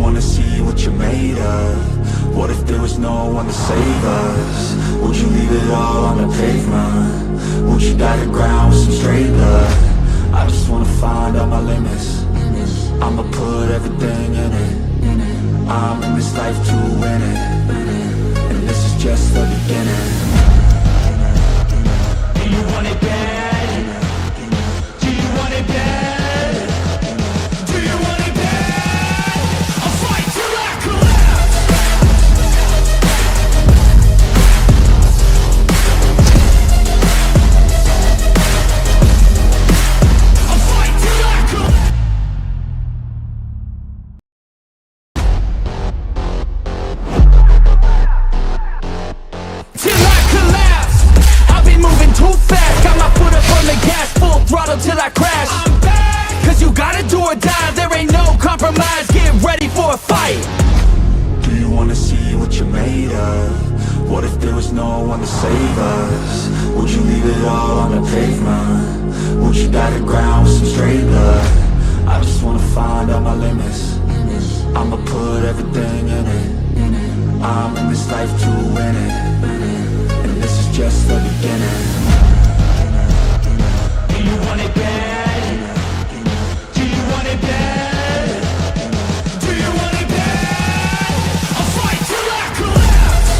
wanna see what you're made of? What if there was no one to save us? Would you leave it all on the pavement? Would you die to ground with some straight blood? I just wanna find out my limits. I'ma put everything in it. I'm in this life to win it, and this is just the beginning. Do you want it bad? Do you want it bad? Do you want it bad? I'll fight till I collapse. I'll fight till I collapse. Till I collapse. I've been moving too fast. Got my foot up on the gas, full throttle till I crash. I'm back. Cause you gotta do or die. There ain't no compromise. Get ready for a fight. Do you wanna see what you're made of? What if there was no one to save us? Would you leave it all on the pavement? Would you die to ground with some straight blood? I just wanna find out my limits. I'ma put everything in it. I'm in this life to win it, and this is just the beginning. Do you want it bad? Do you want it bad? Do you want it bad? I'll fight till I collapse.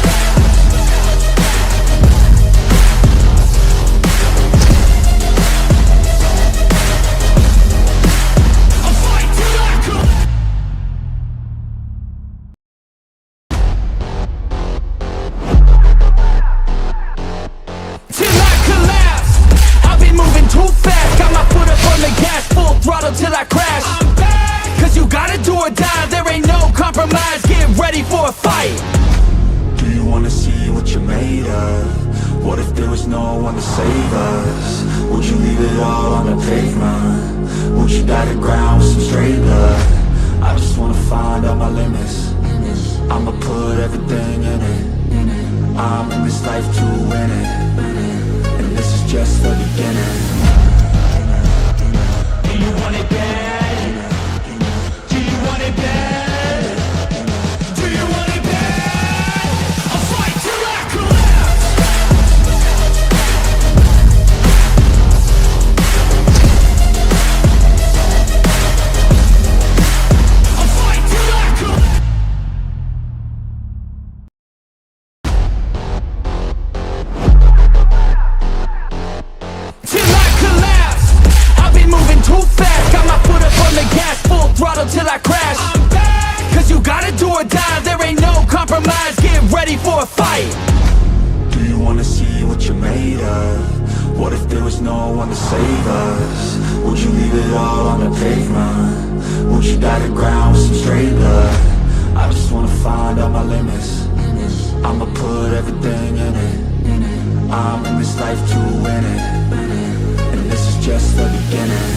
I'll fight till I collapse. Till I collapse. I've been moving too fast. Got my foot up on the gas, full throttle till I crash. I'm back. Cause you gotta do or die. There ain't no compromise. Get ready for a fight. Do you wanna see what you're made of? What if there was no one to save us? Would you leave it all on the pavement? Would you die to ground with some straight blood? I just wanna find out my limits. I'ma put everything in it. I'm in this life to win it, and this is just the beginning. Do you want it bad? Do you want it bad? Do you want it bad? I'll fight till I collapse. I'll fight till I collapse. Till I collapse. I've been moving too fast. Got my foot up on the gas, full throttle till I crash. I'm back. Cause you gotta do or die. There ain't no compromise. Get ready for a fight. Do you wanna see what you're made of? What if there was no one to save us? Would you leave it all on the pavement? Would you die to ground with some straight blood? I just wanna find out my limits. I'ma put everything in it. I'm in this life to win it, and this is just the beginning.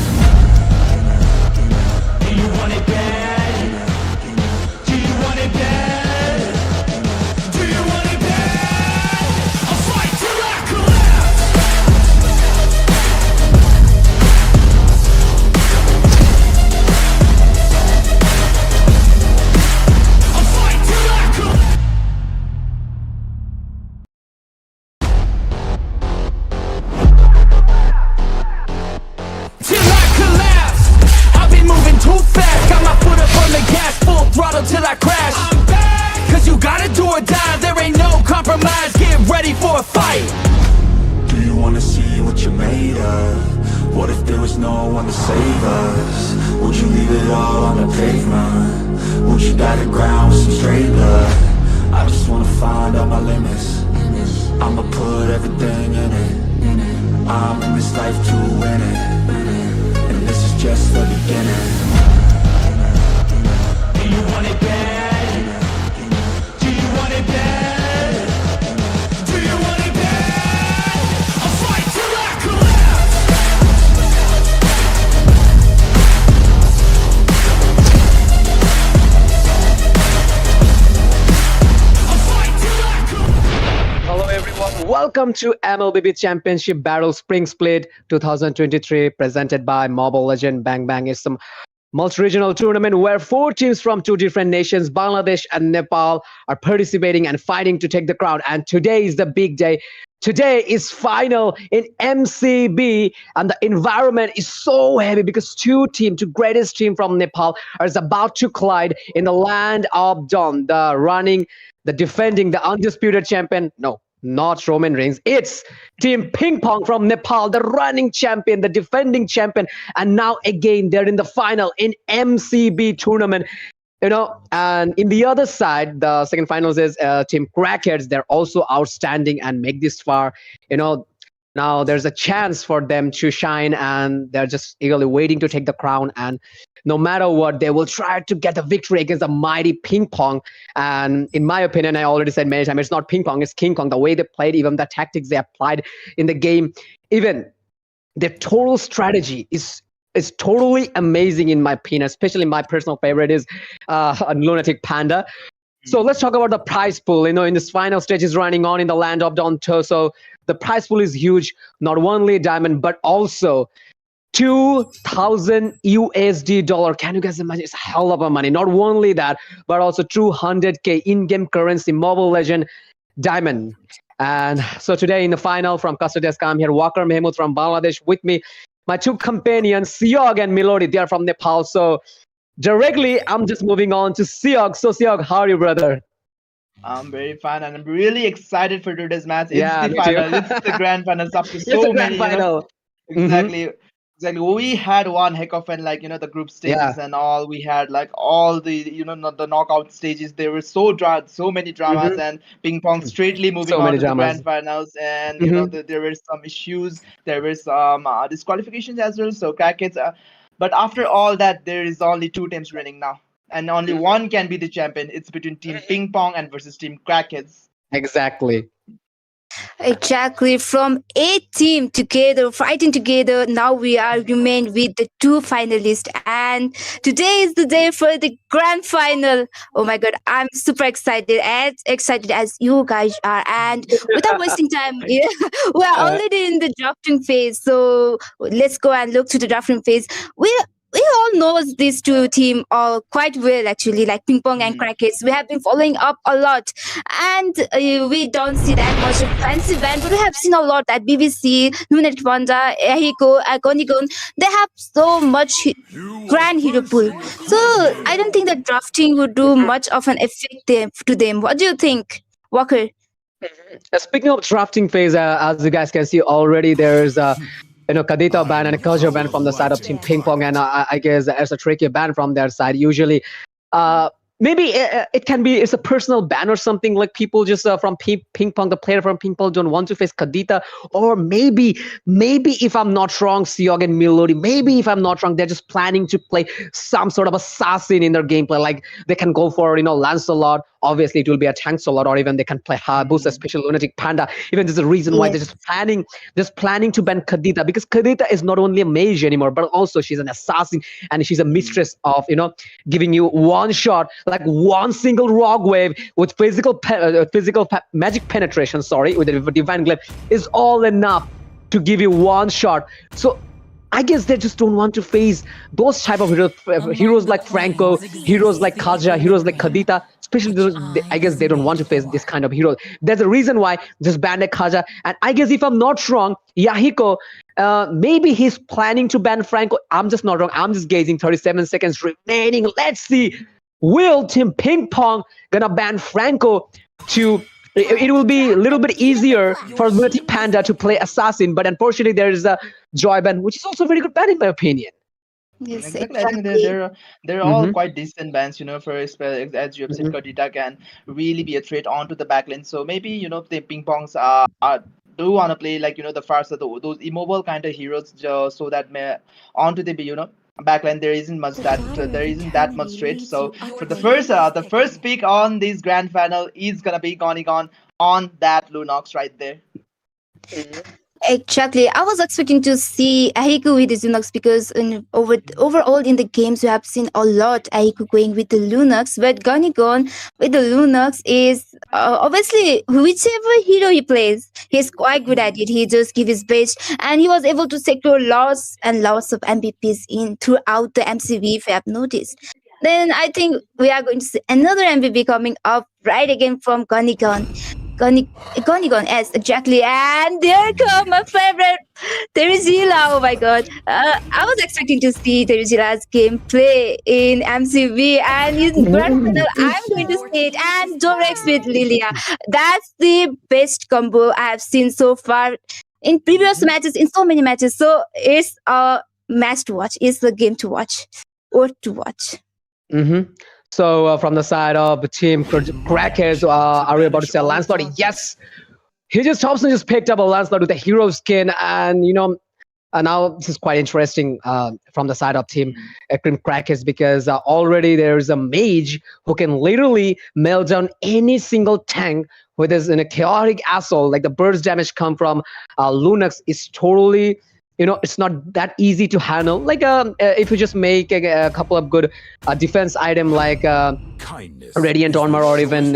Do you want it bad? Do you want it bad? Do you want it bad? I'll fight till I collapse. I'll fight till I collapse. Till I collapse. I've been moving too fast. Got my foot up on the gas, full throttle till I crash. I'm back. Cause you gotta do or die. There ain't no compromise. Get ready for a fight. Do you wanna see what you're made of? What if there was no one to save us? Would you leave it all on the pavement? Would you die to ground with some straight blood? I just wanna find out my limits. I'ma put everything in it. I'm in this life to win it, and this is just the beginning. Do you want it bad? Do you want it bad? Do you want it bad? I'll fight till I collapse. I'll fight till I collapse. Hello everyone, welcome to MLBB Championship Battle Spring Split 2023 presented by Mobile Legend Bang Bang. It's the multi-regional tournament where four teams from two different nations, Bangladesh and Nepal, are participating and fighting to take the crown. And today is the big day. Today is final in MCB, and the environment is so heavy because two greatest team from Nepal, are about to collide in the land of Dawn, the defending, the undisputed champion. No, not Roman Reigns. It's Team Ping Pong from Nepal, the running champion, the defending champion, and now again they're in the final in MCB tournament. And in the other side, the second finals is Team Crackheads. They're also outstanding and make this far. Now there's a chance for them to shine, and they're just eagerly waiting to take the crown. And no matter what, they will try to get a victory against the mighty Ping Pong. And in my opinion, I already said many times, it's not Ping Pong, it's King Kong. The way they played, even the tactics they applied in the game, even their total strategy is totally amazing in my opinion. Especially my personal favorite is a Lunatic Panda. So let's talk about the prize pool. In this final stage is running on in the land of Don Toso. The prize pool is huge, not only diamond, but also 2,000 USD dollar. Can you guys imagine? It's a hell of a money. Not only that, but also 200K in-game currency, Mobile Legend diamond. And so today in the final from Custodia's I'm here, Walker Mahmood from Bangladesh. With me, my two companions, Siog and Milori. They are from Nepal. So directly, I'm just moving on to Siog. So Siog, how are you, brother? I'm very fine, and I'm really excited for today's match. It's Yeah, the me final. too. It's the grand final. It's up to It's so a grand many, final. exactly. Exactly. We had one heck of an the group stages Yeah. and all. We had all the not the knockout stages. There were so many dramas, Mhm. and ping pong straightly moving So on many to the dramas. grand finals. And Mhm. there were some issues. There were some disqualifications as well. So crackets. But after all that, there is only two teams running now, and only one can be the champion. It's between Team Ping Pong and versus Team Crackheads. Exactly. Exactly. From 8 team together, fighting together, now we are remained with the two finalists. And today is the day for the grand final. Oh my god, I'm super excited, as excited as you guys are. And without wasting time, yeah, we are Uh, already in the drafting phase. So let's go and look to the drafting phase. We all know these two team quite well actually, like ping pong and Hmm. crackets. We have been following up a lot, and we don't see that much of fancy band, but we have seen a lot at BBC, Lunet Panda, Ehiko, Agonigon. They have so much grand hero pool. So I don't think that drafting would do much of an effect to them. What do you think, Walker? Speaking of drafting phase, as you guys can see already, there's Kadita ban and a Culture ban from the side of Team Ping Pong, and I guess there's a tricky ban from their side. Usually, uh, maybe it can be it's a personal ban or something, like people just from Ping Pong, the player from Ping Pong don't want to face Kadita, or maybe if I'm not wrong, Siog and Milori, maybe if I'm not wrong, they're just planning to play some sort of assassin in their gameplay, like they can go for Lancelot. Obviously, it will be a Tank-Solot, or even they can play Hayabusa, special Lunatic Panda. Even there's a reason why they're Yes. just planning to ban Kadita, because Kadita is not only a mage anymore, but also she's an assassin, and she's a mistress of giving you one shot, like one single rock wave with magic penetration. Sorry, with the divine glaive is all enough to give you one shot. So I guess they just don't want to face those type of heroes like Franco, heroes like Kaja, heroes like Kadita. Especially, I guess they don't want to face this kind of hero. There's a reason why just banned Kaja. And I guess if I'm not wrong, Yahiko, maybe he's planning to ban Franco. I'm just not wrong. I'm just gazing. 37 seconds remaining. Let's see. Will Team Ping Pong gonna ban Franco to it will be a little bit easier for Lunatic Panda to play Assassin, but unfortunately there is a Joy ban, which is also a very good ban in my opinion. Yes, Exactly. I think exactly. they're all Mm-hmm. quite decent bands, as you have said, Mm-hmm. Kadita can really be a threat onto the backlane. So maybe the ping pongs do want to play the first of those immobile kind of heroes, so that may onto the backline there isn't that much threat. So for the first pick on this grand final is gonna be going on that Lunox right there. Exactly. I was expecting to see Ahiku with the Linux because overall in the games we have seen a lot Ahiku going with the Linux, but Gonigon with the Linux is obviously whichever hero he plays, he's quite good at it. He just give his best, and he was able to secure lots and lots of MVPs in throughout the MCV. If you have noticed, then I think we are going to see another MVP coming up right again from Gonigon. Gonigon, yes, exactly. And there come my favorite, Terizila. Oh my god. I was expecting to see Terizila's gameplay in MCV and in Grand Final. I'm going to see it. And Dorex with Lilia. That's the best combo I have seen so far in previous matches, in so many matches. So it's a match to watch. It's a game to watch or to watch. Mm-hmm. So from the side of Team Crackers, are we about to say Lancelot? Yes. Thompson just picked up a Lancelot with a hero skin, and now this is quite interesting from the side of Team Crackers because already there's a mage who can literally melt down any single tank with his chaotic assault. Like the burst damage come from Lunox is totally. It's not that easy to handle. Like if you just make a couple of good defense item like Radiant Armor or even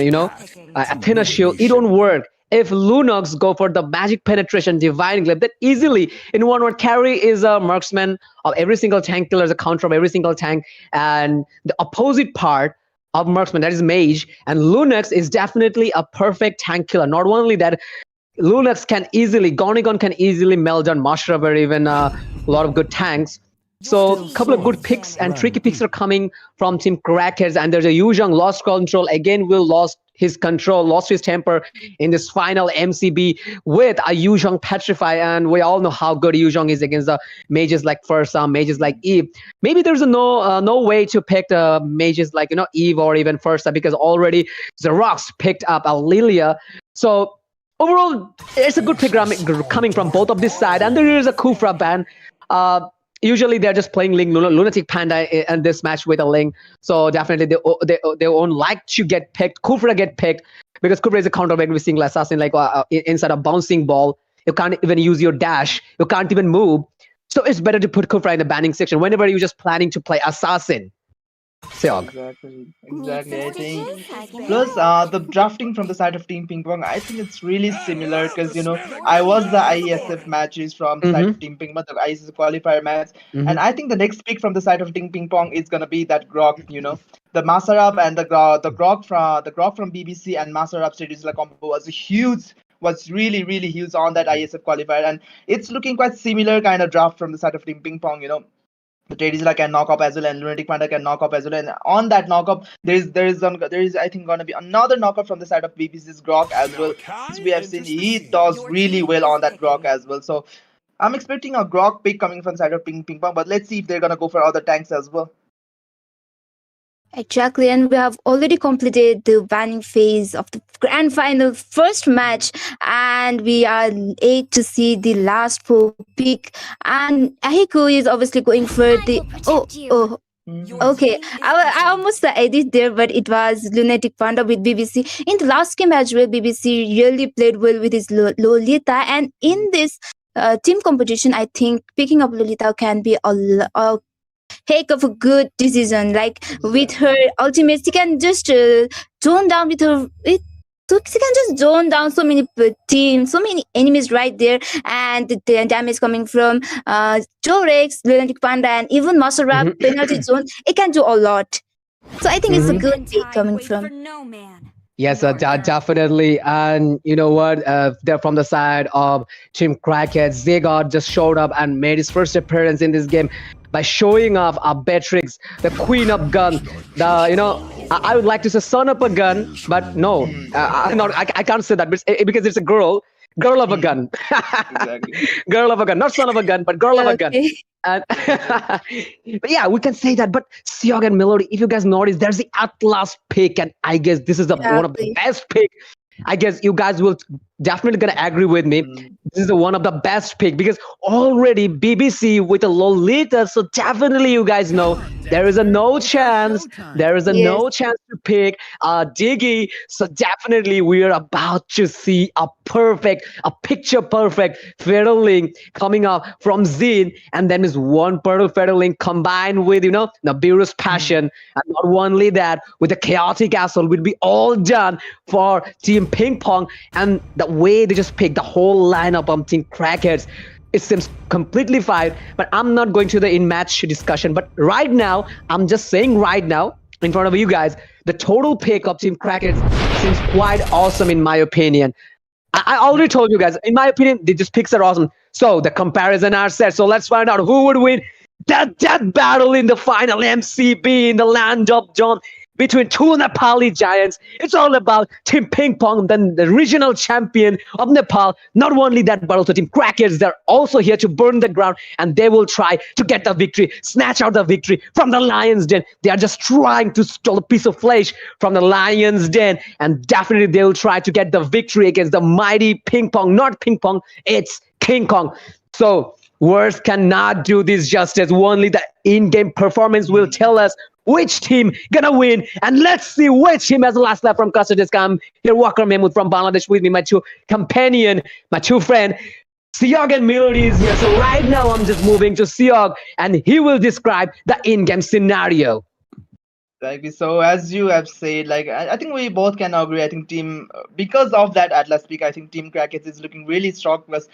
Athena Shield, it don't work. If Lunox go for the magic penetration divine glaive, that easily in one word carry is a marksman of every single tank killer, is a counter of every single tank, and the opposite part of marksman, that is mage, and Lunox is definitely a perfect tank killer. Not only that, Lunox Gonigon can easily melt down Mashrab or even a lot of good tanks. So a couple of good picks and tricky picks are coming from Team Crackers, and there's a Yuzhong lost control. Again, Will lost his control, lost his temper in this final MCB with a Yuzhong Petrify, and we all know how good Yuzhong is against the mages like Fursa, mages like Eve. Maybe there's no way to pick the mages like Eve or even Fursa because already Xerox picked up a Lilia. So overall, it's a good pick coming from both of this side, and there is a Kufra ban. Usually they're just playing Ling Lunatic Panda in this match with a Ling, so definitely they won't like to get picked. Kufra get picked because Kufra is a counter of every single assassin, like inside a bouncing ball. You can't even use your dash. You can't even move. So it's better to put Kufra in the banning section whenever you're just planning to play assassin. Seog. Exactly. I think. Plus, the drafting from the side of Team Ping Pong, I think it's really similar because I was the ISF matches from the side of Team Ping Pong, the ISF qualifier match, and I think the next pick from the side of Team Ping Pong is gonna be that Grok. The Masarab and the Grok from BBC and Masarab Stadium combo was really huge on that ISF qualifier, and it's looking quite similar kind of draft from the side of Team Ping Pong. The Tedizilla can knock up as well, and Lunatic Panda can knock up as well. And on that knock up, there is I think gonna be another knock up from the side of BBC's Grok as well. As we have seen, he does really well on that Grok as well. So I'm expecting a Grok pick coming from the side of Ping Pong, but let's see if they're gonna go for other tanks as well. Exactly, and we have already completed the banning phase of the grand final first match, and we are eight to see the last four pick. And Ahiku is obviously going for the okay. I almost edit there, but it was Lunatic Panda with BBC. In the last game as well, BBC really played well with his Lolita, and in this team competition, I think picking up Lolita can be a heck of a good decision. Like with her ultimate, she can just zone down with her. She can just zone down so many teams, so many enemies right there, and the damage coming from Jorex, Lunatic Panda, and even Masarab penalty zone. It can do a lot. So I think it's a good pick coming from. Yes, definitely. And you know what? They're from the side of Team Crackheads. Zegod just showed up and made his first appearance in this game by showing off Beatrix, the queen of gun. I would like to say son of a gun, but no, I can't say that because it's a girl of a gun. Exactly. Girl of a gun, not son of a gun, but girl of a gun. And but yeah, we can say that. But Seog and Melody, if you guys notice, there's the Atlas pick, and I guess this is one of the best pick. I guess you guys will definitely gonna agree with me. this is one of the best pick because already BBC with a Lolita, so definitely you guys know there is a no chance. There is a Yes. no chance to pick Diggy. So definitely we are about to see a picture perfect Feral Link coming up from Zin, and then is one Pearl Feral Link combined with Nabiru's passion, and not only that, with the chaotic asshole will be all done for Team Ping Pong, and the way they just pick the whole lineup of Team Crackheads, it seems completely fine. But I'm not going to the in-match discussion. But right now, I'm just saying right now, in front of you guys, the total pick of Team Crackheads seems quite awesome in my opinion. I already told you guys, in my opinion, these picks are awesome. So the comparison are set. So let's find out who would win that battle in the final MCB in the land of John between two Nepali giants. It's all about Team Ping Pong, then the regional champion of Nepal. Not only that, but also Team Crackers. They're also here to burn the ground, and they will try to get the victory, snatch out the victory from the Lion's Den. They are just trying to steal a piece of flesh from the Lion's Den, and definitely they will try to get the victory against the mighty Ping Pong. Not Ping Pong, it's King Kong. So words cannot do this justice. Only the in-game performance will tell us which team gonna win, and let's see which team has the last lap from Custard Come here, Walker Mahmood from Bangladesh with me, my two companion, my two friend, Siog and Melody is here. So right now I'm just moving to Siog, and he will describe the in-game scenario. Like so, as you have said, like I think we both can agree. I think team because of that Atlas pick, I think Team Crackets is looking really strong because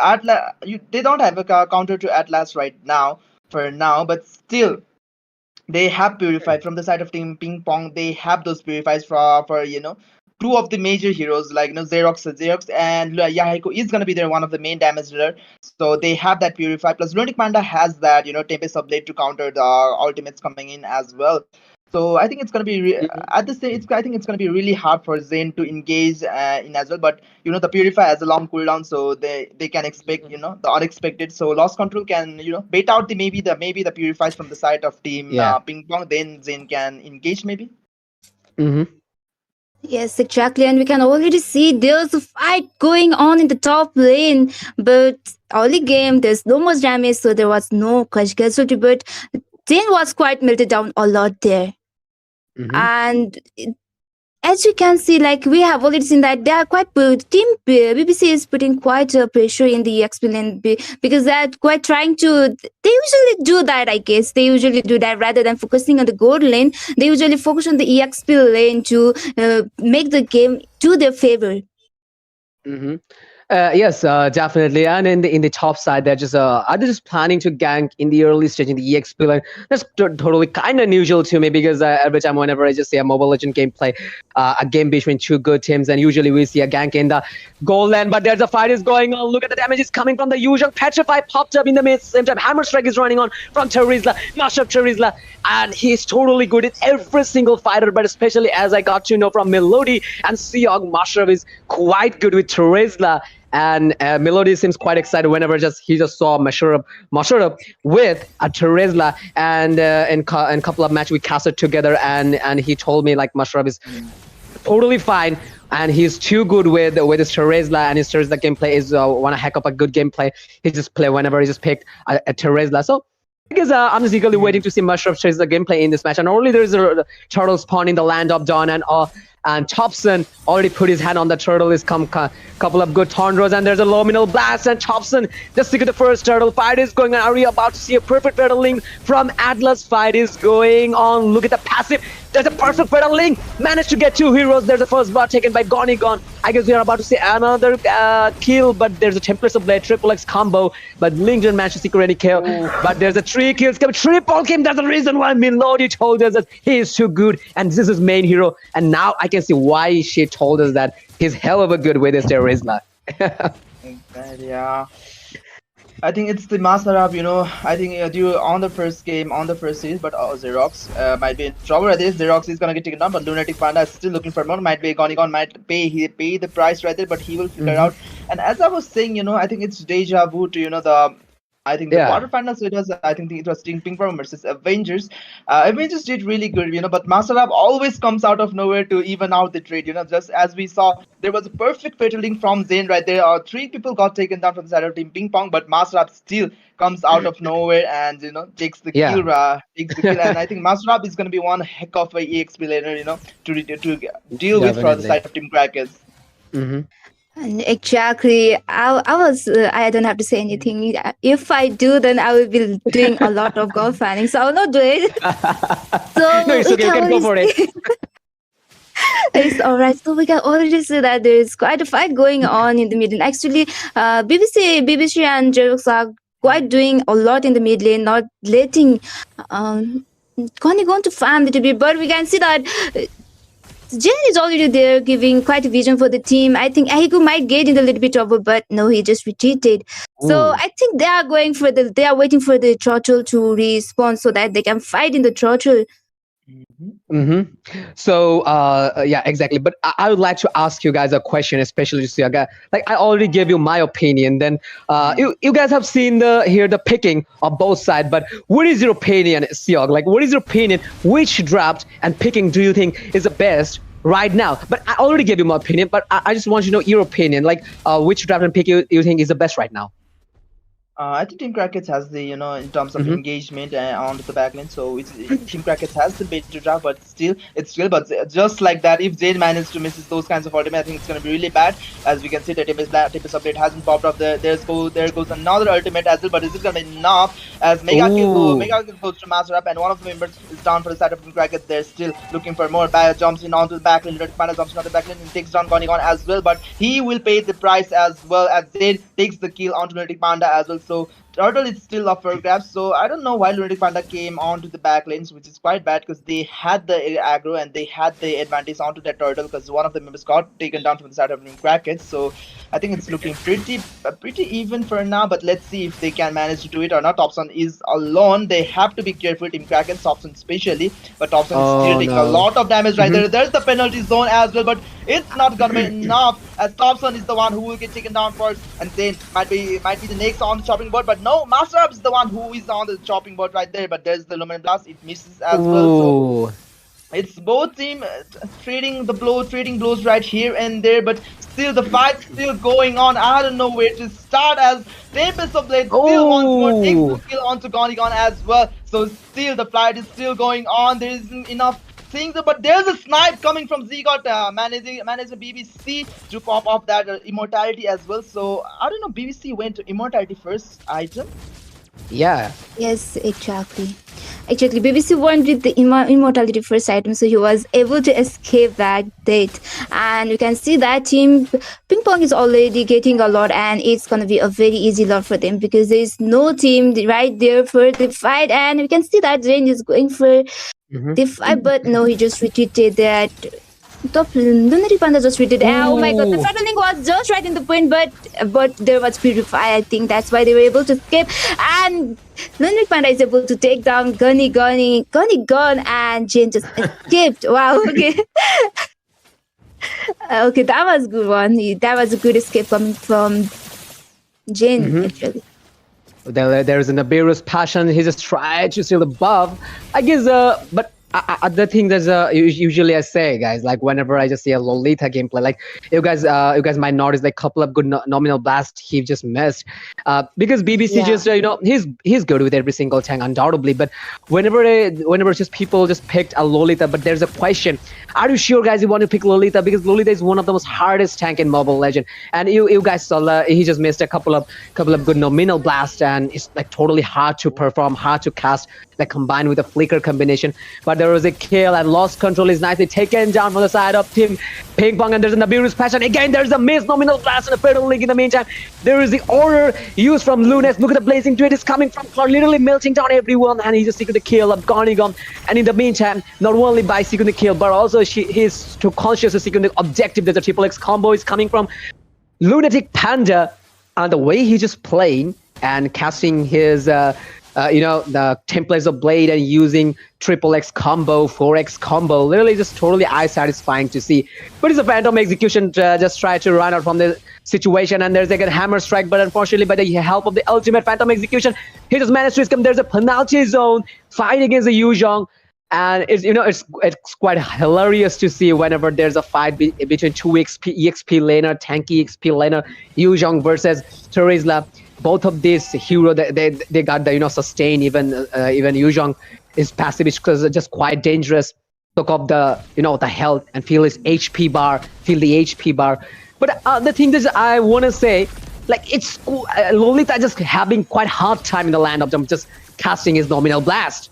Atlas they don't have a counter to Atlas right now for now, but still they have purified from the side of Team Ping Pong. They have those purifies for two of the major heroes like Xerox and Yahiko is gonna be their one of the main damage dealer. So they have that purify. Plus Lunatic Panda has that Tempest of Blade to counter the ultimates coming in as well. So I think it's gonna be at the same. I think it's gonna be really hard for Zen to engage in as well. But the Purify has a long cooldown, so they can expect the unexpected. So Lost Control can bait out the maybe the Purifies from the side of Team Ping Pong. Then Zen can engage maybe. Mm-hmm. Yes, exactly. And we can already see there's a fight going on in the top lane. But early game, there's no much damage, so there was no casualty. But Jane was quite melted down a lot there. Mm-hmm. And as you can see, like we have already seen that they are quite Team BBC is putting quite pressure in the EXP lane because they're quite trying to. They usually do that, I guess. They usually do that rather than focusing on the gold lane. They usually focus on the EXP lane to make the game to their favor. Mm-hmm. Yes, definitely. And in the top side, they're just are they just planning to gank in the early stage in the EXP line? That's totally kind of unusual to me because every time whenever I just see a Mobile Legend gameplay, a game between two good teams, and usually we see a gank in the gold lane. But there's a fight is going on. Look at the damage is coming from the usual. Petrify popped up in the mid. Same time, Hammer Strike is running on from Terizla. Mash up Terizla, and he's totally good in every single fighter. But especially as I got to know from Melody and Siog, Mashrab is quite good with Terizla. And Melody seems quite excited whenever he just saw Mashrab with a Terizla, and in couple of matches we casted together, and he told me like Mashrab is totally fine, and he's too good with his Terizla, and his Terizla gameplay is one heck of a good gameplay. He just play whenever he just picked a Terizla. So I guess I'm just eagerly waiting to see Mashrab Terizla gameplay in this match. And already there's a turtle spawn in the land of Dawn, and Thompson already put his hand on the turtle. Is couple of good Tondros, and there's a Luminal Blast, and Thompson just look at the first turtle. Fight is going on. Are we about to see a perfect Feral Link from Atlas? Fight is going on. Look at the passive. There's a perfect Feral Link. Managed to get two heroes. There's a first blood taken by Gonigon. I guess we are about to see another kill, but there's a Templars of Blade triple X combo. But Link didn't manage to secure any kill. But there's a 3 kills coming. Triple kill. That's the reason why Melody told us that he is too good, and this is his main hero. And now I can see why she told us that he's hell of a good with his Terizla. Yeah. I think it's the Masarab, I think due on the first game, on the first series, but Xerox might be in trouble at this. Xerox is gonna get taken down, but Lunatic Panda is still looking for more. Might be Gonigon might pay the price right there, but he will figure out. And as I was saying, I think it's deja vu to the I think the Yeah. quarterfinals it was. I think it was Team Ping Pong versus Avengers. Avengers did really good, but Masterab always comes out of nowhere to even out the trade. Just as we saw, there was a perfect fatal link from Zayn right there. Three people got taken down from the side of Team Ping Pong, but Masterab still comes out of nowhere and takes the Yeah. kill. Takes the kill, and I think Masterab is going to be one heck of a EXP laner, to deal with for the Definitely. side of Team Crackers. Hmm. And exactly. I was. I don't have to say anything. If I do, then I will be doing a lot of golf fanning. So I will not do it. So No, it's we okay. You can go for it. It's all right. So we can already see that there is quite a fight going on in the mid lane. Actually, BBC, and Jerux are quite doing a lot in the mid lane, not letting Connie going to farm a little bit. But we can see that Jen is already there, giving quite a vision for the team. I think Ahiku might get in a little bit trouble, but no, he just retreated. So Ooh. I think they are they are waiting for the throttle to respawn so that they can fight in the throttle. Hmm. So, yeah, exactly. But I would like to ask you guys a question, especially to Siaga. Like, I already gave you my opinion. Then, you guys have seen the picking of both sides. But what is your opinion, Siog? Like, what is your opinion? Which draft and picking do you think is the best right now? But I already gave you my opinion. But I just want you to know your opinion. Like, which draft and pick you think is the best right now? I think Team Crackets has the, in terms of Mhm. engagement onto the backlane. So Team Crackets has the better draft, but but just like that, if Jade manages to miss those kinds of ultimate, I think it's going to be really bad. As we can see, the Tempest update hasn't popped up. There goes another ultimate as well, but is it going to be enough? As Mega Ooh. Kill goes to Master Up, and one of the members is down for the side of Team Crackets. They're still looking for more. Bayer jumps in onto the backlane. Red Panda jumps in onto the backlane and takes down Gonigon as well, but he will pay the price as well as Jade takes the kill onto Lunatic Panda as well. So Turtle is still up for grabs, so I don't know why Lunatic Panda came onto the back lanes, which is quite bad because they had the aggro and they had the advantage onto that Turtle because one of the members got taken down from the side of Team Crackets. So I think it's looking pretty even for now, but let's see if they can manage to do it or not. Thompson is alone. They have to be careful, Team Kraken, Thompson especially, but Thompson is still taking a lot of damage right there. There's the penalty zone as well, but it's not gonna be enough as Thompson is the one who will get taken down first, and then might be the next on the chopping board. But no, Master Up is the one who is on the chopping board right there. But there's the Lumen Blast. It misses as well. So it's both team trading blows right here and there, but still the fight's still going on. I don't know where to start as Tempest of Blade still once more takes the kill onto Gonigon as well. So still the fight is still going on. There isn't enough things, but there's a snipe coming from Zygot managing BBC to pop off that immortality as well. So I don't know, BBC went to immortality first item. Yeah. Yes, exactly. Actually, BBC won with the immortality first item, so he was able to escape that death. And you can see that team Ping Pong is already getting a lot, and it's gonna be a very easy lot for them because there is no team right there for the fight. And we can see that Jane is going for the fight, but no, he just retreated. That top Lunatic Panda just retreated. Oh my god, the throttling was just right in the point, but there was Purify. I think that's why they were able to escape. And Lunatic Panda is able to take down Gunny, and Jane just escaped. Wow, okay. Okay, that was a good one. That was a good escape coming from Jane, actually. There's an Abiru's passion. He just tried to steal above. I guess, but the thing that usually I say, guys, like whenever I just see a Lolita gameplay, like you guys might notice like couple of good nominal blasts he just missed, because BBC just he's good with every single tank undoubtedly, but whenever just people just picked a Lolita, but there's a question: are you sure, guys, you want to pick Lolita? Because Lolita is one of the most hardest tank in Mobile Legend, and you guys saw he just missed a couple of good nominal blasts, and it's like totally hard to perform, hard to cast, like combined with a flicker combination. But there was a kill and lost control is nicely taken down from the side of Team Ping Pong, and there's an Abiru's passion again. There's a missed nominal blast and a fatal link in the meantime. There is the order used from Lunes. Look at the blazing tweet is coming from Clark, literally melting down everyone, and he just secured the kill of Gonigon. And in the meantime, not only by securing the kill, but also he's too conscious to secure the objective. There's a triple X combo is coming from Lunatic Panda, and the way he just playing and casting his the templates of blade and using triple X combo, 4X combo. Literally just totally eye satisfying to see. But it's a phantom execution to just try to run out from the situation, and there's like a hammer strike, but unfortunately by the help of the ultimate phantom execution, he just managed to escape. There's a penalty zone fight against the Yu Zhong. And it's quite hilarious to see whenever there's a fight between two EXP laner, tanky EXP laner, Yu Zhong versus Terizla. Both of these hero, they got the sustain. Even Yu Zhong is passive because it's just quite dangerous. Look up the the health and feel his HP bar, feel the HP bar. But the thing is, I want to say, like it's Lolita just having quite hard time in the land of them just casting his nominal blast.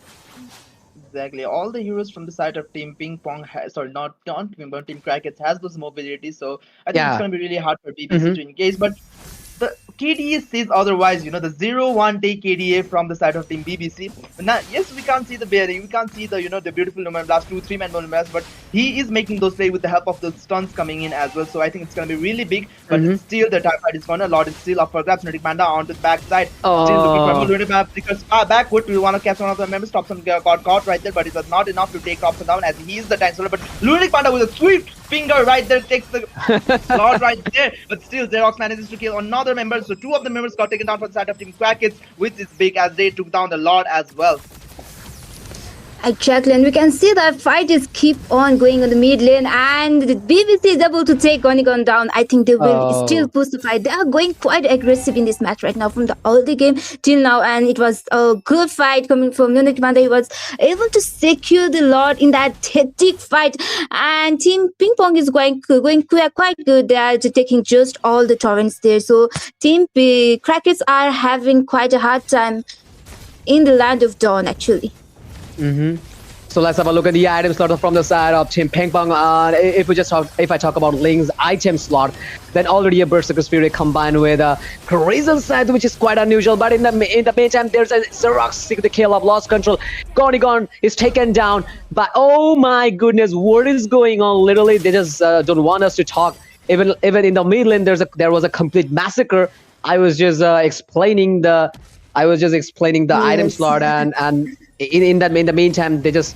Exactly. All the heroes from the side of Team Ping Pong sorry, not Ping Pong, Team Cricket has those mobility. So I think it's Yeah. going to be really hard for BBC to engage. But the KDA says otherwise. The 0-1 take KDA from the side of Team BBC. But now, yes, we can't see the bearing, we can't see the the beautiful Noman Blast 2-3 man Noman Blast, but he is making those play with the help of the stuns coming in as well. So I think it's gonna be really big. But still, the time fight is gonna. Lord is still up for grabs. Lunatic Panda onto the backside. Still looking for Lunatic Panda because backward. We want to catch one of the members. Thompson got caught right there, but it was not enough to take Thompson down as he is the tank solar. But Lunatic Panda with a swift finger right there takes the Lord right there. But still, Xerox manages to kill another member. So two of the members got taken down from the side of Team Crackets, which is big as they took down the Lord as well. Exactly, and we can see that fight is keep on going on the mid lane, and the BBC is able to take Onigon down. I think they will still push the fight. They are going quite aggressive in this match right now from the early game till now, and it was a good fight coming from Lunatic Panda. He was able to secure the Lord in that hectic fight, and Team Ping Pong is going quite good. They are taking just all the torrents there. So Team Crackers are having quite a hard time in the land of Dawn actually. So let's have a look at the item slot from the side of Team Ping Pong. If I talk about Link's item slot, then already a Berserker's Fury combined with a Crazy side, which is quite unusual. But in the meantime, there's a Xerox seek the kill of Lost Control. Gonigon is taken down. But oh my goodness, what is going on? Literally, they just don't want us to talk. Even in the mid lane, there was a complete massacre. I was just explaining the item slot, and in the meantime, they just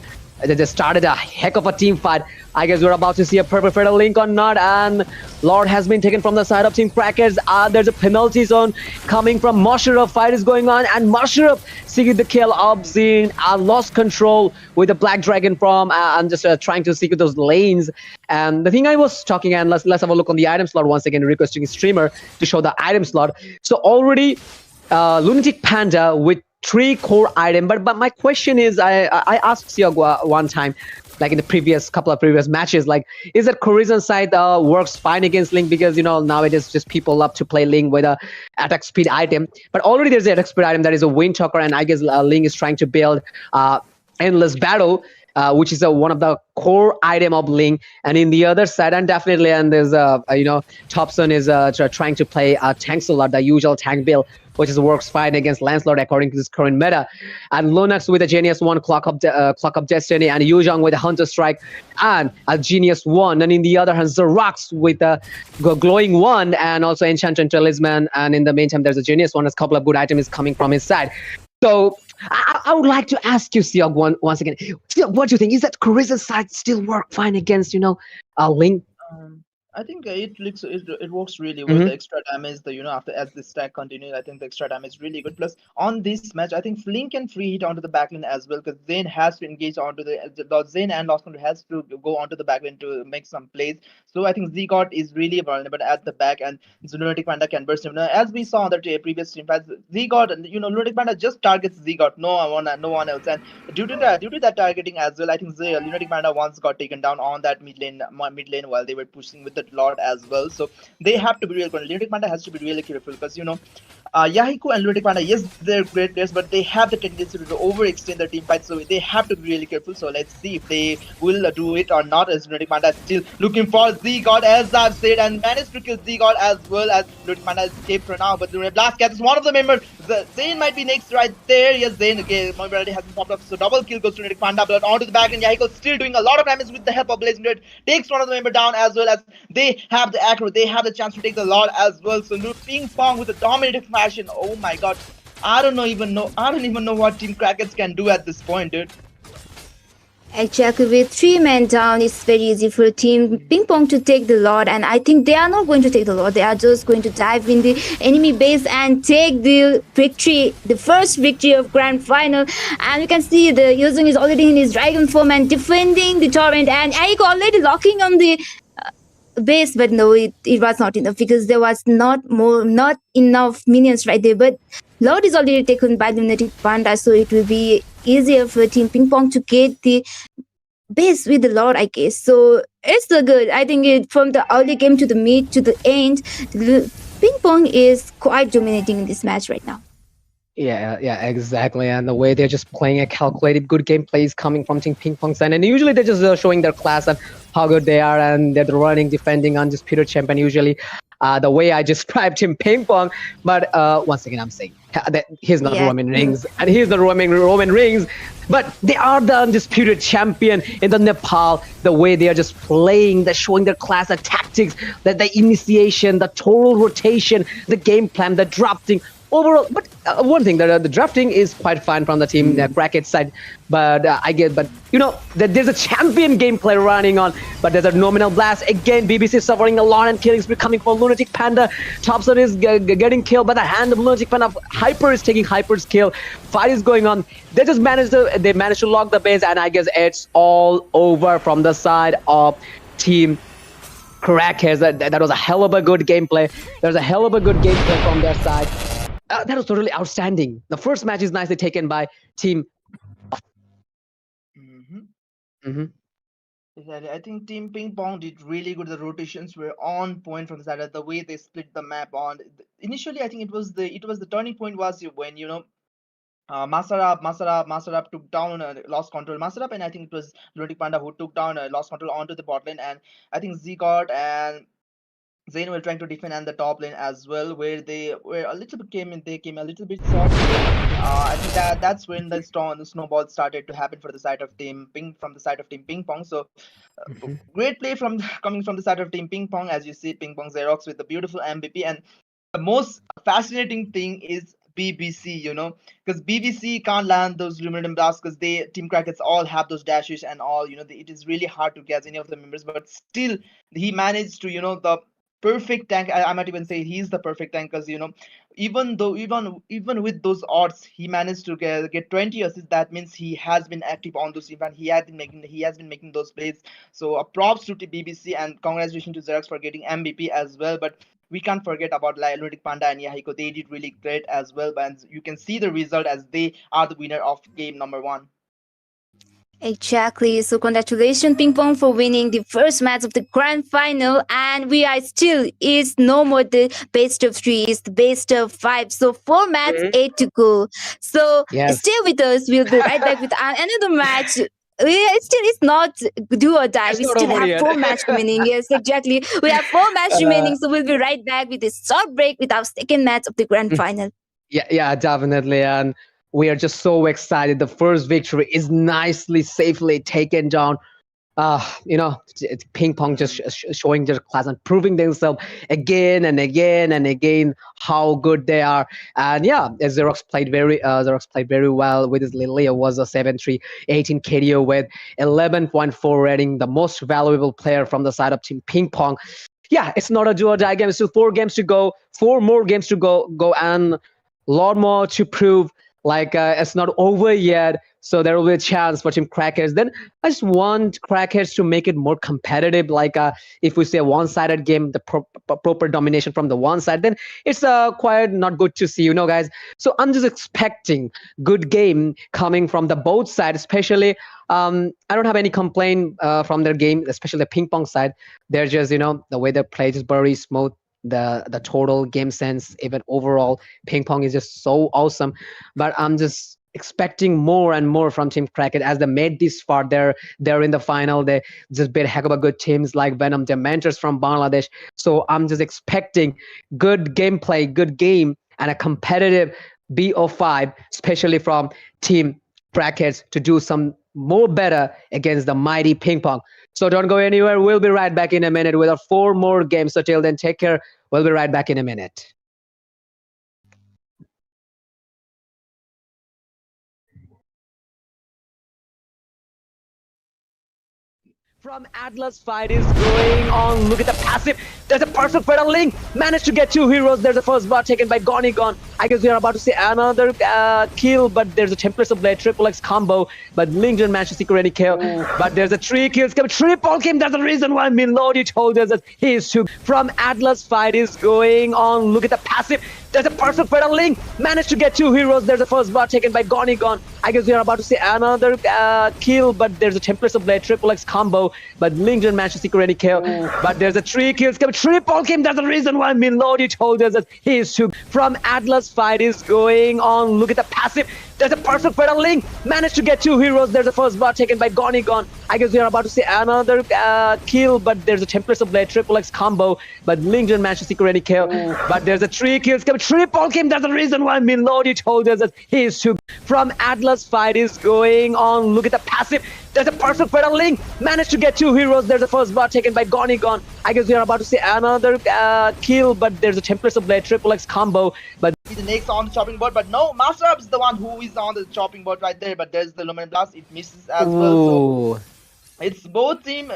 started a heck of a team fight. I guess we're about to see a perfect fatal link or not, and Lord has been taken from the side of Team Crackers. There's a penalty zone coming from Musharraf. Fight is going on, and Musharraf seeking the kill of Zin. Lost control with the Black Dragon from and just trying to secure those lanes. And the thing I was talking, and let's have a look on the item slot once again, requesting streamer to show the item slot. So already Lunatic Panda with 3 core item, but my question is, I asked Siog one time, like in the couple of previous matches, like, is that Corizon side works fine against Link? Because nowadays just people love to play Link with a attack speed item, but already there's an attack speed item that is a Wind Talker, and I guess Link is trying to build Endless Battle, which is one of the core item of Link. And in the other side, and there's Thompson is trying to play tank solar, the usual tank build, which works fine against Lancelot according to this current meta. And Lunax with a Genius 1 Clock of Destiny, and Yu Zhong with a Hunter Strike and a Genius 1. And in the other hand, Xerox with a Glowing 1 and also Enchanted Talisman. And in the meantime, there's a Genius 1. A couple of good items coming from his side. So I would like to ask you, Siog, once again, Siog, what do you think? Is that Corizon side still work fine against Link? I think it works really well. The extra damage, after as the stack continues, I think the extra damage is really good. Plus, on this match, I think Flink can free hit onto the backlane as well, because Zane has to engage onto the Zane and Lost Control has to go onto the backlane to make some plays. So I think Zigott is really vulnerable at the back, and Lunatic Panda can burst him. Now, as we saw on the previous stream fights, Zigott, Lunatic Panda just targets Zigott, no one else. And due to that targeting as well, I think Lunatic Panda once got taken down on that mid lane while they were pushing with the Lord as well. So they have to be real careful. Lunatic Panda has to be really careful, because Yahiko and Lunatic Panda, yes, they're great players, but they have the tendency to overextend their team fight, so they have to be really careful. So let's see if they will do it or not, as Lunatic Panda is still looking for Z-God, as I've said, and managed to kill Z-God as well, as Lunatic Panda escaped for now. But the Blast Cat is one of the members. Zane might be next right there. Yes, Zane, okay, mobility hasn't popped up, so double kill goes to Lunatic Panda, but onto the back, and Yahiko still doing a lot of damage with the help of Blazing Red. Takes one of the member down, as well as they have the aggro, they have the chance to take the Lord as well. So Ping Pong with a dominating fashion. Oh my god. I don't even know what Team Crackers can do at this point, dude. Exactly, with three men down, it's very easy for Team Ping Pong to take the Lord, and I think they are not going to take the Lord. They are just going to dive in the enemy base and take the victory, the first victory of Grand Final. And you can see the Yuzung is already in his dragon form and defending the torrent, and Aiko already locking on the base, but no, it was not enough because there was not enough minions right there. But Lord is already taken by the Lunatic Panda, so it will be easier for Team Ping Pong to get the base with the Lord, I guess. So it's so good. I think from the early game to the mid to the end, Ping Pong is quite dominating in this match right now. Yeah, exactly. And the way they're just playing a calculated, good gameplay is coming from Team Ping Pong side. And usually they're just showing their class and how good they are, and they're running, defending, undisputed champion. Usually, the way I described Team Ping Pong. But once again, I'm saying that he's not Yeah. Roman Reigns, and he's not Roman Reigns. But they are the undisputed champion in the Nepal. The way they are just playing, they're showing their class, the tactics, the initiation, the total rotation, the game plan, the drafting. Overall, but one thing, the drafting is quite fine from the team bracket side, but I get, but that there's a champion gameplay running on, but there's a nominal blast again. BBC is suffering a lot and killings coming for Lunatic Panda. Thompson is getting killed by the hand of Lunatic Panda. Hyper is taking Hyper's kill. Fight is going on. They managed to lock the base, and I guess it's all over from the side of Team Crackheads. That was a hell of a good gameplay. There's a hell of a good gameplay from their side. That was totally outstanding. The first match is nicely taken by Team. Exactly. I think Team Ping Pong did really good. The rotations were on point from the side. The way they split the map on initially, I think it was the turning point was when Masarab took down lost control Masarab, and I think it was Lunatic Panda who took down lost control onto the bot lane, and I think Zigard and Zayn were trying to defend on the top lane as well, where they were a little bit they came a little bit soft. I think that's when the snowball started to happen for the side of Team Ping Pong. So great play from coming from the side of Team Ping Pong, as you see Ping Pong Xerox with the beautiful MVP. And the most fascinating thing is BBC, because BBC can't land those luminum blasts because Team Crackets all have those dashes and all. It is really hard to guess any of the members, but still he managed to the perfect tank. I might even say he's the perfect tank because even with those odds, he managed to get 20 assists. That means he has been active on those events. He has been making those plays. So props to BBC and congratulations to Xerox for getting MVP as well. But we can't forget about Lunatic Panda and Yahiko. They did really great as well. But you can see the result as they are the winner of game number 1. Exactly. So congratulations, Ping Pong, for winning the first match of the grand final. And we are still, it's no more the best of 3, it's the best of 5. So 4 matches, 8 to go. So Yes. stay with us. We'll be right back with another match. It's not do or die. It's We not still over have yet. 4 matches remaining. Yes, exactly. We have 4 matches remaining. So we'll be right back with a short break with our second match of the grand final. Yeah, definitely. And we are just so excited. The first victory is nicely, safely taken down. It's Ping Pong just showing their class and proving themselves again and again and again how good they are. And yeah, Xerox played very well with his Lilia was a 7-3, 18 KDO with 11.4 rating, the most valuable player from the side of Team Ping Pong. Yeah, it's not a do or die game. It's still 4 games to go, 4 more games to go, and a lot more to prove. It's not over yet, so there will be a chance for Team Crackers. Then I just want Crackers to make it more competitive. If we say a one-sided game, the proper domination from the one side, then it's quite not good to see, guys. So I'm just expecting good game coming from the both sides, especially. I don't have any complaint from their game, especially the Ping Pong side. They're just, the way they play is very smooth. The total game sense, even overall, Ping Pong is just so awesome. But I'm just expecting more and more from Team Cracket as they made this far. They're in the final. They just beat a heck of a good teams like Venom Dementors from Bangladesh. So I'm just expecting good gameplay, good game, and a competitive BO5, especially from Team Crackets, to do some more better against the mighty Ping Pong. So don't go anywhere. We'll be right back in a minute with our 4 more games. So till then, take care. We'll be right back in a minute. From Atlas, fight is going on. Look at the passive. There's a perfect fatal link. Managed to get two heroes. There's a first bar taken by Gonigon. I guess we are about to see another kill, but there's a Templars of Blade triple X combo. But Link didn't manage to secure any kill. But there's a 3 kills coming. Triple kill. That's the reason why Melody told us that he is too. From Atlas, fight is going on. Look at the passive. There's a perfect fatal link. Managed to get two heroes. There's a first bar taken by Gonigon. I guess we are about to see another kill, but there's a Templars of Blade triple X combo. But Link didn't manage to secure any kill. But there's a 3 kills coming. Triple kill. That's the reason why Melody told us that he is too. From Atlas, fight is going on. Look at the passive. There's a perfect fatal link. Managed to get two heroes. There's a first bar taken by Gonigon. I guess we are about to see another kill, but there's a Templars of Blade triple X combo. But Link didn't manage to secure any kill. But there's a 3 kills coming. Triple kill. That's the reason why Melody told us that he is too. From Atlas, fight is going on. Look at the passive. There's a perfect fatal link. Managed to get two heroes. There's a first bar taken by Gonigon. I guess we are about to see another kill, but there's a Templars of Blade triple X combo. But The next on the chopping board, but no, Master Up is the one who is on the chopping board right there. But there's the Lumen Blast. It misses as well. So it's both team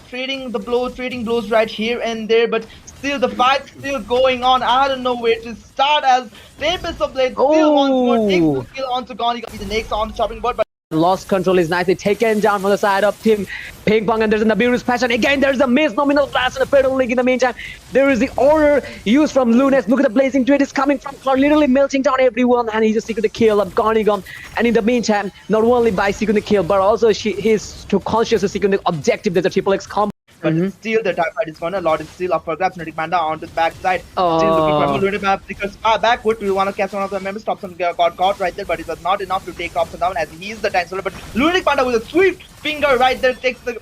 trading blows right here and there, but still the fight's still going on. I don't know where to start as Tempest of Blade still once more takes the kill onto Gonigon. The next on the chopping board, but lost control is nicely taken down from the side of Team Ping Pong, and there's an abuse passion. Again, there's a miss nominal blast and a fatal link in the meantime. There is the order used from Lunes. Look at the blazing dread is coming from Clark, literally melting down everyone, and he just secured the kill of Gonigon. And in the meantime, not only by securing the kill, but also he's too conscious of securing the objective. There's a triple X combo. But still the TIE fight is gonna. Lord is still up for grabs. Lunatic Panda onto the backside. Still looking for Lunatic Panda because backward. We want to catch one of the members. Thompson got caught right there, but it was not enough to take Thompson down as he is the time solar. But Lunatic Panda with a swift finger right there takes the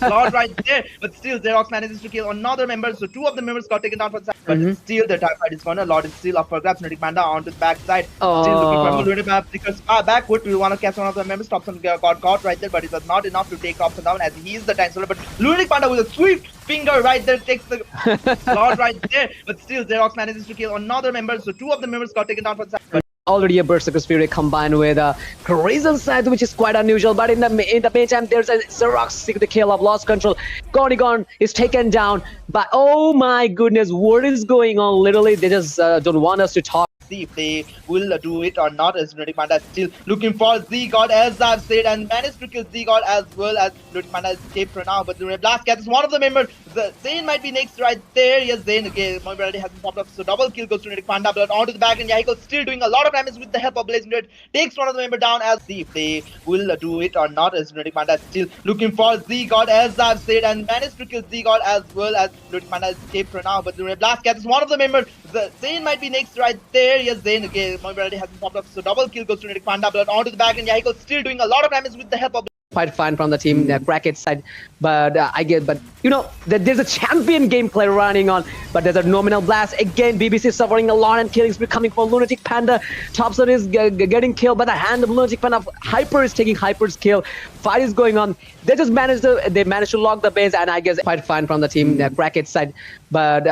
Lord right there. But still Xerox manages to kill another member. So 2 of the members got taken down for the side. But still the TIE fight is gonna. Lord is still up for grabs. Lunatic Panda onto the backside. Still looking for Lunatic Panda because backward. We want to catch one of the members. Thompson got caught right there, but it was not enough to take Thompson down as he is the time solar. But Lunatic Panda with a swift finger right there takes the Lord right there. But still Xerox manages to kill another member. So 2 of the members got taken down for the side. Already a Berserker Spirit combined with a Crimson Scythe, which is quite unusual. But in the meantime, there's a Xerox seek the kill of lost control. Gonigon is taken down. But oh my goodness, what is going on? Literally, they just don't want us to talk. See if they will do it or not, as Lunatic Panda is still looking for Z-God, as I've said, and managed to kill Z-God as well as Lunatic Panda escaped for now. But the Blast catches one of the members. Zane might be next right there. Yes, Zane again. Mobility hasn't popped up, so double kill goes to Lunatic Panda. Blood onto the back, and Yahiko still doing a lot of damage with the help of Blazing Red. Takes one of the member down. As see if they will do it or not, as Lunatic Panda is still looking for Z-God, as I've said, and managed to kill Z-God as well as Lunatic Panda escaped for now. But the Blast catches one of the members. Zane might be next right there. Yes, Zane again. Mobility hasn't popped up, so double kill goes to Lunatic Panda. Blood onto the back, and Yahiko still doing a lot of damage with the help of quite fine from the team, Bracket side, but you know that there's a champion gameplay running on, but there's a nominal blast again. BBC is suffering a lot and killings coming from Lunatic Panda. Thompson is getting killed by the hand of Lunatic Panda. Hyper is taking Hyper's kill. Fight is going on. They just managed to lock the base, and I guess quite fine from the team, Bracket side, but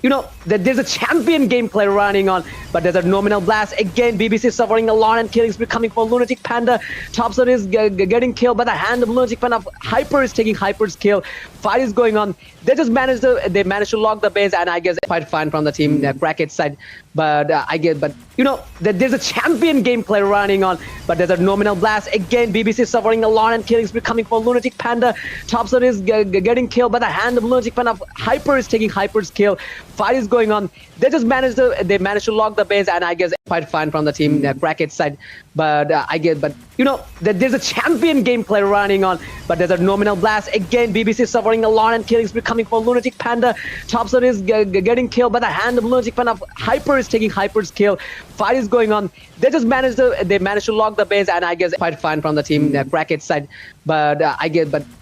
you know that there's a champion gameplay running on, but there's a nominal blast again. BBC is suffering a lot and killings coming from Lunatic Panda. Thompson is getting killed by the hand of Lunatic Panda. Hyper is taking Hyper's kill. Fight is going on. They just managed to lock the base, and I guess quite fine from the team, Bracket side, but you know that there's a champion gameplay running on, but there's a nominal blast again. BBC is suffering a lot and killings coming from Lunatic Panda. Thompson is getting killed by the hand of Lunatic Panda. Hyper is taking Hyper's kill. Fight is going on. They just managed to lock the base, and I guess quite fine from the team, Bracket side, but you know that there's a champion gameplay running on, but there's a nominal blast again. BBC is suffering a lot and killings coming from Lunatic Panda. Thompson is getting killed by the hand of Lunatic Panda. Hyper is taking Hyper's kill. Fight is going on. They just managed to lock the base, and I guess quite fine from the team, Bracket side, but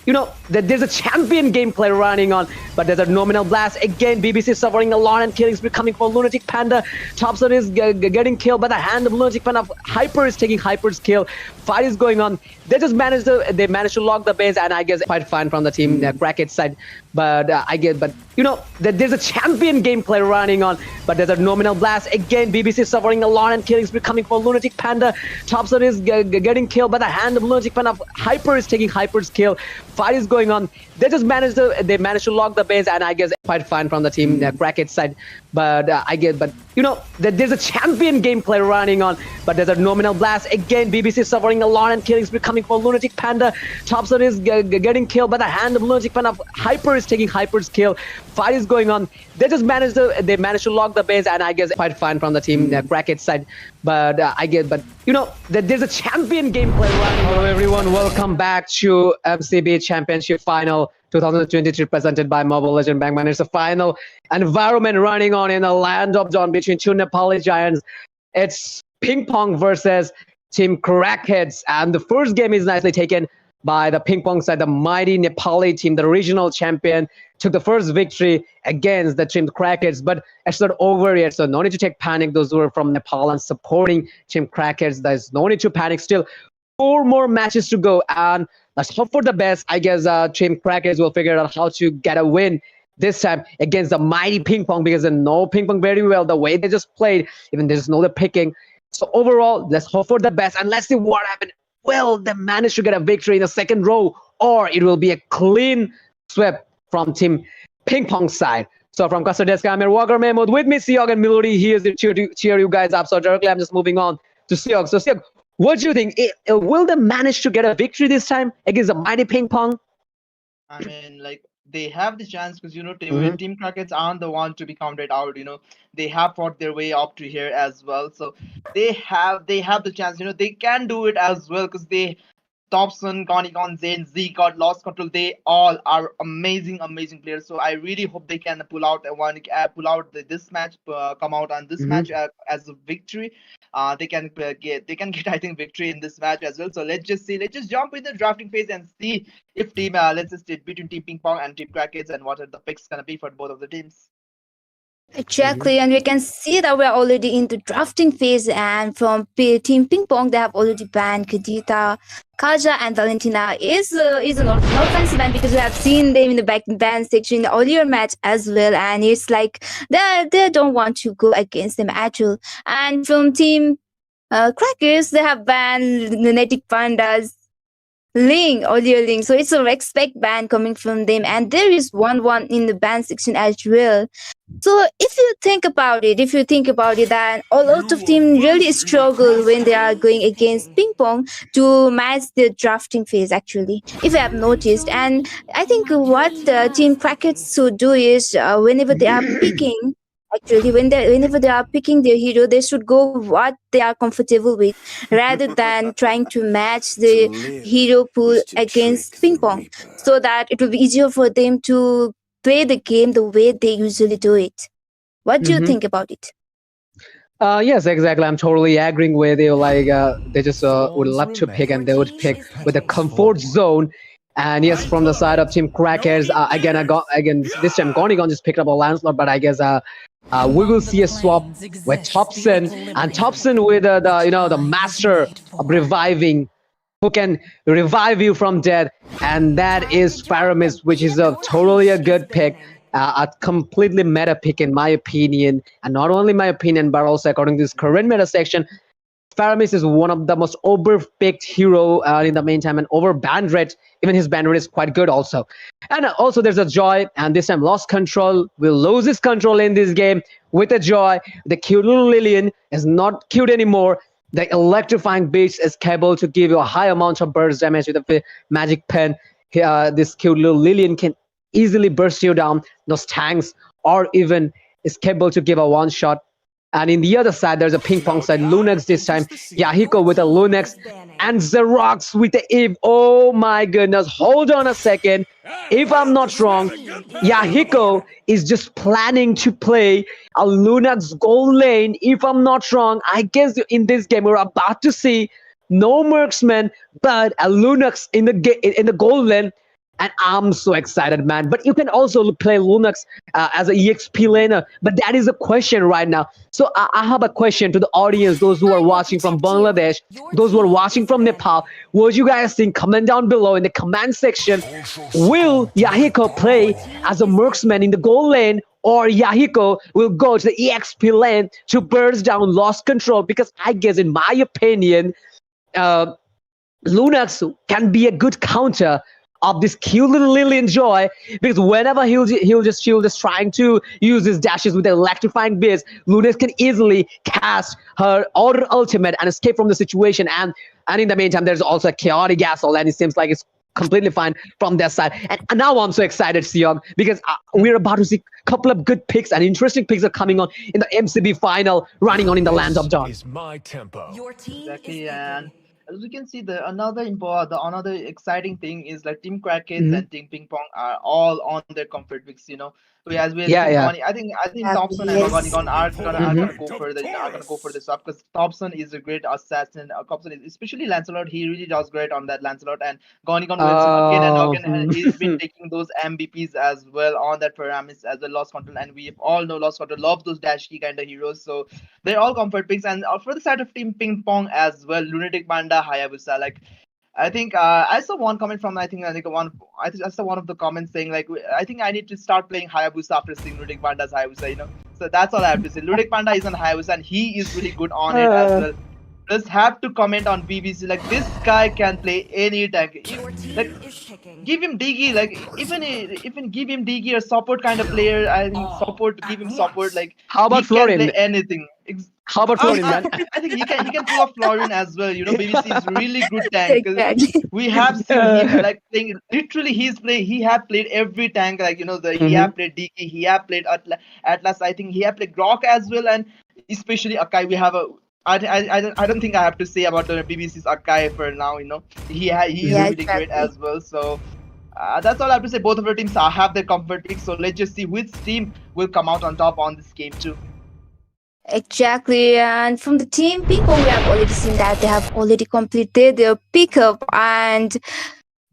you know that there's a champion gameplay running on, but there's a nominal blast again. BBC is suffering a lot and killings coming from Lunatic Panda. Thompson is getting killed by the hand of Lunatic Panda. Hyper is taking Hyper's kill. Fight is going on. They just managed to lock the base, and I guess quite fine from the team, Bracket side, but you know that there's a champion gameplay running on, but there's a nominal blast again. BBC is suffering a lot and killings coming from Lunatic Panda. Thompson is getting killed by the hand of Lunatic Panda. Hyper is taking Hyper's kill. Fight is going on. They managed to lock the base, and I guess quite fine from the team Crackhead side. But there's a champion gameplay running on, but there's a nominal blast again. BBC is suffering a lot, and killing spree coming for Lunatic Panda. Thompson is getting killed by the hand of Lunatic Panda. Hyper is taking Hyper's kill. Fight is going on. They managed to lock the base, and I guess quite fine from the team Crackhead side. But there's a champion gameplay running. Hello everyone, welcome back to MCB Championship Final 2023 presented by Mobile Legend Bangladesh. It's a final environment running on in the land of dawn between two Nepali giants. It's ping pong versus Team Crackheads, and the first game is nicely taken by the ping pong side. The mighty Nepali team, the regional champion, took the first victory against the Team Crackheads, but it's not over yet, so no need to take panic. Those who are from Nepal and supporting Team Crackheads, there's no need to panic. Still 4 more matches to go, and let's hope for the best. I guess Team Crackheads will figure out how to get a win this time against the mighty ping pong, because they know ping pong very well, the way they just played, even they just know the picking. So overall, let's hope for the best, and let's see what happened. Will they manage to get a victory in the second row, or it will be a clean sweep from Team Ping Pong side? So from Custer Desk, I'm here, Walker Mahmood. With me, Siog and Melody. He is to cheer you guys up. So directly, I'm just moving on to Siog. So Siog, what do you think? Will they manage to get a victory this time against the mighty Ping Pong? I mean, like, they have the chance because Team Crackets aren't the one to be counted out. They have fought their way up to here as well, so they have the chance. They can do it as well, because Thompson, Gonigon, Zane, Z got lost control. They all are amazing players. So I really hope they can pull out this match, come out on this match as a victory. They can get I think victory in this match as well. So let's just jump in the drafting phase and see if between Team Ping Pong and Team Crackets, and what are the picks gonna be for both of the teams. Exactly, and we can see that we're already in the drafting phase, and from Team Ping Pong, they have already banned Kadita, Kaja, and Valentina. Is not fancy ban, because we have seen them in the ban section in the earlier match as well, and it's like they don't want to go against them at all. And from Team Crackers, they have banned the Native Pandas. Ling, so it's a respect ban coming from them, and there is one in the ban section as well. So if you think about it, then a lot of teams really struggle when they are going against ping pong to match the drafting phase, actually, if you have noticed. And I think what the Team Crackets should do is whenever they are picking, actually, whenever they are picking their hero, they should go what they are comfortable with, rather than trying to match the hero pool against ping pong, so that it will be easier for them to play the game the way they usually do it. What do you think about it? Yes, exactly. I'm totally agreeing with you. Like they just would love to pick, and they would pick with a comfort zone. And yes, from the side of Team Crackers, again this time Gonigon just picked up a landslot, but I guess we will see a swap with Thompson, and Thompson with the master of reviving, who can revive you from death, and that is Paramis, which is totally a good pick, a completely meta pick in my opinion, and not only my opinion, but also according to this current meta section. Paramis is one of the most overpicked hero in the meantime, and over band rate. Even his band rate is quite good also. And also there's a Joy, and this time lost control. Will lose his control in this game with a Joy. The cute little Lillian is not cute anymore. The electrifying beast is capable to give you a high amount of burst damage with a magic pen. This cute little Lillian can easily burst you down those tanks, or even is capable to give a one shot. And in the other side, there's a ping pong side. Lunax this time. Yahiko with a Lunax. And Xerox with the Eve. Oh my goodness. Hold on a second. If I'm not wrong, Yahiko is just planning to play a Lunax gold lane. If I'm not wrong, I guess in this game, we're about to see no Merksman, but a Lunax in the gold lane. And I'm so excited, man. But you can also play Lunax as an EXP laner. But that is a question right now. So I have a question to the audience, those who are watching from Bangladesh, those who are watching from Nepal. What do you guys think? Comment down below in the comment section. Will Yahiko play as a Merksman in the gold lane, or Yahiko will go to the EXP lane to burst down lost control? Because I guess, in my opinion, Lunax can be a good counter of this cute little Lillian Joy, because whenever he'll just trying to use his dashes with the electrifying beats, Lunax can easily cast her order ultimate and escape from the situation. And in the meantime, there's also a chaotic asshole, and it seems like it's completely fine from their side. And now I'm so excited, Siog, because we're about to see a couple of good picks and interesting picks are coming on in the MCB final, running on in the land of Dawn. Is my tempo. Your team Exactly, is and picking. as we can see, another exciting thing is like Team Crackets Mhm. and Team Ping Pong are all on their comfort picks. As well, Yeah, think yeah. I think Yeah, Thompson and yes. Gonigon are Mhm. gonna go for the swap, because Thompson is a great assassin. Thompson is, especially Lancelot, he really does great on that Lancelot, and Gonigon wins him again and Oh. again, and he's been taking those MVPs as well on that Pyramis as well, Lost Control, and we all know Lost Control loves those dashy kind of heroes, so they're all comfort picks. And for the side of Team Ping Pong as well, Lunatic Panda, Hayabusa, like I think I saw one comment from I saw one of the comments saying like I think I need to start playing Hayabusa after seeing Ludic Panda's Hayabusa. So that's all I have to say. Ludic Panda is on Hayabusa and he is really good on it as well. Just have to comment on BBC, like this guy can play any tank. Your team Like is picking. give him Digi, like even give him Digi or support kind of player. I think support, give him support. Like How about he can Florin? play anything. How about Florin, man? I think he can pull off Florin as well. BBC is really good tank. 'Cause Exactly. we have seen him like playing. Literally, he have played every tank. Like he have played DK, he have played Atlas. I think he have played Grok as well, and especially Akai. We have a. I don't think I have to say about the BBC's Akai for now. He is Yeah, really great exactly. as well. So. That's all I have to say. Both of our teams have their comfort pick, so let's just see which team will come out on top on this game too. Exactly, and from the team people, we have already seen that they have already completed their pickup. And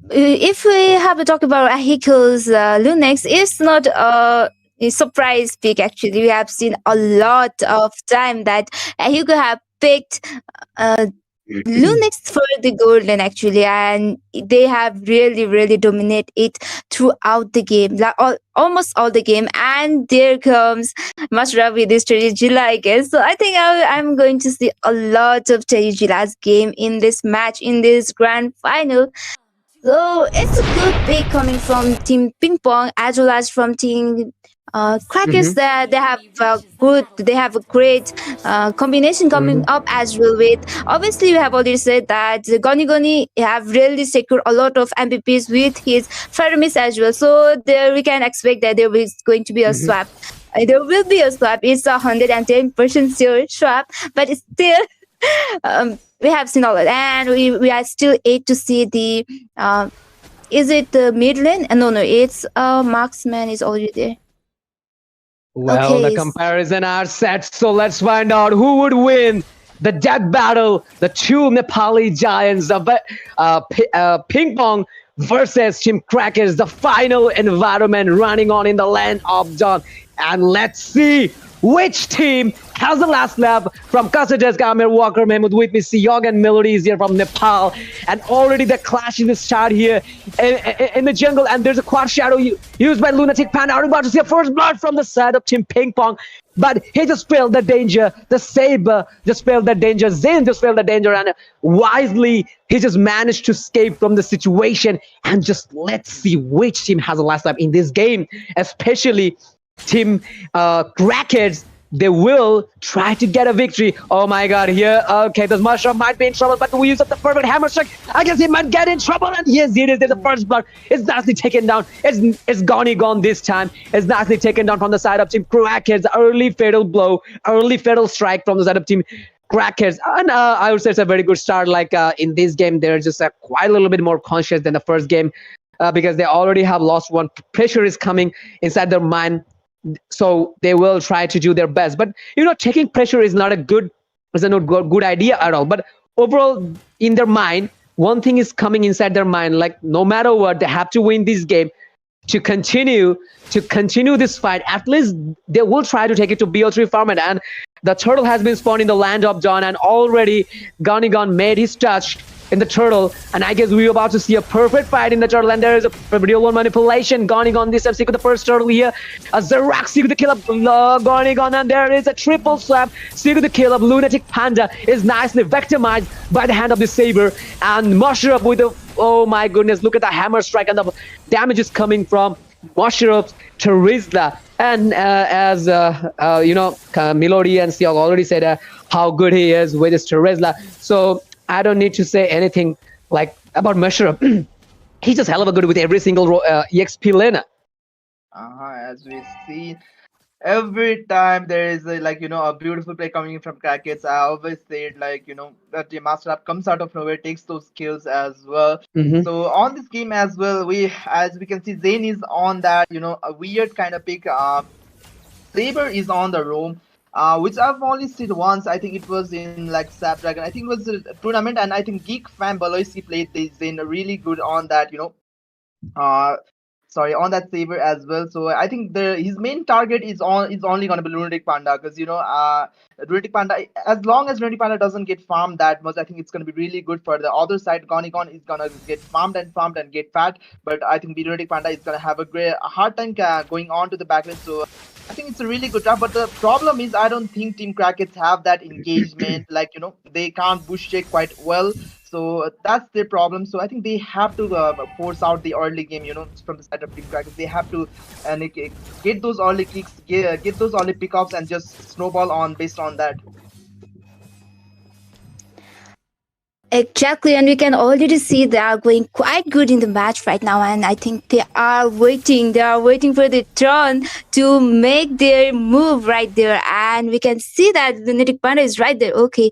if we have to talk about Ahiko's Lunex, it's not a surprise pick. Actually, we have seen a lot of time that Ahiko have picked Lunex for the golden actually, and they have really dominate it throughout the game, like almost all the game. And there comes Mashra with this Terijila, I guess. So I think I'm going to see a lot of Terijila's game in this match, in this grand final. So it's a good pick coming from Team Ping Pong as well as from Team Crackers. That they have a great combination coming up as well. With obviously, we have already said that Goni have really secured a lot of MVPs with his Faramis as well. So there we can expect that there is going to be a swap. There will be a swap. It's 110% sure swap, but it's still. We have seen all that, and we are still yet to see the is it the mid lane? No, it's marksman is already there. Well, the Okay, comparison are set, so let's find out who would win the death battle. The two Nepali giants, Ping Pong versus Team Crackers, the final environment running on in the land of Dawn. And let's see which team has the last lap. From Kasadesk, Amir Walker, Mahmood with me, Siyog and Melody is here from Nepal. And already the clash in the start here in the jungle. And there's a quad shadow used by Lunatic Panda. Are about to see a first blood from the side of Team Ping Pong. But he just felt the danger. The Saber just felt the danger. Zayn just felt the danger. And wisely, he just managed to escape from the situation. And just let's see which team has the last lap in this game. Especially Team Crackers. They will try to get a victory. Oh my god, here, okay, this mushroom might be in trouble, but we use up the perfect hammer strike. I guess he might get in trouble, and yes, it is. There's a first blood. It's nicely taken down. It's gone this time. It's nicely taken down from the side of Team Crackers. Early fatal blow, early fatal strike from the side of Team Crackers. And I would say it's a very good start. Like in this game, they're just quite a little bit more conscious than the first game because they already have lost one. Pressure is coming inside their mind. So they will try to do their best, but taking pressure is not a good idea at all. But overall, in their mind, one thing is coming inside their mind, like no matter what, they have to win this game to continue this fight. At least they will try to take it to BO3 format. And the turtle has been spawned in the land of Dawn, and already Gonigon made his touch in the turtle, and I guess we're about to see a perfect fight in the turtle, and there is a real one manipulation going on this MC with the first turtle here. A Xerox seek the kill of going on, and there is a triple slap. Seek the kill of Lunatic Panda is nicely victimized by the hand of the Saber, and Mushroom with the, oh my goodness, look at the hammer strike, and the damage is coming from Mushroom's Terizla. And as Milody and Siog already said how good he is with his Terizla, so I don't need to say anything like about Mushroom. He's just hell of a good with every single EXP lane. As we see, every time there is a beautiful play coming in from Crackets, I always say it that the Master App comes out of nowhere, takes those kills as well. Mhm. So on this game as well, as we can see, Zane is on that a weird kind of pick. Saber is on the roam, which I've only seen once. I think it was in Snapdragon. I think it was a tournament, and I think Geek Fan Baloisi played this Zane really good on that. On that Saber as well. So I think his main target is only gonna be Lunatic Panda, because Lunatic Panda, as long as Lunatic Panda doesn't get farmed that much, I think it's gonna be really good for the other side. Gonigon is gonna get farmed and get fat, but I think Lunatic Panda is gonna have a hard time going on to the backlane. So I think it's a really good job, but the problem is I don't think Team Crackets have that engagement. They can't bush check quite well. So that's their problem. So I think they have to force out the early game, from the side of Team Crackers. They have to get those early kicks, get those early pickups, and just snowball on based on that. Exactly, and we can already see they are going quite good in the match right now, and I think they are waiting for the turn to make their move right there, and we can see that the Lunatic Panda is right there. Okay,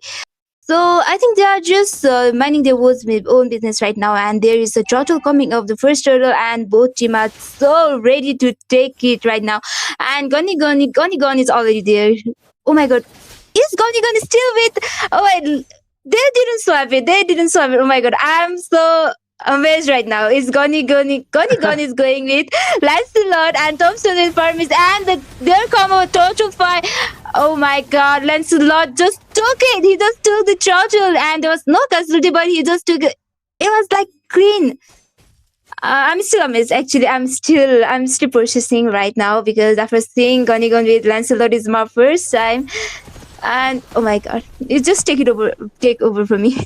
so I think they are just minding their own business right now, and there is a turtle coming up, the first turtle, and both team are so ready to take it right now, and Gonigon is already there. Oh my god, is Gonigon still with? They didn't swap it. Oh my god, I'm so amazed right now. It's Gonigon is going with Lancelot, and Thompson with Parmis, and their combo total fight. Oh my god, Lancelot just took it. He just took the turtle, and there was no casualty, but he just took it. It was like green. I'm still amazed. Actually, I'm still processing right now, because after seeing Gonigon with Lancelot is my first time. And oh my god, you just take over from me.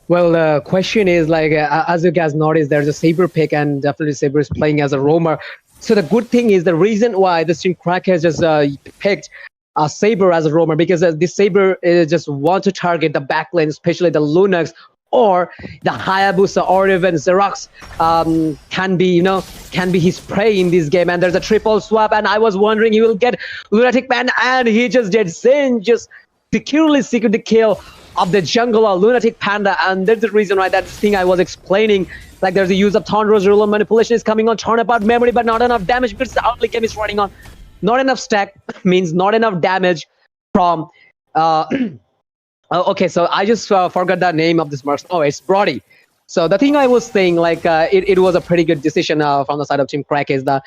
Well, the question is as you guys noticed, there's a Saber pick, and definitely Saber is playing as a roamer. So the good thing is, the reason why the Team Crackers just picked a Saber as a roamer, because this Saber just want to target the backlane, especially the Lunax or the Hayabusa or even Xerox can be his prey in this game. And there's a triple swap, and I was wondering he will get Lunatic Man, and he just did. Sin just securely secured the kill of the jungler Lunatic Panda, and that's the reason why that thing I was explaining. There's the use of Thunder's ruler manipulation is coming on, turn about memory, but not enough damage because the early game is running on. Not enough stack means not enough damage from okay, so I just forgot the name of this mark. Oh, it's Brody. So the thing I was saying, it was a pretty good decision from the side of Team Crack, is the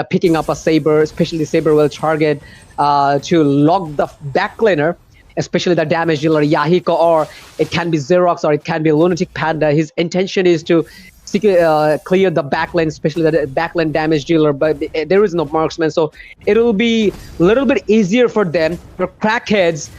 picking up a Saber, especially Saber will target to lock the backlaner, especially the damage dealer Yahiko, or it can be Xerox, or it can be Lunatic Panda. His intention is to clear the backlane, especially the backlane damage dealer, but there is no marksman, so it will be a little bit easier for them, for Crackheads,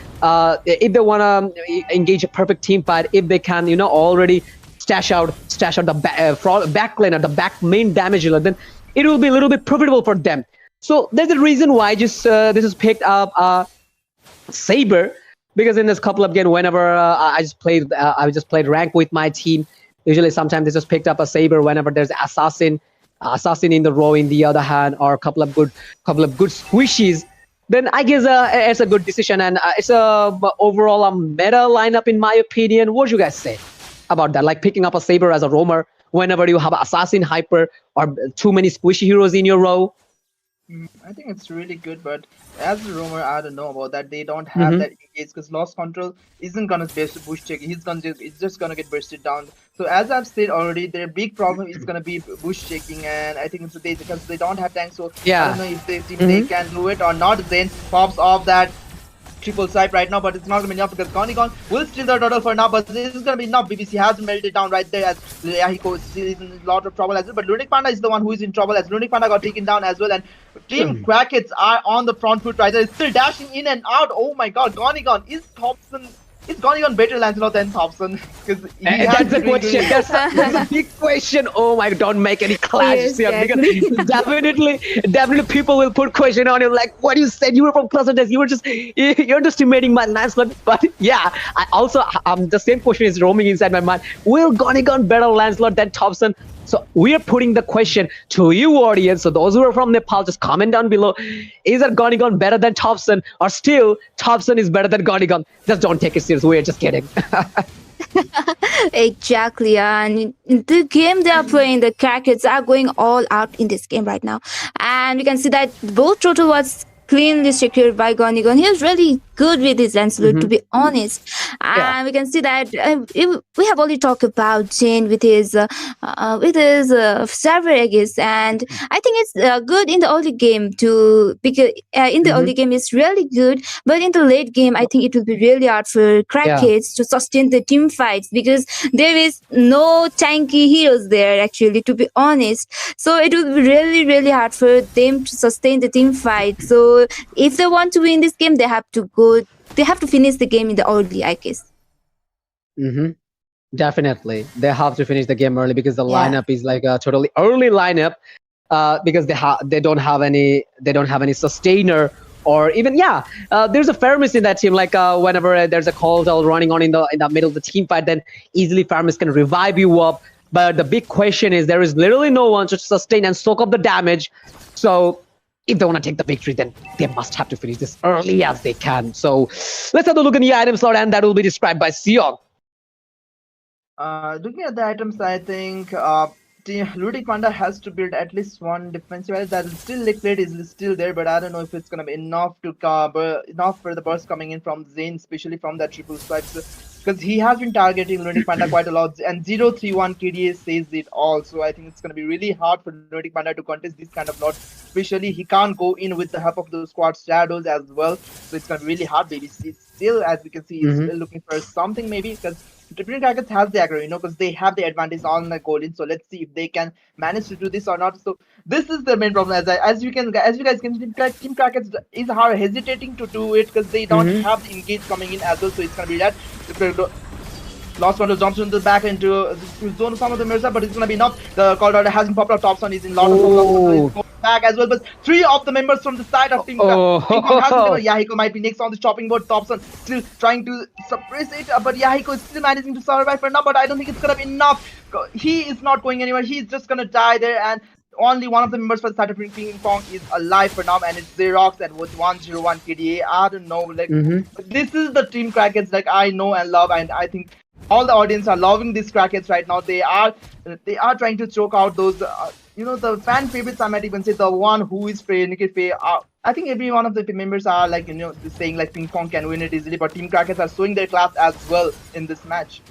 if they want to engage a perfect team fight, if they can already stash out the backlane or the back main damage dealer, then it will be a little bit profitable for them. So there's a reason why this is picked up Saber, because in this couple of games, whenever I just played rank with my team, usually sometimes they just picked up a Saber whenever there's assassin in the row in the other hand, or a couple of good squishies. Then I guess it's a good decision, and it's overall a meta lineup in my opinion. What do you guys say about that? Picking up a Saber as a roamer whenever you have assassin, hyper, or too many squishy heroes in your row. I think it's really good, but as a roamer, I don't know about that. They don't have that engage, because Lost Control isn't gonna bush check. It's just gonna get bursted down. So as I've said already, their big problem is gonna be bush checking, and I think it's because they don't have tanks. So Yeah. I don't know if they can do it or not. Then pops off that triple swipe right now, but it's not going to be enough because Gonigon will steal the turtle for now, but this is going to be enough. BBC has melted down right there as Yahiko is in a lot of trouble as well, but Lunik Panda is the one who is in trouble as Lunik Panda got taken down as well, and Team Crackets are on the front foot right there. It's still dashing in and out. Oh my god, Gonigon, is Gonigon better Lancelot than Thompson? Because that's the question. That's a big question. Oh my! Don't make any clashes here because definitely people will put question on you like what you said. You were from Cluster Test. You're underestimating my Lancelot. But yeah, I also the same question is roaming inside my mind. Will Gonigon better Lancelot than Thompson? So we are putting the question to you, audience. So those who are from Nepal, just comment down below. Is that Gonigon better than Thompson, or still Thompson is better than Gonigon? Just don't take it serious. We're just kidding. Exactly, and the game they are playing, the Crackers are going all out in this game right now, and we can see that both total was cleanly secured by Gonigon. He was really good with his Lancelot, to be honest. And we can see that we have already talked about Jane with his server, I guess, and I think it's good in the early game too, because in the early game it's really good, but in the late game I think it will be really hard for Crackheads to sustain the team fights because there is no tanky heroes there actually, to be honest. So it will be really hard for them to sustain the team fight. So if they want to win this game, they have to finish the game in the early, I guess. Definitely, they have to finish the game early because the lineup is like a totally early lineup. Because they don't have any sustainer, or even there's a Fermis in that team. Like whenever there's a call running on in the middle of the team fight, then easily Fermis can revive you up. But the big question is there is literally no one to sustain and soak up the damage. So if they want to take the victory, then they must have to finish this early as they can. So let's have a look at the item slot, and that will be described by Sion. Looking at the items, I think Ludic Panda has to build at least one defensive item. That still Lick Plate is still there, but I don't know if it's gonna be enough to cover enough for the burst coming in from Zane, especially from that triple swipes. Because he has been targeting Ludic Panda quite a lot, and 031 KDA says it all. So I think it's gonna be really hard for Ludic Panda to contest this kind of lot. Especially he can't go in with the help of those squad shadows as well. So it's gonna be really hard. Maybe still, as we can see, he's still looking for something maybe because Triple Crackers has the aggro, because they have the advantage on the golden. So let's see if they can manage to do this or not. So this is the main problem. As you guys can see, Team Crackers is hesitating to do it because they don't have the engage coming in as well. So it's gonna be that. Lost one jumps into the back into zone some of the Mirza, but it's gonna be enough. The Colorado hasn't popped up. Thompson is in lot of trouble back as well. But 3 of the members from the side of Team Yahiko might be next on the chopping board. Thompson still trying to suppress it, but Yahiko is still managing to survive for now. But I don't think it's gonna be enough. He is not going anywhere. He's just gonna die there, and only one of the members for the side of Ping Pong is alive for now, and it's Xerox and with 101 KDA. I don't know, like this is the Team Crackheads like I know and love, and I think all the audience are loving these Crackheads right now. They are trying to choke out those the fan favorites. I might even say the one who is Naked Faye. I think every one of the members are like saying like Ping Pong can win it easily, but Team Crackheads are showing their class as well in this match.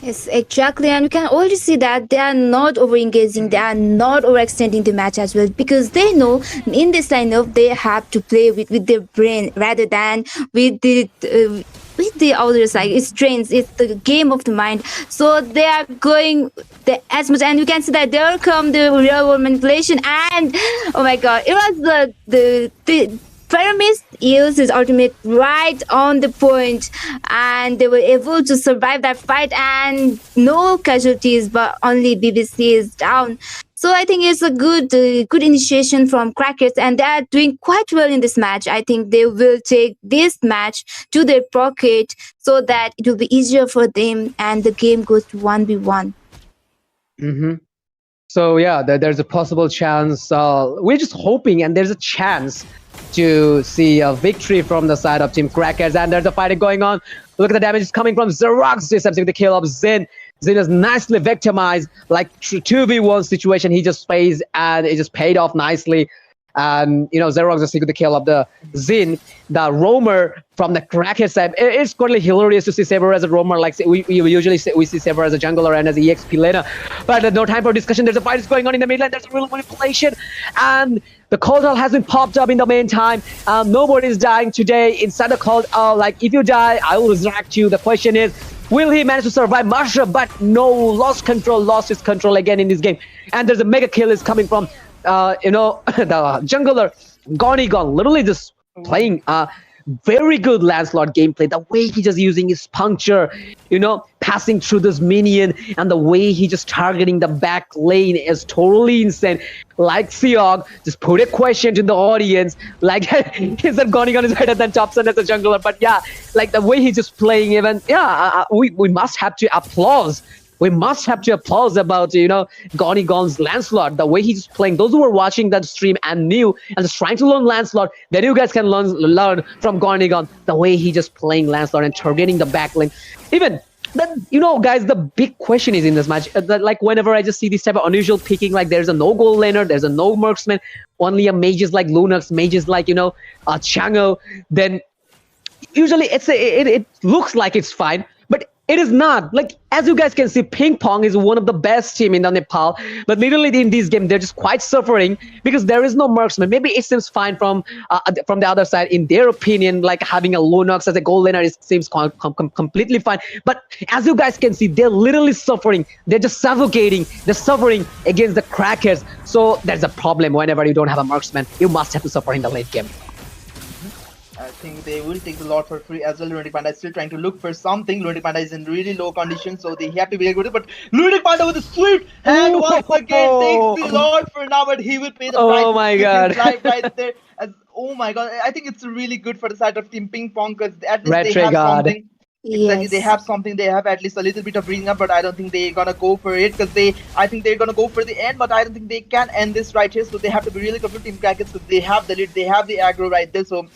Yes, exactly, and we can already see that they are not over-engaging, they are not overextending the match as well, because they know in this lineup they have to play with their brain rather than with the other side. It's trains, it's the game of the mind. So they are going as much, and you can see that there come the real world manipulation, and oh my god, it was the Pyramid used his ultimate right on the point, and they were able to survive that fight, and no casualties, but only BBC is down. So I think it's a good initiation from Crackers, and they are doing quite well in this match. I think they will take this match to their pocket so that it will be easier for them, and the game goes to 1v1. So yeah, there's a possible chance. We're just hoping, and there's a chance to see a victory from the side of Team Crackers. And there's a fighting going on. Look at the damage coming from Xerox, attempting the kill of Zin. Zin is nicely victimized, like 2v1 situation. He just faced, and it just paid off nicely. and Xerox just took the kill of the Zin, the roamer from the Crackhead side. It's quite hilarious to see Saber as a roamer. Like we usually we see Saber as a jungler and as an EXP laner, but no time for discussion. There's a fight is going on in the mid lane. There's a real manipulation, and the Coldhall hasn't popped up in the meantime. Nobody's dying today inside the cold. Like if you die, I will resurrect you. The question is, will he manage to survive Marsha? But no, lost his control again in this game. And there's a mega kill is coming from, the jungler, Gonigon, literally just playing very good Lancelot gameplay. The way he just using his puncture, passing through this minion, and the way he just targeting the back lane is totally insane. Like Siog, just put a question to the audience, like is that Gonigon is better than Thompson as a jungler? But yeah, like the way he's just playing, even we must have to applause. We must have to applause about Gonigon's Lancelot, the way he's playing. Those who were watching that stream and knew and just trying to learn Lancelot, then you guys can learn from Gonigon the way he just playing Lancelot and targeting the back lane. Even then, guys, the big question is in this match, like whenever I just see this type of unusual picking, like there's a no gold laner, there's a no marksman, only a mages like Lunox, mages like Chango, then usually it looks like it's fine, but it is not. Like as you guys can see, Ping Pong is one of the best team in the Nepal, but literally in this game they're just quite suffering because there is no marksman. Maybe it seems fine from the other side in their opinion, like having a Lunox as a gold laner seems completely fine. But as you guys can see, they're literally suffering. They're just suffocating. They're suffering against the crackers. So there's a problem whenever you don't have a marksman. You must have to suffer in the late game. I think they will take the lot for free as well. Lunatic Panda is still trying to look for something. Lunatic Panda is in really low condition, so they have to be good. But Lunatic Panda with a sweep and once again takes the lot for now, but he will pay the price. Oh my god! Right there. Oh my god! I think it's really good for the side of Team Ping Pong because at least Red they have God. something. Exactly, they have something. They have at least a little bit of breathing up, but I don't think they're gonna go for it because I think they're gonna go for the end, but I don't think they can end this right here. So they have to be really careful, Team Crackers, because they have the lead, they have the aggro right there. So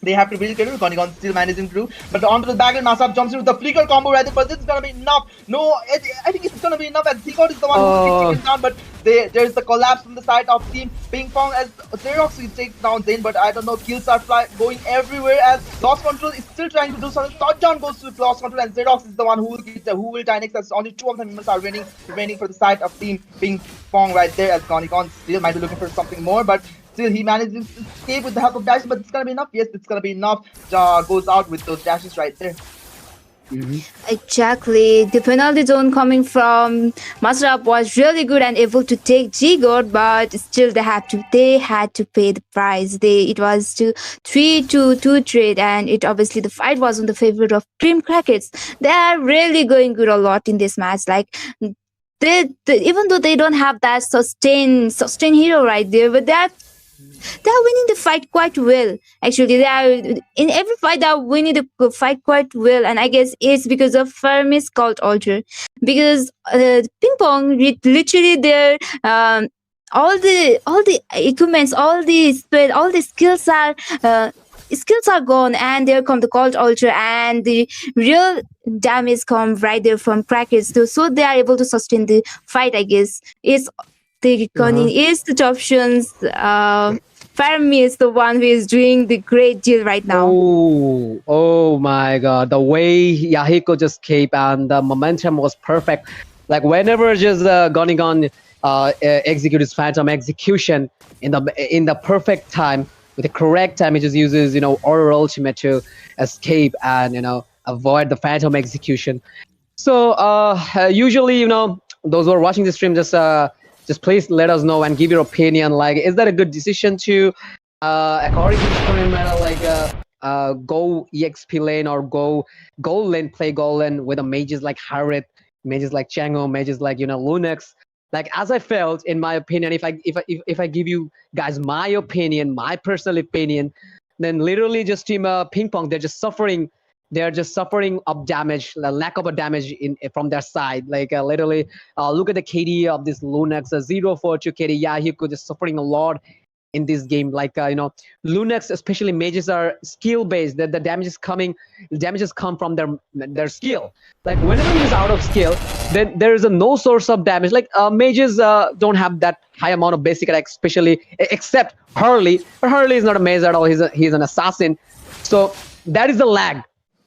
they have to be really careful. Gonigon still managing through, but onto the back and Masab jumps in with the flicker combo right there, but this is gonna be enough. No, I think it's gonna be enough, and Seagod is the one who takes him down, but there's the collapse from the side of Team Ping Pong as Xerox takes down Zane, but I don't know, kills are going everywhere as Lost Control is still trying to do something. Touchdown goes to Lost Control, and Xerox is the one who will die next, as only 2 of the members are remaining for the side of Team Ping Pong right there, as Gonigon still might be looking for something more, but still he manages to escape with the help of dashes, but it's gonna be enough. Yes, it's gonna be enough. Goes out with those dashes right there. Exactly. The penalty zone coming from Masrap was really good and able to take G-God, but still they had to pay the price. It was to 3-2 trade, and it obviously the fight was in the favor of Cream Crackets. They are really going good a lot in this match. Like even though they don't have that sustain hero right there, but they're winning the fight quite well. Actually, they are in every fight. They're winning the fight quite well, and I guess it's because of Fermi's Cult Altar. Because Ping Pong, literally, their all the equipments, all the speed, all the skills are gone, and there come the Cult Altar, and the real damage come right there from Crackers. So they are able to sustain the fight. I guess it's. The Connie is the options. Fermi is the one who is doing the great deal right now. Oh my god. The way Yahiko just came and the momentum was perfect. Like whenever just Gonigon execute his phantom execution in the perfect time, with the correct time, he just uses, Aurora Ultimate to escape and, avoid the phantom execution. So usually, those who are watching the stream just please let us know and give your opinion. Like, is that a good decision to, according to the current meta, like go EXP lane or go gold lane, play gold lane with the mages like Harith, mages like Chango, mages like Lunox. Like as I felt, in my opinion, if I give you guys my opinion, my personal opinion, then literally just Team Ping Pong, they're just suffering. They're just suffering of damage, the lack of a damage from their side. Like literally, look at the KD of this Lunox, 0-4-2 KD. Yeah, he could just suffering a lot. in this game. Like Lunax, especially mages are skill based. That the damages come from their skill. Like whenever he's out of skill, then there is a no source of damage. Like mages don't have that high amount of basic attack, especially except Hurley. But Hurley is not a mage at all. He's an assassin. So that is the lag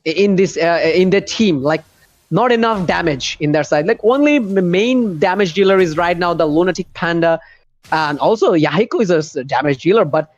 in this in the team. Like not enough damage in their side. Like only the main damage dealer is right now the Lunatic Panda, and also Yahiko is a damage dealer. But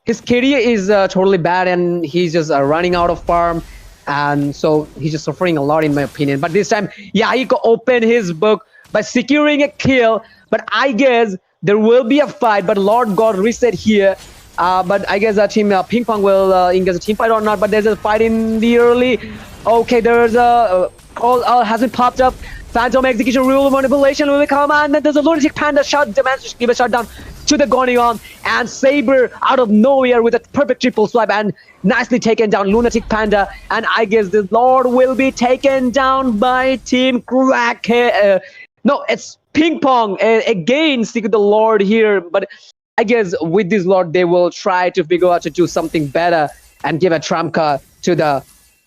his career is totally bad, and he's just running out of farm, and so he's just suffering a lot in my opinion. But this time Yahiko opened his book by securing a kill. But I guess there will be a fight. But Lord God reset here. But I guess team Ping Pong will engage a team fight or not. But there's a fight in the early. Okay, there's a call hasn't popped up. Phantom execution rule manipulation will come, and then there's a Lunatic Panda shot. Demands to give a shutdown to the Gonion, and Saber out of nowhere with a perfect triple swipe and nicely taken down Lunatic Panda. And I guess the Lord will be taken down by Team Crackhead. No, it's Ping Pong again. Stick with the Lord here, but I guess with this Lord they will try to figure out to do something better and give a trump card to the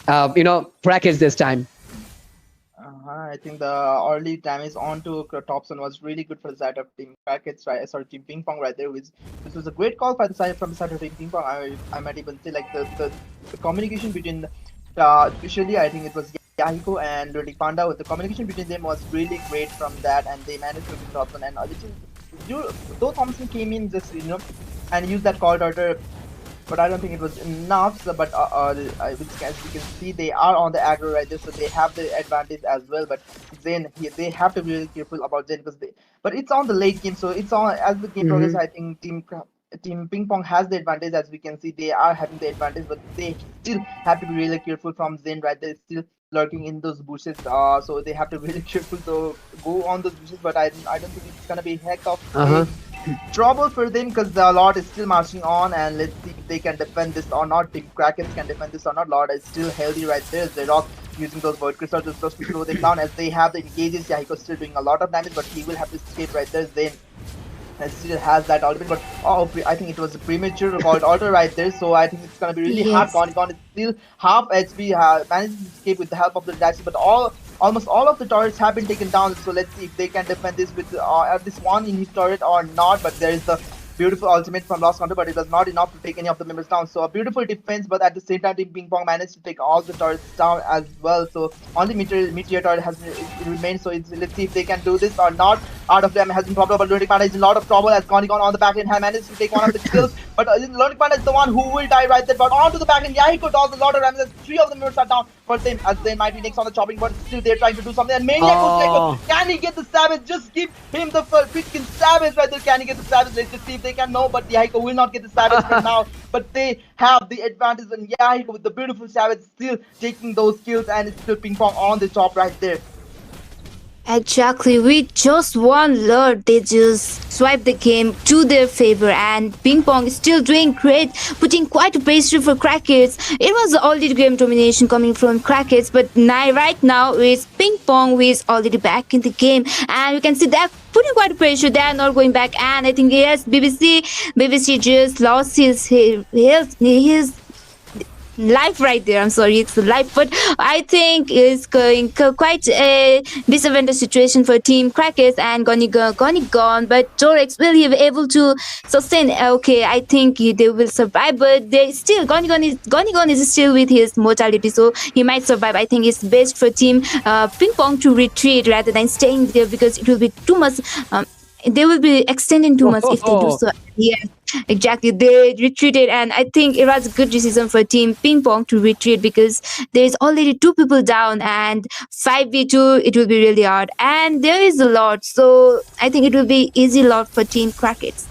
Crackheads this time. I think the early damage onto Thompson was really good for the side of Team Crackets, right? Sorry, Team Ping Pong right there. This was a great call from the side of Team Ping Pong. I might even say like the communication between, especially I think it was Yahiko and Lunatic Panda. The communication between them was really great from that, and they managed to win Thompson. And though Thompson came in just and used that call order, but I don't think it was enough. So, but as you can see, they are on the aggro right there, so they have the advantage as well. But Zen, they have to be really careful about Zen but it's on the late game, so it's on as the game progresses. I think Team Ping Pong has the advantage. As we can see, they are having the advantage, but they still have to be really careful from Zen right there. It's still lurking in those bushes, so they have to be really careful to go on those bushes. But I don't think it's gonna be a heck of trouble for them, because the Lord is still marching on, and let's see if they can defend this or not. Team Krakens can defend this or not. Lord is still healthy right there. The Rock using those void crystals just to slow them down as they have the engages. Yahiko's still doing a lot of damage, but he will have to escape right there. Then still has that ultimate, but I think it was a premature called alter right there, so I think it's gonna be really hard. Gone is still half HP, managed to escape with the help of the dash, but almost all of the turrets have been taken down, so let's see if they can defend this with at least one in his turret or not. But there is the beautiful ultimate from Lost Counter, but it was not enough to take any of the members down. So a beautiful defense, but at the same time Team Ping Pong managed to take all the turrets down as well. So only meteor turret has remained, so let's see if they can do this or not. Out of them has been problem, but Lunatic Panda is in a lot of trouble as Gone on the back end has managed to take one of the kills, but Lunatic Panda is the one who will die right there. But onto the back end, Yahiko does a lot of damage. 3 of the members are down for them, as they might be next on the chopping, but still they're trying to do something. And Maniac goes like, can he get the savage? Just give him the freaking savage right there. Can he get the savage? Let's just see if they can. No, but Yahiko will not get the savage for now. But they have the advantage, and Yahiko with the beautiful savage still taking those kills, and it's still Ping Pong on the top right there. Exactly, with just one Lord, they just swipe the game to their favor, and Ping Pong is still doing great, putting quite a pressure for Crackers. It was already game domination coming from Crackers, but right now it's Ping Pong who is already back in the game, and you can see that putting quite a pressure. They are not going back, and I think yes, BBC just lost his life right there. I'm sorry, it's life, but I think it's going quite a disadvantage situation for Team Crackers and Gone. But Torex will be able to sustain. Okay, I think they will survive, but they still Gone is still with his mortality, so he might survive. I think it's best for Team Ping Pong to retreat rather than staying there, because it will be too much. They will be extending too much if they do so. Yeah, exactly. They retreated, and I think it was a good decision for Team Ping Pong to retreat, because there is already 2 people down, and 5v2 it will be really hard, and there is a lot, so I think it will be easy lot for Team Crackets.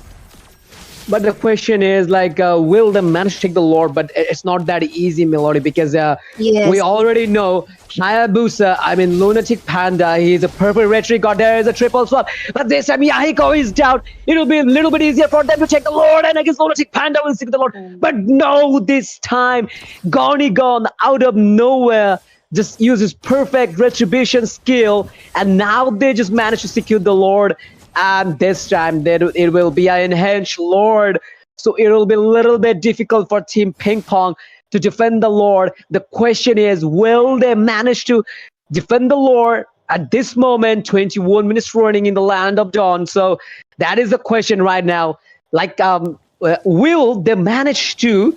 But the question is like, will they manage to take the Lord? But it's not that easy, Melody, because we already know Hayabusa, I mean Lunatic Panda, he's a purple rhetoric god, there is a triple swap. But this time Yahiko is down. It will be a little bit easier for them to take the Lord, and I guess Lunatic Panda will stick the Lord. But no, this time Gone out of nowhere just uses perfect retribution skill, and now they just managed to secure the Lord. and this time it will be an enhanced Lord. So it will be a little bit difficult for Team Ping Pong to defend the Lord. The question is, will they manage to defend the Lord at this moment? 21 minutes running in the land of dawn. So that is the question right now. Like, will they manage to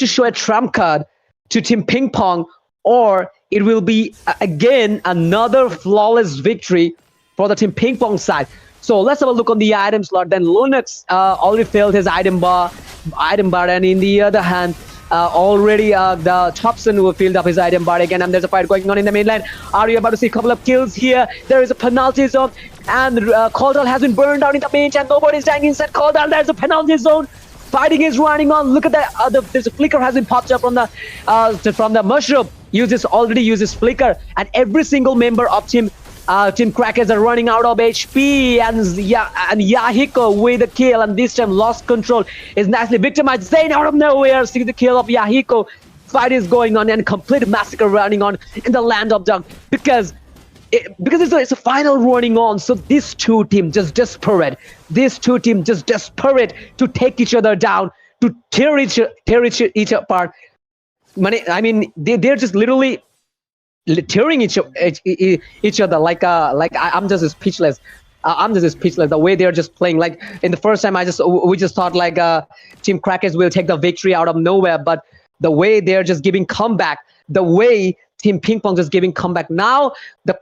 show a trump card to Team Ping Pong, or it will be again another flawless victory for the Team Ping Pong side? So let's have a look on the item slot. Then Lunux already filled his item bar, and in the other hand, already the Thompson will filled up his item bar again, and there's a fight going on in the mainland. Are you about to see a couple of kills here? There is a penalty zone, and Caldwell has been burned down in the mainland. Nobody's dying inside Caldwell. There's a penalty zone. Fighting is running on. Look at that. There's a flicker has been popped up from the mushroom. Already uses flicker, and every single member of Team Crackers are running out of HP, and Yahiko with the kill, and this time lost control is nicely victimized. Zayn out of nowhere, see the kill of Yahiko. Fight is going on, and complete massacre running on in the land of Dung because it's a final running on. So these two teams just desperate. These two teams just desperate to take each other down, to tear each apart. I mean, they're just literally tearing each other. I'm just speechless. I'm just speechless. The way they're just playing. Like in the first time, we just thought like Team Crackers will take the victory out of nowhere, but the way they're just giving comeback, the way Team Ping Pong just giving comeback. Now the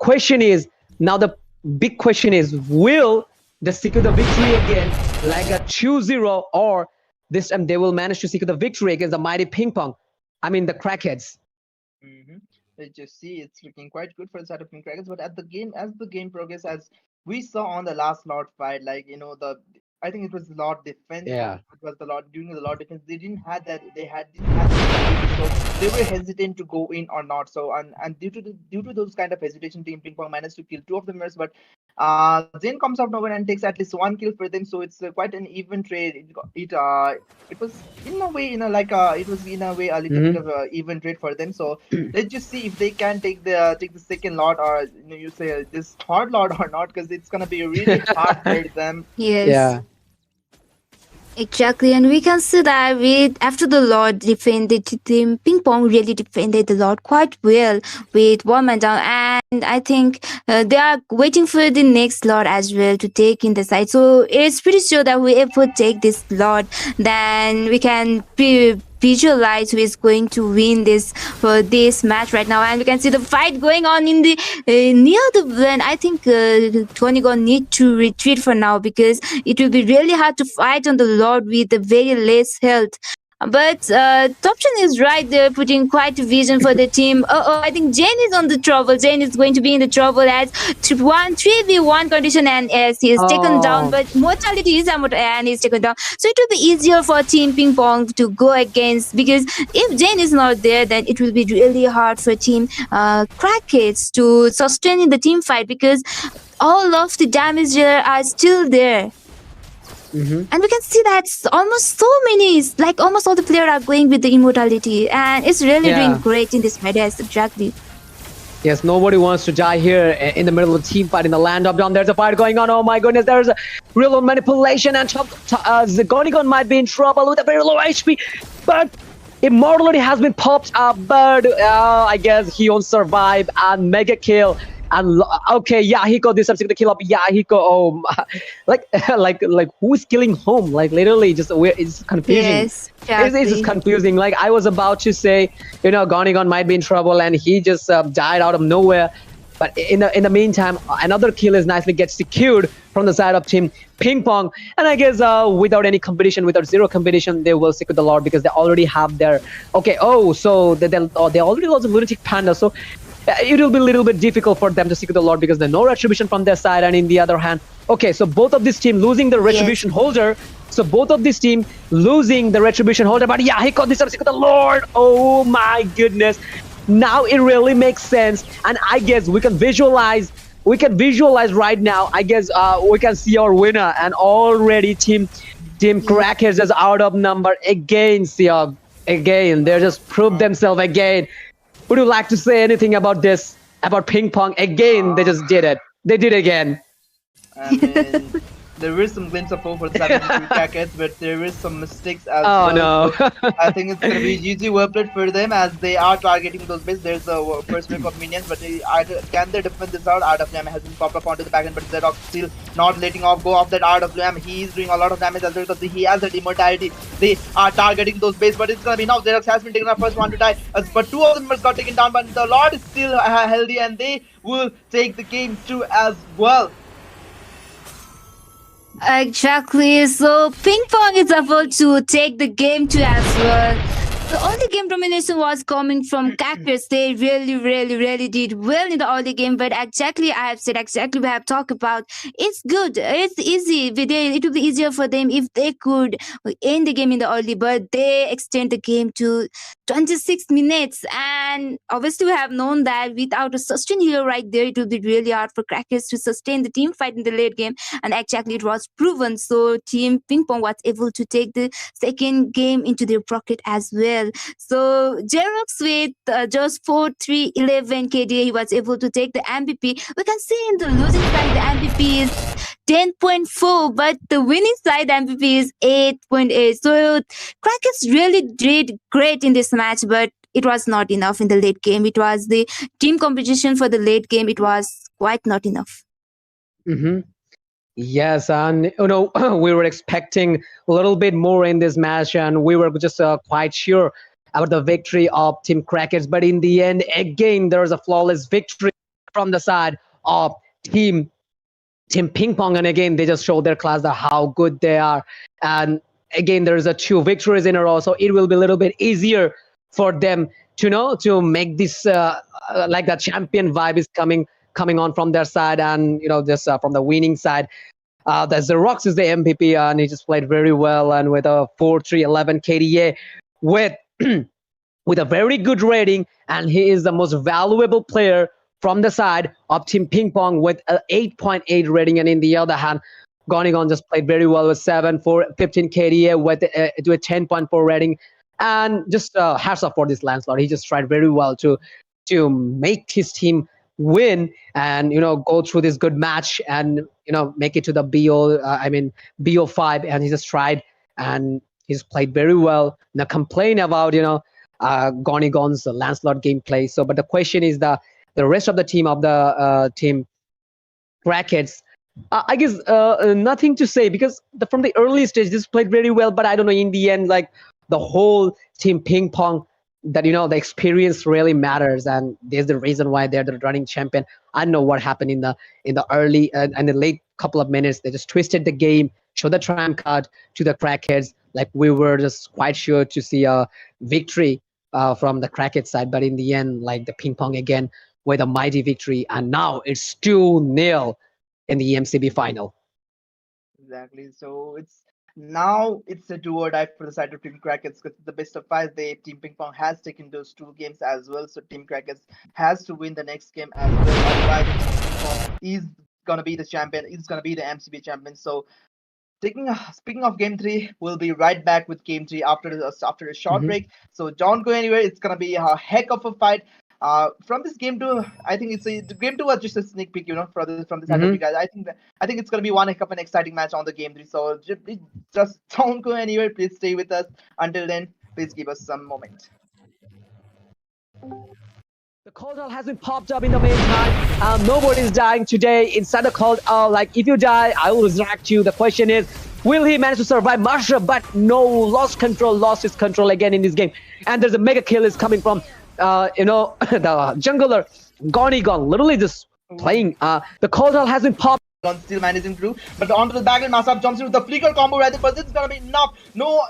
big question is, will they secure the victory again, like a 2-0, or this time they will manage to secure the victory against the mighty Ping Pong? I mean the Crackheads. Mm-hmm. Let's just see, it's looking quite good for the side of Pink Crackers, but as the game progresses, as we saw on the last Lord fight, like I think it was Lord defense. Yeah. It was the Lord during the Lord defense. They didn't have that. Didn't have that, so they were hesitant to go in or not. So and due to those kind of hesitation, Team Ping Pong managed to kill 2 of the members, but Zayn comes out nowhere and takes at least 1 kill for them. So it's quite an even trade. It was in a way, it was in a way a little bit of a even trade for them. So let's just see if they can take the second Lord, or you say this third Lord or not, because it's gonna be really hard for them. Yes. Yeah. Exactly, and we can see that after the Lord defended, Team Ping Pong really defended the Lord quite well with 1 man down, and I think they are waiting for the next Lord as well to take in the side. So it's pretty sure that we ever take this Lord, then we can visualize who is going to win this match right now. And we can see the fight going on in the near the lane. I think Tony gonna need to retreat for now, because it will be really hard to fight on the Lord with the very less health. But Topchen is right there, putting quite a vision for the team. I think Jane is on the trouble. Jane is going to be in the trouble as 3v1 condition, and as he is taken down. But mortality is and is taken down. So it will be easier for Team Ping Pong to go against, because if Jane is not there, then it will be really hard for Team Crackheads to sustain in the team fight, because all of the damage are still there. And we can see that almost so many, like almost all the players are going with the immortality, and it's really doing great in this fight. Yes, exactly. Yes, nobody wants to die here in the middle of the team fight in the land of dawn. There's a fight going on. Oh my goodness, there's a real manipulation, and Zagonigon might be in trouble with a very low HP, but immortality has been popped up, but I guess he won't survive, and mega kill. And okay, Yahiko, this time the kill of Yahiko. Oh, like who is killing home? Like literally, it's confusing. Yes, it's just confusing. Like I was about to say, Gonigon might be in trouble, and he just died out of nowhere. But in the meantime, another kill is nicely gets secured from the side of Team Ping Pong, and I guess without any competition, without zero competition, they will secure the Lord, because they already have their so they already lost the Lunatic Panda. So it will be a little bit difficult for them to secure the Lord, because there's no retribution from their side. And in the other hand, so both of this team losing the retribution holder. So both of this team losing the retribution holder, but Yahiko this time secure the Lord. Oh my goodness. Now it really makes sense, and I guess we can visualize right now. I guess we can see our winner, and already Team Crackers is out of number again. Siog, again, they just proved themselves again. Would you like to say anything about this, about Ping Pong? Again, they just did it. They did it again. I mean, there is some glimpse of hope for the 73 Crackers, but there is some mistakes as Oh well. no. So I think it's gonna be GG well played for them as they are targeting those base. There's the first wave of minions, but can they defend this out? RWM has been popped up onto the back end, but Zedok still not letting off go of that RWM. He is doing a lot of damage as well because he has that immortality. They are targeting those base, but it's gonna be now. Zedok has been taken up first one to die, but two of them got taken down, but the Lord is still healthy and they will take the game too as well. Exactly. So Ping Pong is able to take the game too as well. The early game domination was coming from Cactus. They really did well in the early game. But exactly, I have said exactly we have talked about. It's good. It's easy. It would be easier for them if they could end the game in the early. But they extend the game to 26 minutes. And obviously, we have known that without a sustain hero right there, it would be really hard for Crackers to sustain the team fight in the late game. And exactly, it was proven. So Team Ping Pong was able to take the second game into their pocket as well. So Jerox with just 4-3-11 KDA, he was able to take the MVP. We can see in the losing side, the MVP is 10.4, but the winning side MVP is 8.8. So Crackers really did great in this match, but it was not enough in the late game. It was the team competition for the late game. It was quite not enough. Mm-hmm. Yes, and we were expecting a little bit more in this match, and we were just quite sure about the victory of Team Crackers. But in the end, again, there was a flawless victory from the side of Team Ping Pong, and again, they just showed their class that how good they are. And again, there's a 2 victories in a row, so it will be a little bit easier for them to make this like that champion vibe is coming on from their side, and just from the winning side. The Xerox is the MVP, and he just played very well, and with a 4-3-11 KDA with with a very good rating, and he is the most valuable player from the side of Team Ping Pong with an 8.8 rating. And in the other hand, Gonigon just played very well with 7-4-15 KDA with a 10.4 rating. And just hats off for this Lancelot. He just tried very well to make his team win and go through this good match and make it to the BO5, and he just tried and he's played very well. Now complain about Gonigon's Lancelot gameplay. So, but the question is the rest of the team of the team Crackers. I guess nothing to say because from the early stage this played very well, but I don't know in the end like the whole Team Ping Pong that the experience really matters, and there's the reason why they're the running champion. I don't know what happened in the early and the late couple of minutes. They just twisted the game, showed the trump card to the Crackheads. Like we were just quite sure to see a victory from the Crackhead side, but in the end, like the Ping Pong again with a mighty victory, and now it's 2-0 in the MCB final. Exactly. So it's a do or die for the side of Team Crackers because the best of 5. Team Ping Pong has taken those 2 games as well. So Team Crackers has to win the next game as well. Otherwise, Team Ping Pong is gonna be the champion. Is gonna be the MCB champion. So speaking of game 3, we'll be right back with game 3 after a short break. So don't go anywhere. It's gonna be a heck of a fight. From this game 2, I think the game 2 was just a sneak peek, from the side of you guys. I think it's gonna be one heck of an exciting match on the game 3. So just don't go anywhere. Please stay with us. Until then, please give us some moment. The cold hall hasn't popped up in the meantime. Nobody's dying today inside the cold hall. Like if you die, I will resurrect you. The question is, will he manage to survive Marsha? But no, lost his control again in this game. And there's a mega kill is coming from the jungler Gonigon, literally just playing. The cold hall hasn't popped. Still managing through, but onto the back and Masab jumps in with the flicker combo right there, but it's gonna be enough. No,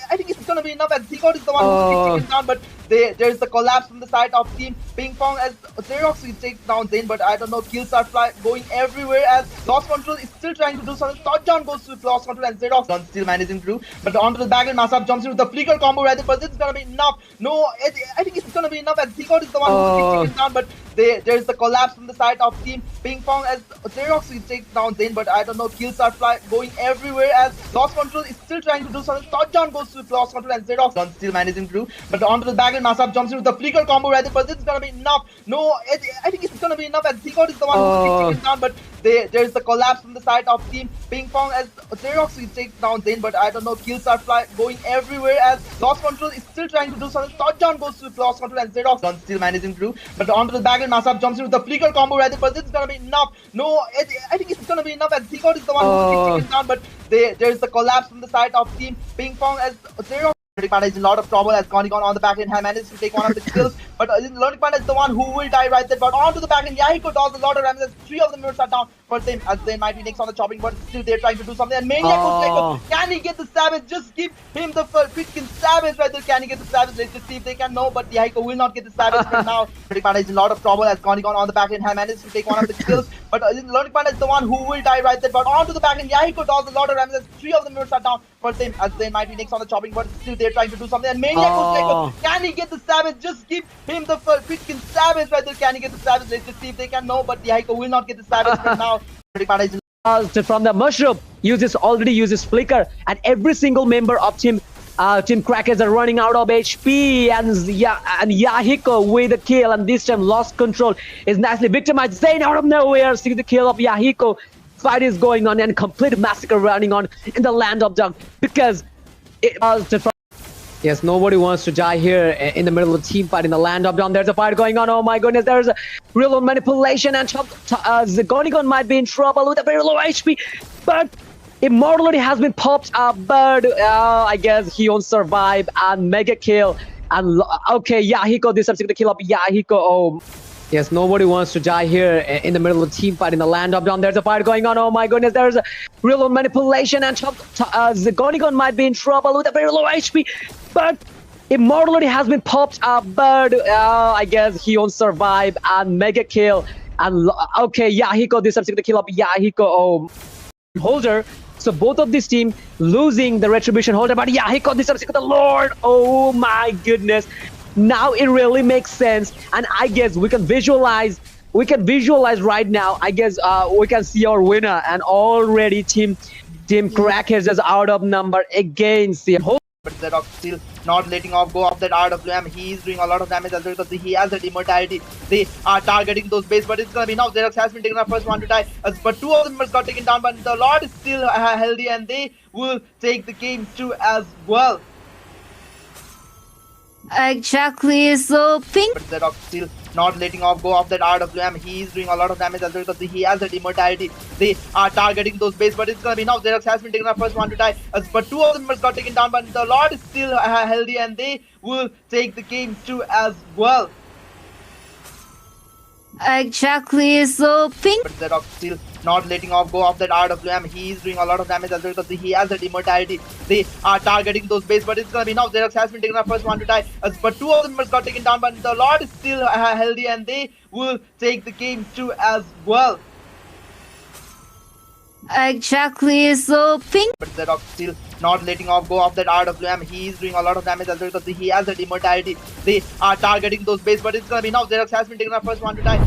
I think it's gonna be enough as Zigod is the one who takes down, but there's the collapse from the side of Team Ping Pong as Xerox takes down Zane, but I don't know, kills are going everywhere as Lost Control is still trying to do something. Touchdown goes to Lost Control and Xerox still managing through, but onto the back and Masab jumps in with the flicker combo right there, but it's gonna be enough. No, I think it's gonna be enough as Zigod is the one who takes down, but there's the collapse from the side of Team Ping Pong as Xerox takes down Zane, but I don't know, kills are going everywhere as Lost Control is still trying to do something. Touchdown goes to Lost Control and Xerox on still managing to do, but onto the back and Masab jumps in with the flicker combo right there, but it's gonna be enough. No, I think it's gonna be enough as Zigod is the one who's taking down, but there's the collapse from the side of Team Ping Pong as Xerox takes down Zane, but I don't know, kills are going everywhere as Lost Control is still trying to do something. Touchdown goes to Lost Control and Xerox on still managing to do, but onto the back and Masab jumps in with the flicker combo right there, but it's gonna be enough. No, I think it's gonna be enough as Zigod is the one who's taking down, but there's the collapse from the side of Team Ping Pong as Xerox. Learning Panda is in a lot of trouble as Gonigon on the back end manages to take one of the kills, but Learning Panda is the one who will die right there. But onto the back end, Yahiko does a lot of damage as 3 of the mirrors are down for Zane as Zane might be next on the chopping, but still they're trying to do something. And Maniac goes like, can he get the savage? Just give him the freaking savage right there. Can he get the savage? Let's just see if they can. No, but Yahiko will not get the savage for now. Learning Panda is in a lot of trouble as Gonigon on the back end manages to take one of the kills, but Learning Panda is the one who will die right there. But onto the back end, Yahiko does a lot of damage as 3 of the mirrors are down for Zane as Zane might be next on the chopping, but still they're trying to do something. And Maniac goes like, can he get the savage? Just give him the freaking savage right there. Can he get the savage? Let's just see if they can. No, but Yahiko will not get the savage for now. From the mushroom, already uses flicker, and every single member of Team Crackers are running out of HP, and Yahiko with a kill, and this time Lost Control is nicely victimized. Zane out of nowhere sees the kill of Yahiko. Fight is going on and complete massacre running on in the land of Dunk because yes, nobody wants to die here in the middle of the team fight in the land of Dawn. There's a fight going on. Oh my goodness, there's a real manipulation, and Zigonigon might be in trouble with a very low HP, but Immortality has been popped up, but I guess he won't survive, and mega kill. And okay, Yahiko, this subsequent kill of Yahiko. Oh. Yes, nobody wants to die here in the middle of the team fight in the land of Dawn. There's a fight going on. Oh my goodness, there's a real manipulation, and Zigonigon might be in trouble with a very low HP, but Immortality has been popped up, but I guess he won't survive, and mega kill. And okay, Yahiko, this subsequent kill of Yahiko. Oh, holder. So both of this team losing the retribution holder, but Yahiko, this subsequent the Lord. Oh my goodness. Now it really makes sense, and I guess we can visualize right now. I guess we can see our winner, and already Team Crackers is out of number against the whole. But Xerox still not letting go of that RWM. He is doing a lot of damage as well because he has that immortality. They are targeting those base, but it's gonna be now. Xerox has been taken the first one to die, but 2 of them got taken down. But the Lord is still healthy, and they will take the game too as well. Exactly. So Pink. But Xerox still not letting go of that RWM. He is doing a lot of damage as well because he has that immortality. They are targeting those base, but it's gonna be now. Xerox has been taken the first one to die, but 2 of them got taken down. But the Lord is still healthy, and they will take the game too as well. Exactly. So Pink. But Xerox still not letting go of that RWM. He is doing a lot of damage as well because he has that immortality. They are targeting those base, but it's gonna be now. Xerox has been taken the first one to die, but 2 of them got taken down. But the Lord is still healthy, and they will take the game too as well. Exactly. So Pink. But Xerox still not letting go of that RWM. He is doing a lot of damage as well because he has that immortality. They are targeting those base, but it's gonna be now. Xerox has been taken the first one to die.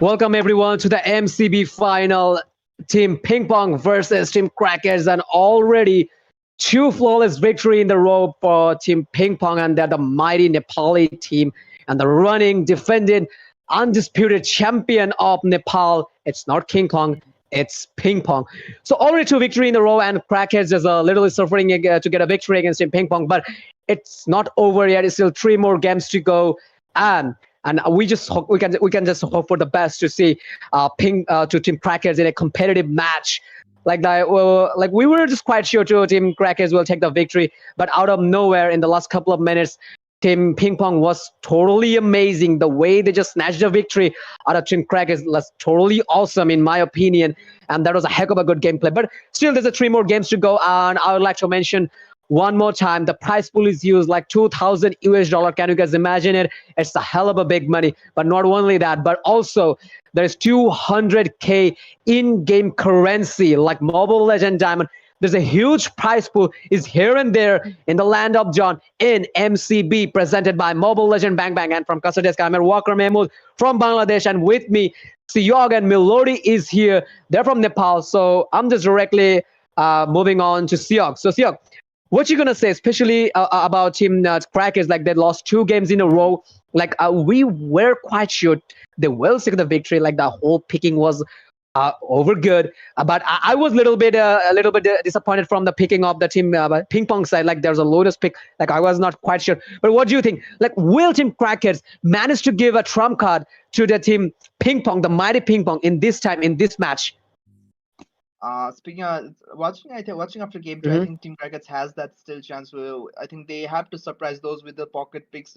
Welcome everyone to the MCB final. Team Ping Pong versus Team Crackers, and already 2 flawless victory in the row for Team Ping Pong, and they're the mighty Nepali team and the running, defending, undisputed champion of Nepal. It's not King Kong, it's Ping Pong. So already 2 victory in the row, and Crackers is literally suffering to get a victory against Team Ping Pong, but it's not over yet. It's still 3 more games to go, and we can just hope for the best to see to Team Crackers in a competitive match. Like we were just quite sure Team Crackers will take the victory, but out of nowhere in the last couple of minutes, Team Ping Pong was totally amazing. The way they just snatched the victory out of Team Crackers was totally awesome in my opinion, and that was a heck of a good gameplay. But still, there's 3 more games to go, and I would like to mention one more time, the prize pool is used like $2,000 US. Can you guys imagine it? It's a hell of a big money. But not only that, but also there's 200K in-game currency like Mobile Legend Diamond. There's a huge prize pool is here and there in the land of John in MCB, presented by Mobile Legend Bang Bang. And from Kasardesk, I'm Walker Mahmood from Bangladesh, and with me, Siyog and Melody is here. They're from Nepal, so I'm just directly moving on to Siyog. So Siyog, what you gonna say, especially about Team Crackers? Like they lost 2 games in a row. Like we were quite sure they will secure the victory. Like the whole picking was over good, but I was a little bit disappointed from the picking of the team ping pong side. Like there's a lotus pick. Like I was not quite sure. But what do you think? Like will Team Crackers manage to give a trump card to the team ping pong, the mighty ping pong, in this time in this match? Speaking of watching after game 2, I think Team Crickets has that still chance. Where I think they have to surprise those with the pocket picks.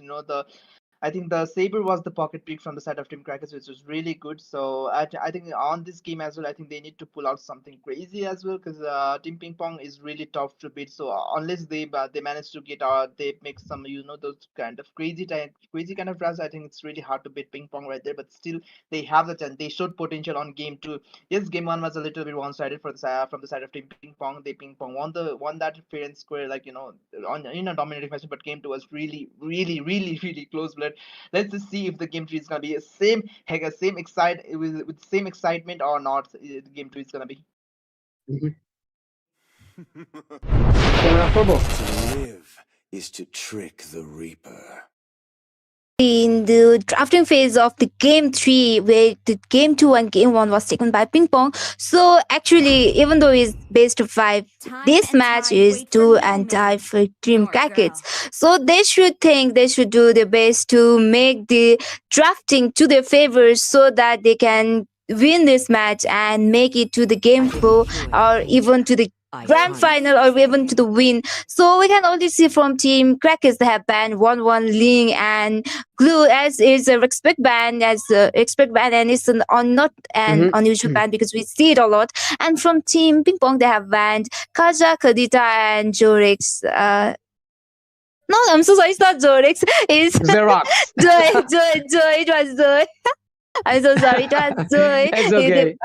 I think the Saber was the pocket pick from the side of Team Crackers, which was really good. So I think on this game as well, I think they need to pull out something crazy as well, because Team Ping Pong is really tough to beat. So unless they manage to get they make some those kind of crazy kind of runs, I think it's really hard to beat Ping Pong right there. But still, they have the chance. They showed potential on game 2. Yes, game 1 was a little bit one-sided from the side of Team Ping Pong. They Ping Pong won that fair and square, like in a dominating fashion. But game 2 was really, really, really, really close. Let's just see if the game 3 is gonna be with same excitement or not. Game 2 is gonna be. To live is to trick the Reaper. In the drafting phase of the game 3, where the game 2 and game 1 was taken by ping pong. So actually, even though it's best of 5, this match is do and die for Team Crackers. So they should do their best to make the drafting to their favor, so that they can win this match and make it to the game 4 or even to the grand final or even to the win. So we can only see from Team Crackers they have banned 1-1 Ling and Glue as is a respect ban, and it's not an unusual ban because we see it a lot. And from Team Ping Pong they have banned Kaja, Kadita and Jorex. No, I'm so sorry, it's not Jorex. It's Xerox. Joy. It was Joy. I'm so sorry, it was Joy. It's okay.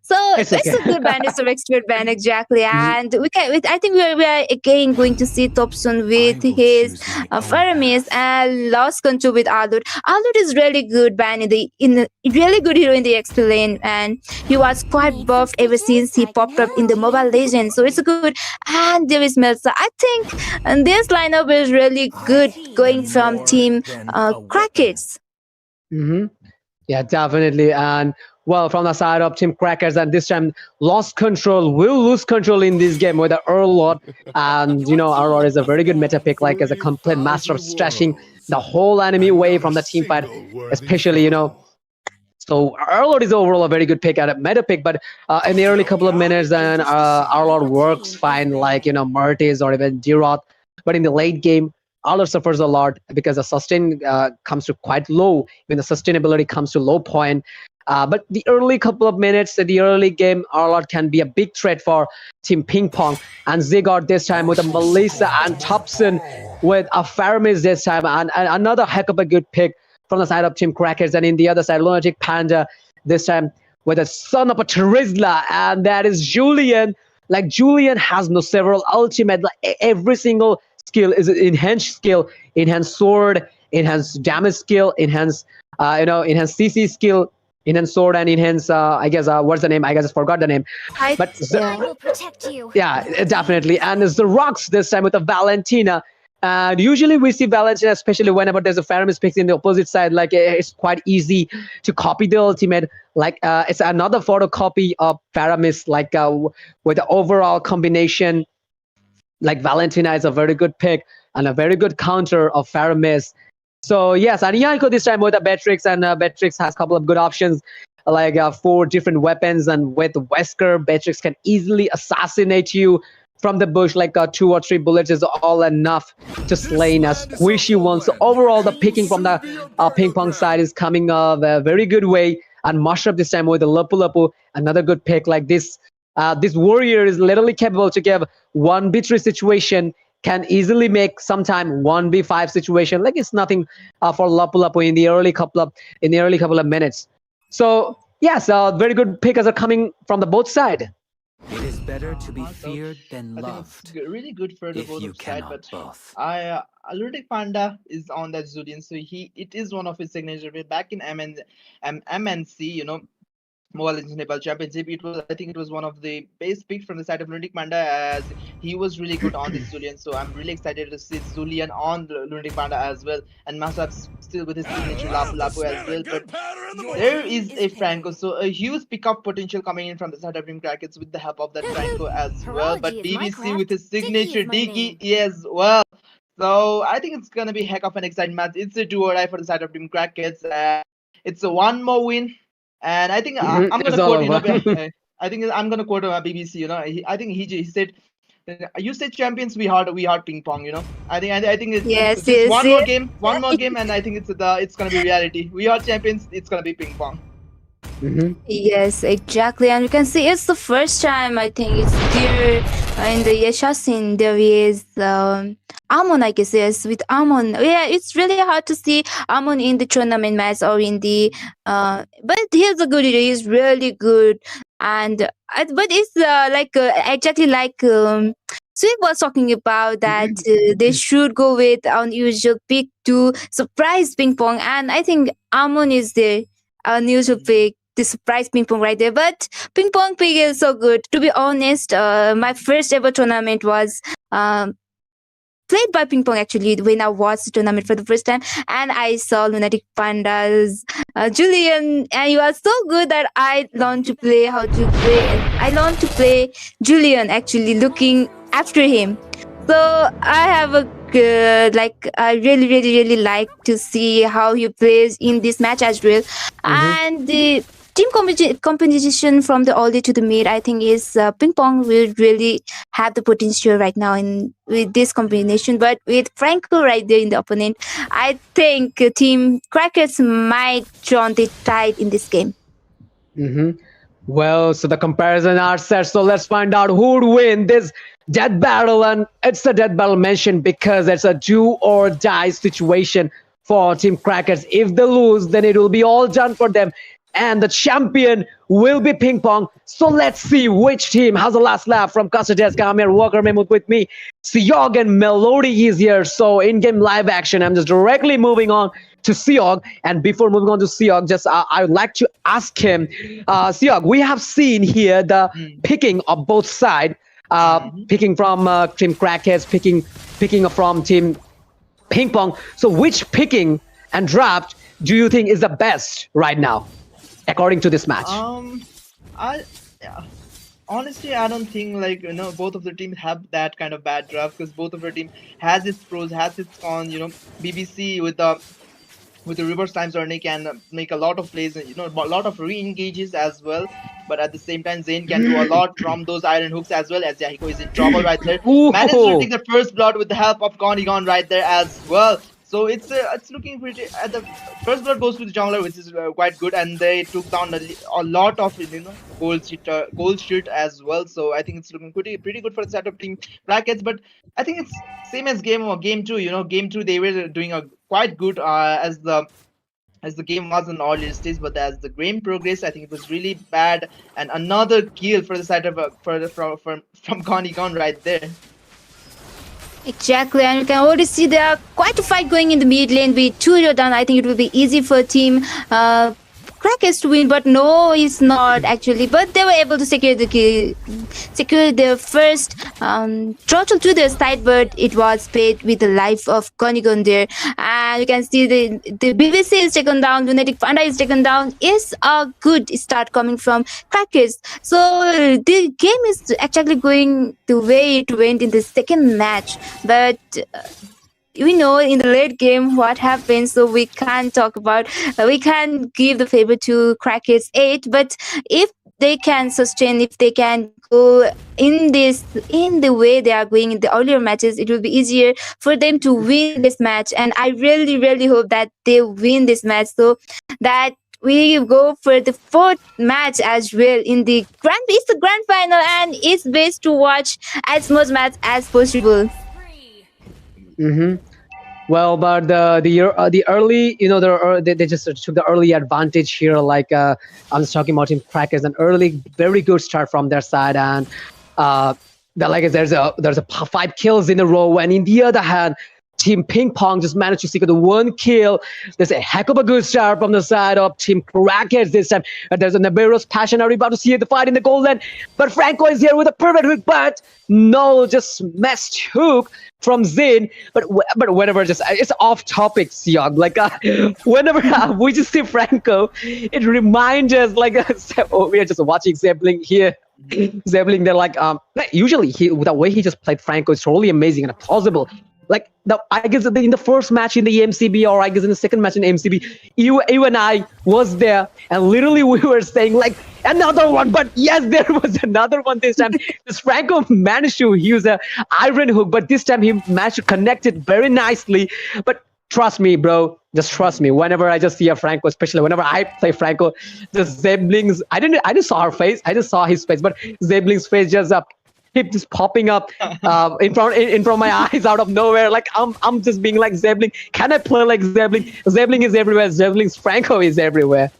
So It's it's okay. a good band, it's a expert band, exactly. And I think we are again going to see Thompson with his Faramis and lost control with Alud. Alud is really good band really good hero in the XP lane, and he was quite buffed ever since he popped up in the Mobile Legends. So it's good. And there is Melsa. I think this lineup is really good going from Team Crackers. Yeah, definitely. And well, from the side of Team Crackers, and this time will lose control in this game with the Earl Lord. And Earl Lord is a very good meta pick, like as a complete master of stretching the whole enemy away from the team fight, especially So Earl Lord is overall a very good pick at a meta pick, but in the early couple of minutes, then Earl Lord works fine, like Murtis or even Diroth. But in the late game, Arlor suffers a lot because the sustain comes to quite low. When the sustainability comes to low point. But the early couple of minutes, the early game, Arlor can be a big threat for Team Ping Pong. And Zygarde this time with a Melissa and Thompson with a Faramis this time. And another heck of a good pick from the side of Team Crackers. And in the other side, Lunatic Panda this time with a son of a Terizla. And that is Julian. Like Julian has several ultimate, like every single skill is enhanced skill, enhanced sword, enhanced damage skill, enhanced enhanced CC skill, enhanced sword, and enhanced I guess what's the name? I guess I forgot the name. But I will protect you. yeah, definitely. And it's the rocks this time with the Valentina. And usually we see Valentina, especially whenever there's a Faramis picks in the opposite side, like it's quite easy to copy the ultimate. Like it's another photocopy of Faramis, like with the overall combination. Like Valentina is a very good pick and a very good counter of Faramis. So yes, and Yanko this time with a Beatrix, and Beatrix has a couple of good options, like 4 different weapons, and with Wesker, Beatrix can easily assassinate you from the bush. Like 2 or 3 bullets is all enough to slay a squishy one. So overall, the picking from the ping pong side is coming a very good way. And Mushroom this time with the Lapu Lapu, another good pick. Like this warrior is literally capable to give 1v3 situation, can easily make sometime 1v5 situation. Like it's nothing for Lapu Lapu in the early couple of minutes. So yes, very good pickers are coming from the both side. It is better to be So feared than I think it's loved really good for the if both you of side. cannot But both. I Ludic Panda is on that Julian, so it is one of his signature. Back in MNC, Mobile Legends Nepal Championship. It was, I think, it was one of the best picks from the side of Ludic Panda, as he was really good on this Julian. So I'm really excited to see Julian on the Ludic Panda as well, and Masab still with his signature Lapu Lapu as well. But there is a Franco, so a huge pickup potential coming in from the side of Team Crackets with the help of that Franco as well. But Horology is BBC with Minecraft. his Dicky signature is my Diggy name. as well. So I think it's gonna be heck of an exciting match. It's a do or die for the side of Team Crackets. It's a one more win, and I think I'm It's gonna all quote, over. I think I'm gonna quote BBC. I think he said, "You said champions, we heart ping pong." I think it's Yes, just yes, yes. one more game, and I think it's gonna be reality. We are champions. It's gonna be ping pong. Mhm. Yes, exactly. And you can see it's the first time I think it's there in the Yashasin there is Amon, I guess, yes, with Amon. Yeah, it's really hard to see Amon in the tournament match or in the but he's a good he's really good. And but it's exactly like Sweet was talking about that they should go with unusual pick to surprise ping pong, and I think Amon is the unusual pick, the surprise ping pong right there. But ping pong pick is so good. To be honest, my first ever tournament was um, played by ping pong actually when I watched the tournament for the first time, and I saw Lunatic Pandas, Julian, and you are so good that I learned to play how to play. I learned to play Julian actually looking after him. So I have a I really like to see how he plays in this match as well, Mhm. and the competition from the oldie to the mid, I think is ping pong will really have the potential right now in with this combination. But with Franco right there in the opponent, I think Team Crackers might draw the tide in this game. Mhm. Well, so the comparison are set. So let's find out who would win this death battle. And it's a death battle mentioned because it's a do or die situation for Team Crackers. If they lose, then it will be all done for them. And the champion will be ping pong. So let's see which team has the last laugh from Kasadeska, Amir Walker Mahmood with me. Siog and Melody is here. So in-game live action. I'm just directly moving on to Siog. And before moving on to Siog, just I would like to ask him, Siog, we have seen here the picking of both sides, picking from Team Crackheads, picking from Team Ping Pong. So which picking and draft do you think is the best right now, according to this match? I yeah. Honestly, I don't think both of the teams have that kind of bad draft, because both of the team has its pros, has its cons. BBC with the reverse time journey can make a lot of plays, a lot of re-engages as well. But at the same time, Zane can do a lot from those iron hooks as well, as Yahiko is in trouble right there. Managed to Ooh. take the first blood with the help of Gonigon right there as well. So it's looking pretty. At the first blood goes to the jungler, which is quite good, and they took down a lot of gold shit as well. So I think it's looking pretty good for the setup team brackets. But I think it's same as game two. Game two they were doing a quite good as the game was in early stage, but as the game progressed, I think it was really bad. And another kill for the side of from Connie Gon right there. Exactly, and you can already see there are quite a fight going in the mid lane with 2-0 down. I think it will be easy for team Crackers to win, but no, it's not actually. But they were able to secure the first throttle to their side, but it was paid with the life of Konigon there. And you can see the BBC is taken down, Lunatic Panda is taken down. Is a good start coming from Crackers. So the game is actually going the way it went in the second match, but we know in the late game what happens, so we can't talk about we can't give the favor to Crackers 8. But if they can sustain, if they can go in the way they are going in the earlier matches, it will be easier for them to win this match. And I really hope that they win this match, so that we go for the fourth match as well in the grand final, and it's best to watch as much match as possible. Mm-hmm. Well, but the early, they just took the early advantage here. Like I'm just talking about Team Crackers, an early, very good start from their side, and like there's a 5 kills in a row, and in the other hand, Team Ping Pong just managed to secure the 1 kill. There's a heck of a good start from the side of Team Crackers this time. There's a Nibiru's Passion. Are we about to see the fight in the golden? But Franco is here with a perfect hook, but no, just messed hook from Zin. But whenever it's off topic, Sion. Like whenever we just see Franco, it reminds us like we are just watching Zebling here. Zebling, they're like usually the way he just played Franco is totally amazing and plausible. Like I guess in the first match in the MCB, or I guess in the second match in MCB, you and I was there, and literally we were saying like another one. But yes, there was another one this time. This Franco managed to use a iron hook, but this time he managed to connect it very nicely. But trust me, bro. Just trust me. Whenever I just see a Franco, especially whenever I play Franco, the Zebling's I just saw her face. I just saw his face, but Zebling's face just popping up in front of my eyes out of nowhere. Like I'm just being like, Zebling, can I play like Zebling? Zebling is everywhere. Zebling's Franco is everywhere.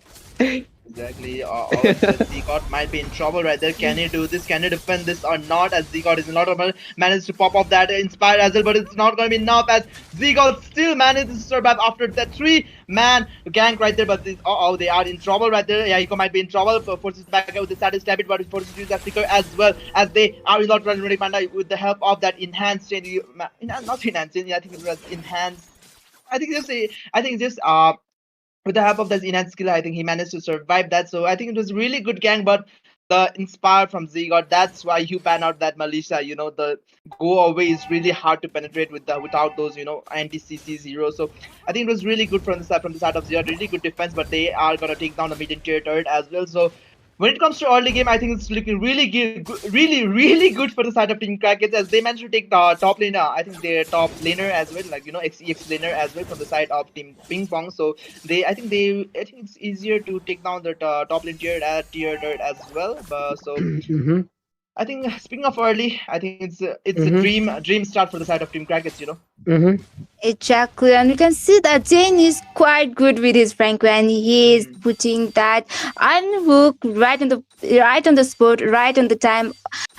Exactly. Zigot might be in trouble right there. Can he do this? Can he defend this or not? As Zigot is not managed to pop off that inspire as well, but it's not going to be enough as Zigot still manages to survive after that 3-man gank right there. But they are in trouble right there. Yeah, Hiko might be in trouble. Forces back out with the status stab it, but forces to use that flicker as well, as they are without running Panda with the help of that enhanced chain. Not enhanced chain. I think it was enhanced. I think just with the help of this enhanced skill, I think he managed to survive that. So I think it was really good gang, but the inspire from Zigot, that's why you pan out that Militia. The go away is really hard to penetrate without those anti-CCs heroes. So I think it was really good from the side of Zigot, really good defense, but they are gonna take down the mid tier turret as well. So when it comes to early game, I think it's looking really good for the side of Team Crackers, as they managed to take the top laner. I think their top laner as well, like XEX laner as well from the side of Team Ping Pong. So I think it's easier to take down the top lane tier turret as well. So I think speaking of early, I think it's a dream start for the side of Team Crackers. Exactly, and you can see that Jane is quite good with his Franco, and he is putting that iron hook right on the spot, right on the time.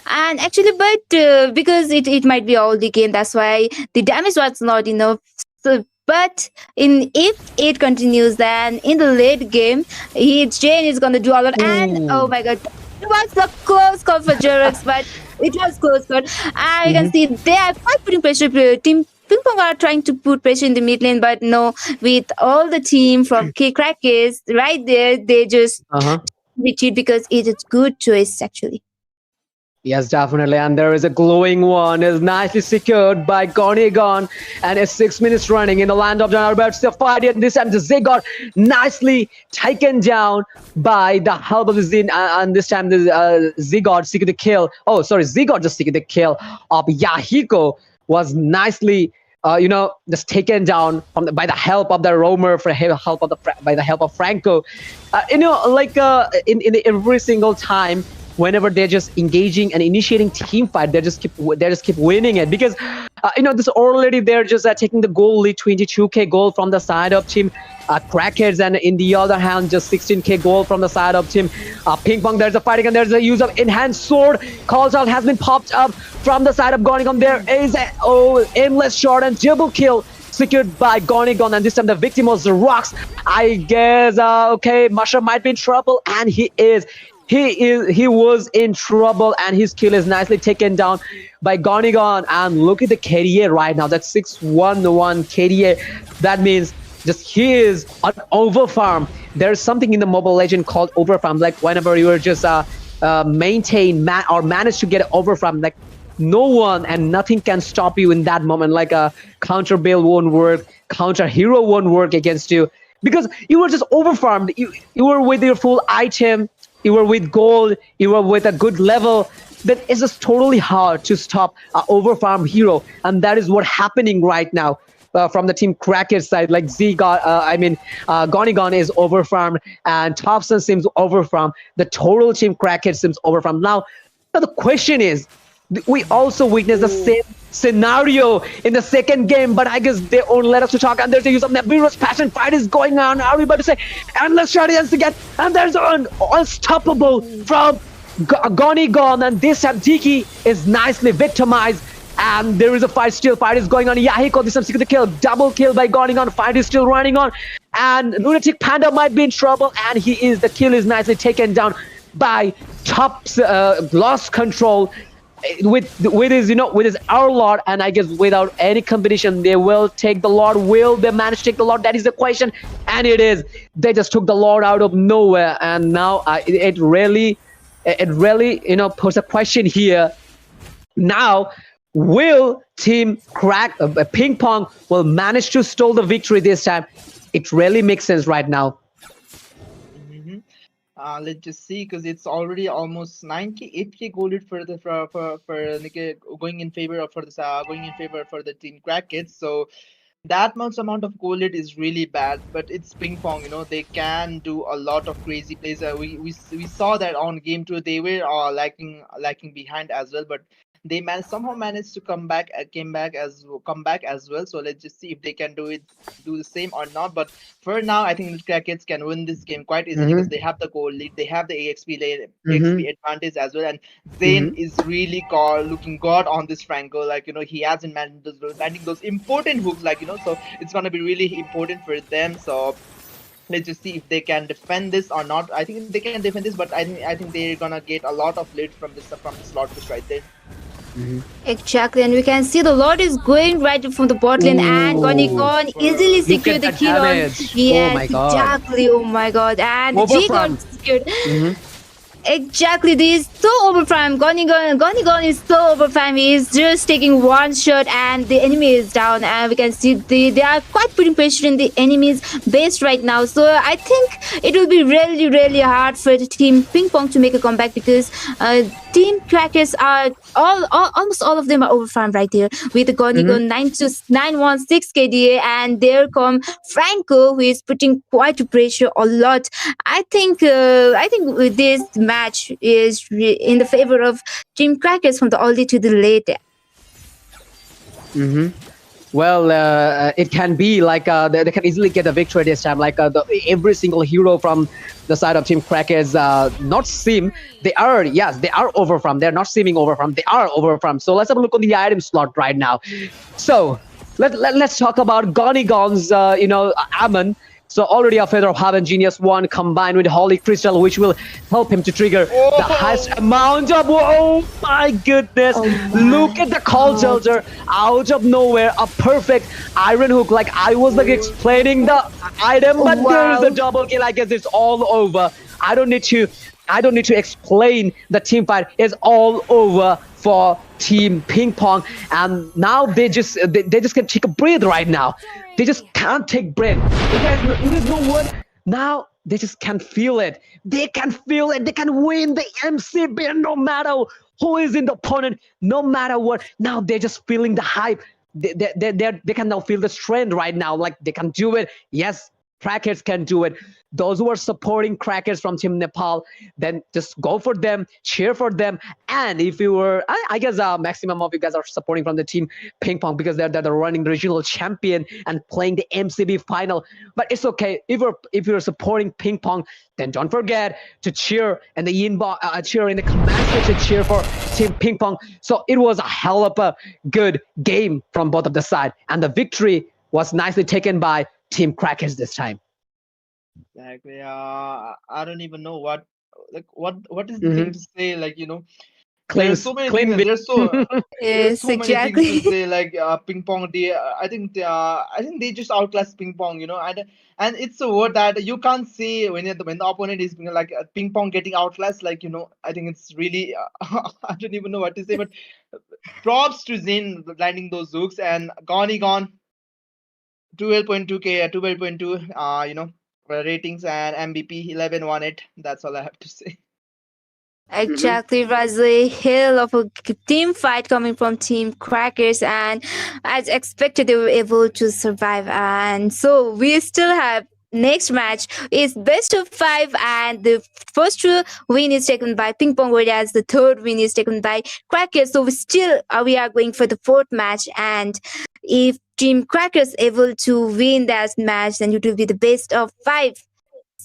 And actually, but because it might be all the game, that's why the damage was not enough. So, but if it continues, then in the late game, Jane is gonna do a lot. And oh my god, it was a close call for Jurex, but it was close call. And you can see they are quite putting pressure. Team Ping Pong are trying to put pressure in the mid lane, but no, with all the team from K-Crackers right there, they just retreat because it is good choice actually. Yes, definitely. And there is a glowing one. Is nicely secured by Gonigon. And it's 6 minutes running in the land of John Albert. Still fighting. This time the Zigot nicely taken down by the help of the Zin. And this time the Zigot secured the kill. Oh, sorry. Zigot just secured the kill of Yahiko. Was nicely just taken down by the help of the roamer, by the help of Franco. In every single time, whenever they're just engaging and initiating team fight, they just keep winning it, because this already they're just taking the goal lead, 22k goal from the side of Team Crackers, and in the other hand just 16k goal from the side of Team Ping Pong. There's a fighting and there's a use of enhanced sword. Calls out has been popped up from the side of Gonigon. There is a aimless shot and double kill secured by Gonigon, and this time the victim was the rocks. I guess okay, Mushroom might be in trouble, and he was in trouble, and his kill is nicely taken down by Gonigon. And look at the KDA right now. That's 611 KDA. That means just he is an overfarm. There's something in the Mobile Legend called overfarm. Like whenever you are just manage to get overfarm, like no one and nothing can stop you in that moment. Like a counter build won't work, counter hero won't work against you, because you were just overfarmed. You were with your full item. You were with gold, you were with a good level, then it's just totally hard to stop an overfarm hero. And that is what's happening right now from the Team Crackers side. Like Gonigon is overfarmed, and Thompson seems overfarmed. The total Team Crackers seems overfarmed. Now the question is, we also witnessed the same scenario in the second game, but I guess they won't let us to talk. And there's the use of Nibiru's Passion. Fight is going on. Are we about to say endless shot against again? And there's an unstoppable from Goni gone, and this time Tiki is nicely victimized. And there is a fight, still fight is going on. Yahiko, this time secret kill, double kill by Goni gone. Fight is still running on, and Lunatic Panda might be in trouble, and the kill is nicely taken down by Top's lost control with his our Lord, and I guess without any competition they will take the Lord. Will they manage to take the Lord? That is the question, and it is. They just took the Lord out of nowhere, and now it really puts a question here. Now, will Team Ping Pong will manage to stole the victory this time? It really makes sense right now. Mhm. Let's just see, because it's already almost 98k golded for the going in favor of for the team Crackets. So that much amount of golded is really bad, but it's ping pong. They can do a lot of crazy plays. We saw that on game 2 they were lacking behind as well, but they somehow managed to come back as well. So let's just see if they can do the same or not. But for now, I think the Crackets can win this game quite easily, because they have the goal lead, they have the AXP advantage as well, and Zane is really looking god on this Franco. He hasn't managed landing those important hooks, so it's gonna be really important for them. So let's just see if they can defend this or not. I think they can defend this, but I think they're gonna get a lot of lead from this slot push right there. Exactly, and we can see the Lord is going right from the bot lane, and Gonigon easily Look secured at the that kill on. damage. Yes, Oh my God. exactly. Oh my God, and Over G front. got secured. Exactly, this is so overprime. Gonigon is so overprime. He is just taking one shot and the enemy is down. And we can see they are quite putting pressure in the enemy's base right now. So I think it will be really, really hard for the team Ping Pong to make a comeback, because Team Crackers are almost all of them are overfarmed right here with the Gonigon 916 KDA, and there come Franco, who is putting quite a pressure a lot. I think with this match is in the favor of Team Crackers from the early to the late. Well, it can be like they can easily get a victory this time. Like every single hero from the side of Team Crackers, not seem they are over from. They're not seeming over from. They are over from. So let's have a look on the item slot right now. So let's talk about Gonigon's Ammon. So already a Feather of Heaven Genius 1 combined with Holy Crystal, which will help him to trigger the highest amount of... Oh my goodness! Look at the Cold Shelter out of nowhere. A perfect Iron Hook. Like I was explaining the item, but there is a double kill. I guess it's all over. I don't need to explain the team fight. It's all over for Team Ping Pong, and now they just can take a breath right now. They just can't take breath. It is no word. Now they just can feel it. They can feel it. They can win the MCB no matter who is in the opponent, no matter what. Now they're just feeling the hype. They can now feel the strength right now. Like they can do it. Yes, Crackers can do it. Those who are supporting Crackers from Team Nepal, then just go for them, cheer for them. And if you were, I guess maximum of you guys are supporting from the Team Ping Pong, because they're running the regional champion and playing the MCB final. But it's okay. If you're supporting Ping Pong, then don't forget to cheer in the cheer in the comment section, cheer for Team Ping Pong. So it was a hell of a good game from both of the side, and the victory was nicely taken by Team Crackers this time. Exactly. I don't even know what is the thing to say. There's so many things. There's Yes, so many things exactly. to say. Ping pong. I think they just outclass ping pong. And it's a word that you can't say when the opponent is ping pong getting outclassed. I think it's really I don't even know what to say. But props to Zane landing those hooks, and gone 12.2k 12.2 ratings, and MVP 1118. That's all I have to say. Exactly, it was a hell of a team fight coming from Team Crackers, and as expected, they were able to survive. And so we still have next match is best of 5, and the first win is taken by Ping Pong, whereas the third win is taken by Crackers. So we are going for the fourth match, and if Team Crackers able to win that match, then it will be the best of 5.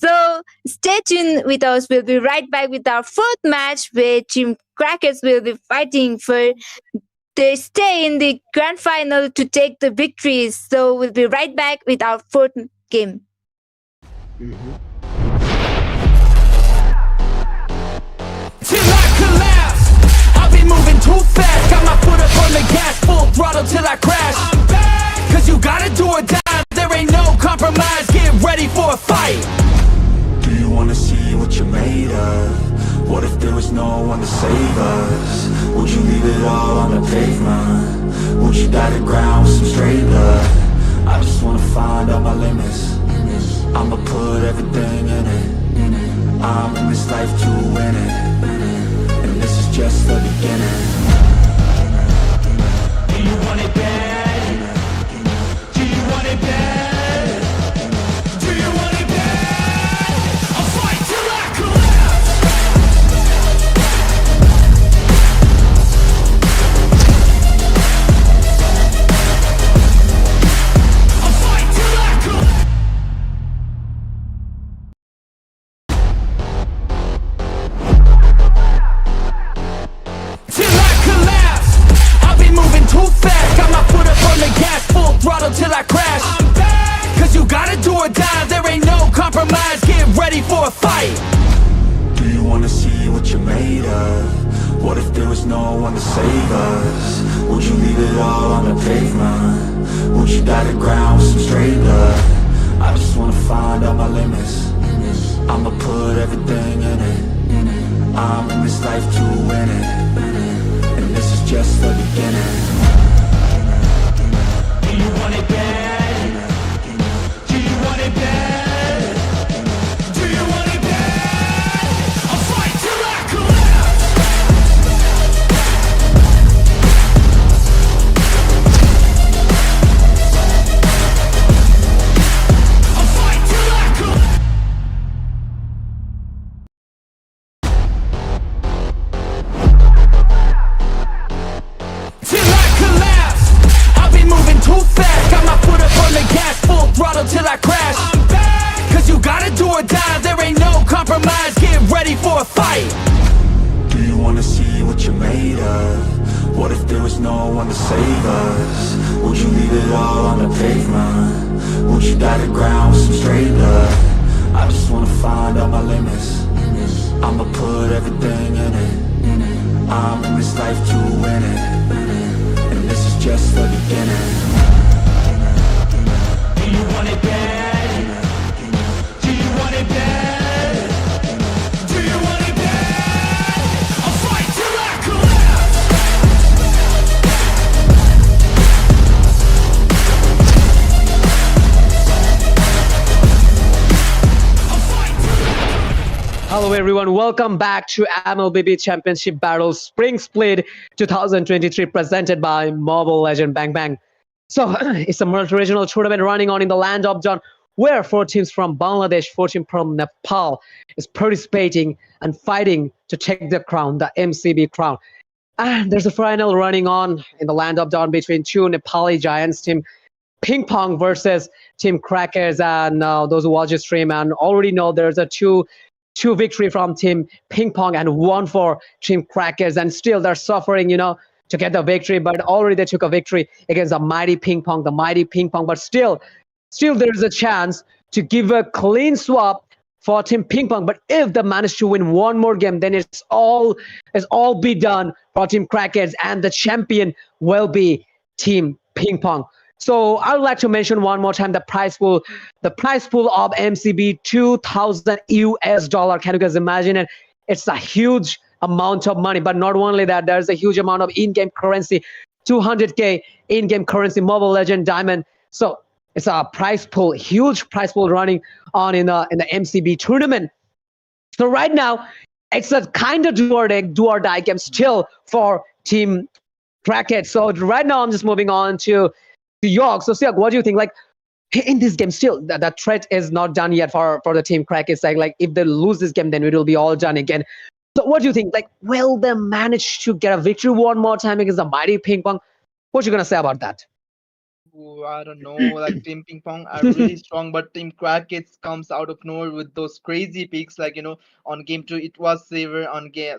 So stay tuned with us. We'll be right back with our fourth match where Team Crackers will be fighting for they stay in the grand final to take the victories. So we'll be right back with our fourth game. Till I collapse, I'll be moving too fast. Got my foot up on the gas, full throttle till I crash. I'm back, cause you gotta do or die. There ain't no compromise, get ready for a fight. Do you wanna see what you're made of? What if there was no one to save us? Would you leave it all on the pavement? Would you die to ground with some straight blood? I just wanna find out my limits. I'ma put everything in it. I'm in this life to win it, and this is just the beginning. Do you want it bad? Do you want it bad? Do you want it bad? I'll fight till I collapse. I'll fight till I collapse. Till I collapse, I'll be moving too fast. Got my foot up on the gas, full throttle till I crash. I'm back, cause you gotta do or die. There ain't no compromise, get ready for a fight. Do you wanna see what you're made of? What if there was no one to save us? Would you leave it all on the pavement? Would you die to ground with some straight blood? I just wanna find out my limits. I'ma put everything in it. I'm in this life to win it, and this is just the beginning. Do you want it bad? Do you want it bad? Do you want it bad? I'll fight till I collapse. I'll fight till I collapse. Till I collapse, I'll be moving too fast. Got my foot up on the gas, full throttle till I crash. I'm back, cause you gotta do or die. There ain't no compromise, get ready for a fight. Do you wanna see what you're made of? What if there was no one to save us? Would you leave it all on the pavement? Would you die to ground with some straight blood? I just wanna find out my limits. I'ma put everything in it. I'm in this life to win it, and this is just the beginning. Do you want it bad? Do you want it bad? Do you want it bad? I'll fight till I collapse. I'll fight till I Hello everyone, welcome back to MLBB Championship Battle Spring Split 2023 presented by Mobile Legend Bang Bang. So it's a multi-regional tournament running on in the land of John where 4 teams from Bangladesh, 4 teams from Nepal is participating and fighting to take the crown, the MCB crown. And there's a final running on in the land of Dawn between 2 Nepali giants, Team Ping Pong versus Team Crackers. And those who watch the stream and already know there's a two victory from Team Ping Pong and 1 for Team Crackers. And still they're suffering, to get the victory. But already they took a victory against the mighty Ping Pong. But still there is a chance to give a clean swap for Team Ping Pong. But if they manage to win one more game, then it's all be done for Team Crackers, and the champion will be Team Ping Pong. So I would like to mention one more time the prize pool of MCB $2,000. Can you guys imagine it? It's a huge amount of money. But not only that, there's a huge amount of in-game currency, 200k in-game currency, Mobile Legend Diamond. So it's a prize pool, huge prize pool running on in the MCB tournament. So right now, it's a kind of do or die game still for Team Crackhead. So right now, I'm just moving on to York. So Siak, what do you think? Like in this game, still the threat is not done yet for the Team Crackhead. Like if they lose this game, then it will be all done again. So what do you think? Like, will they manage to get a victory one more time against the mighty Ping Pong? What you gonna say about that? Ooh, I don't know. Like Team Ping Pong are really strong, but Team Crackets comes out of nowhere with those crazy picks. Like on game two it was Saver. On game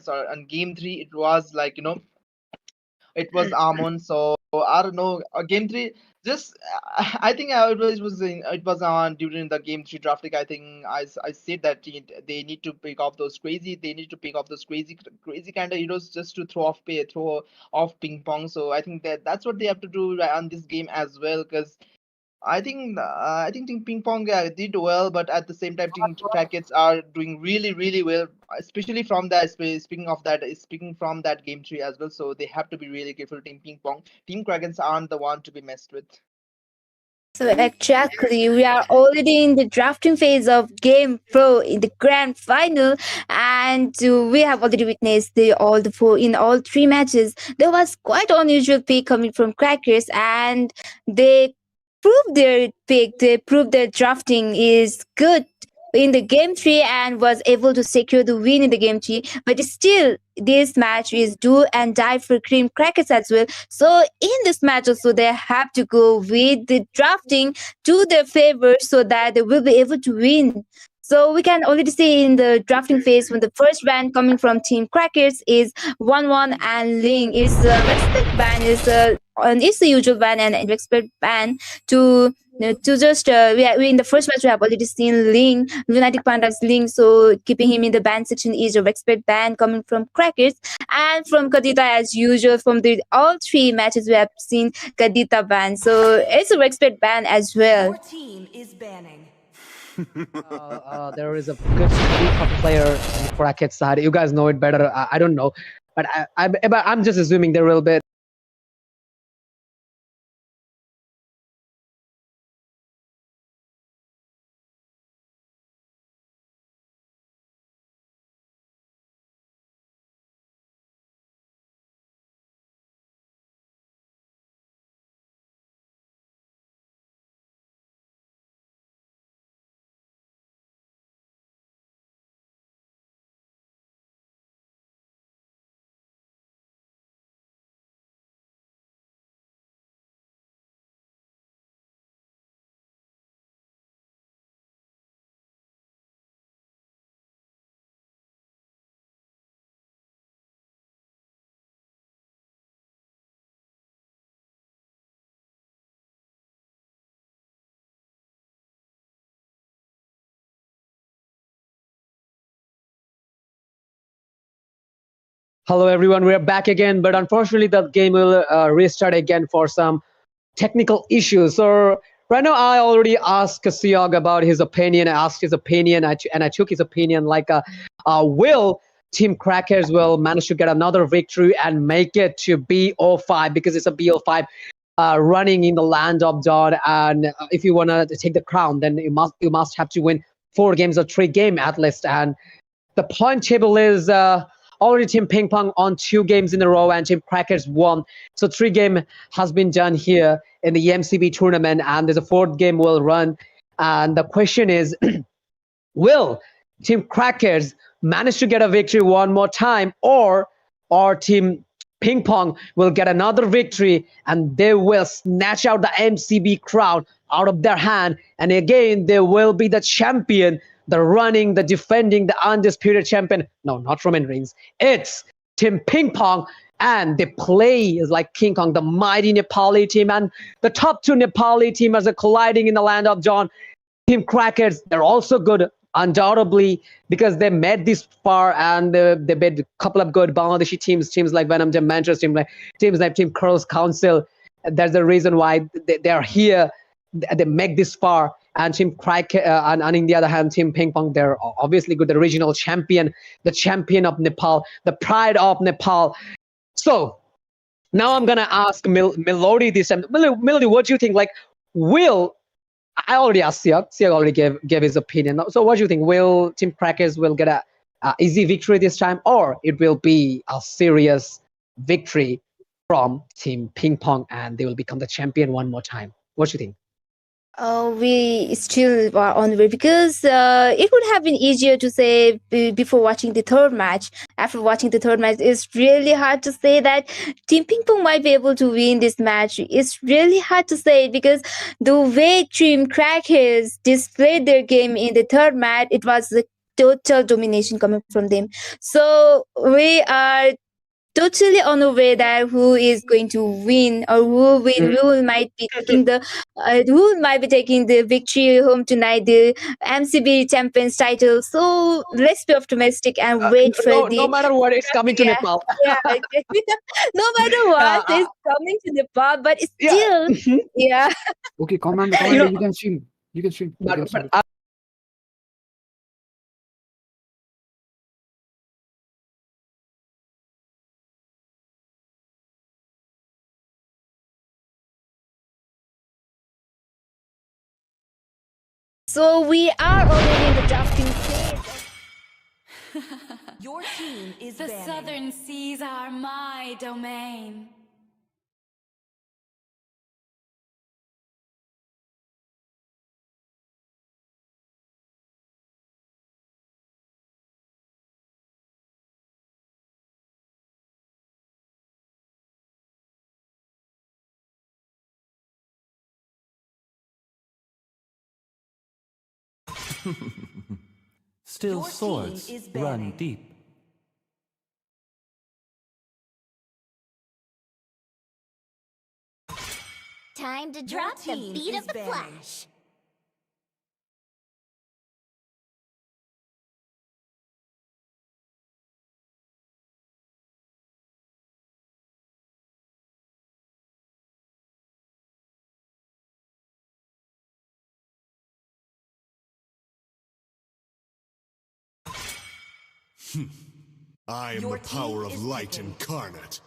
three it was like it was Amon. So I don't know. Game three, just I think it was on during the game three drafting. I think I said that they need to pick off those crazy. They need to pick off those crazy kind of heroes just to throw off ping pong. So I think that's what they have to do on this game as well. Because I think Team Ping Pong did well, but at the same time, Team Crackets are doing really really well, especially from that. Speaking from that game tree as well, so they have to be really careful. Team Ping Pong, Team Crackets aren't the one to be messed with. So exactly, we are already in the drafting phase of Game Pro in the grand final, and we have already witnessed the four in all three matches. There was quite unusual pick coming from Crackers, and they proved their pick. They proved their drafting is good in the game three and was able to secure the win in the game three. But still, this match is do and die for Cream Crackers as well. So in this match also they have to go with the drafting to their favor so that they will be able to win. So we can already see in the drafting phase when the first ban coming from Team Crackers is 1-1 and Ling is respect ban is and it's the usual ban and respect ban to just we in the first match we have already seen Ling Lunatic Panda's Ling, so keeping him in the ban section is a respect ban coming from Crackers and from Kadita as usual. From the all three matches we have seen Kadita ban, so it's a respect ban as well. Your team is banning. There is a good FIFA player in Crackhead side. You guys know it better. I don't know, but I'm just assuming there will be. Hello everyone, we're back again, but unfortunately the game will restart again for some technical issues. So right now I already asked Siog about his opinion. I asked his opinion, and I took his opinion. Like, will Team Crackers will manage to get another victory and make it to BO5, because it's a BO5 running in the land of Dawn. And if you want to take the crown, then you must have to win 4 games or 3 games at least. And the point table is already Team Ping Pong on 2 games in a row and Team Crackers won. So 3 game has been done here in the MCB tournament, and there's a 4th game will run. And the question is, will Team Crackers manage to get a victory one more time, or Team Ping Pong will get another victory and they will snatch out the MCB crown out of their hand, and again they will be the champion, the running, the defending, the undisputed champion. No, not Roman Reigns. It's Team Ping Pong, and they play is like King Kong, the mighty Nepali team, and the top 2 Nepali team are colliding in the land of John. Team Crackers, they're also good, undoubtedly, because they made this far, and they beat a couple of good Bangladeshi teams like Venom Jam Manchester, teams like Team Crows Council. That's the reason why they are here. They make this far. And Team Crack, and on the other hand, Team Ping Pong, they're obviously good, the regional champion, the champion of Nepal, the pride of Nepal. So now I'm gonna ask Melody this time. Melody, what do you think? Like, will I already asked Siak. Siak already gave his opinion. So what do you think? Will Team Crackers will get a easy victory this time, or it will be a serious victory from Team Ping Pong and they will become the champion one more time? What do you think? We still are on the way because it would have been easier to say before watching the third match. After watching the third match, it's really hard to say that Team Ping Pong might be able to win this match. It's really hard to say because the way Team Crackers displayed their game in the third match, it was a total domination coming from them. So we are totally unaware that who is going to win or who might be taking the who might be taking the victory home tonight, the MCB champions title. So let's be optimistic and wait for No the matter what, it's coming to yeah Nepal. yeah no matter what Yeah, is coming to Nepal, but yeah. still yeah. Okay, Commander, You Commander, know, you can stream. You can stream. You can but start. So we are already in the drafting phase. Your team is The banning. southern seas are my domain. Still Your swords team is run banning. deep. Time to Your drop the team beat is of the banning. flash. I am Your the power team of is light picking. incarnate.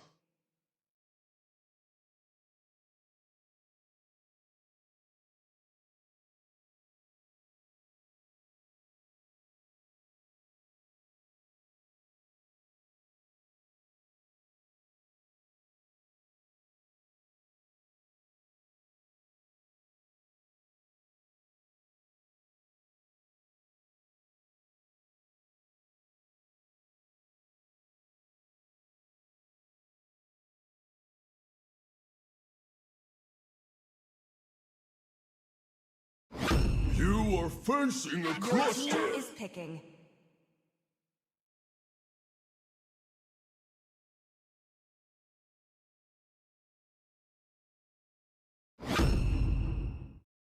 You are facing a Your cluster. team is picking.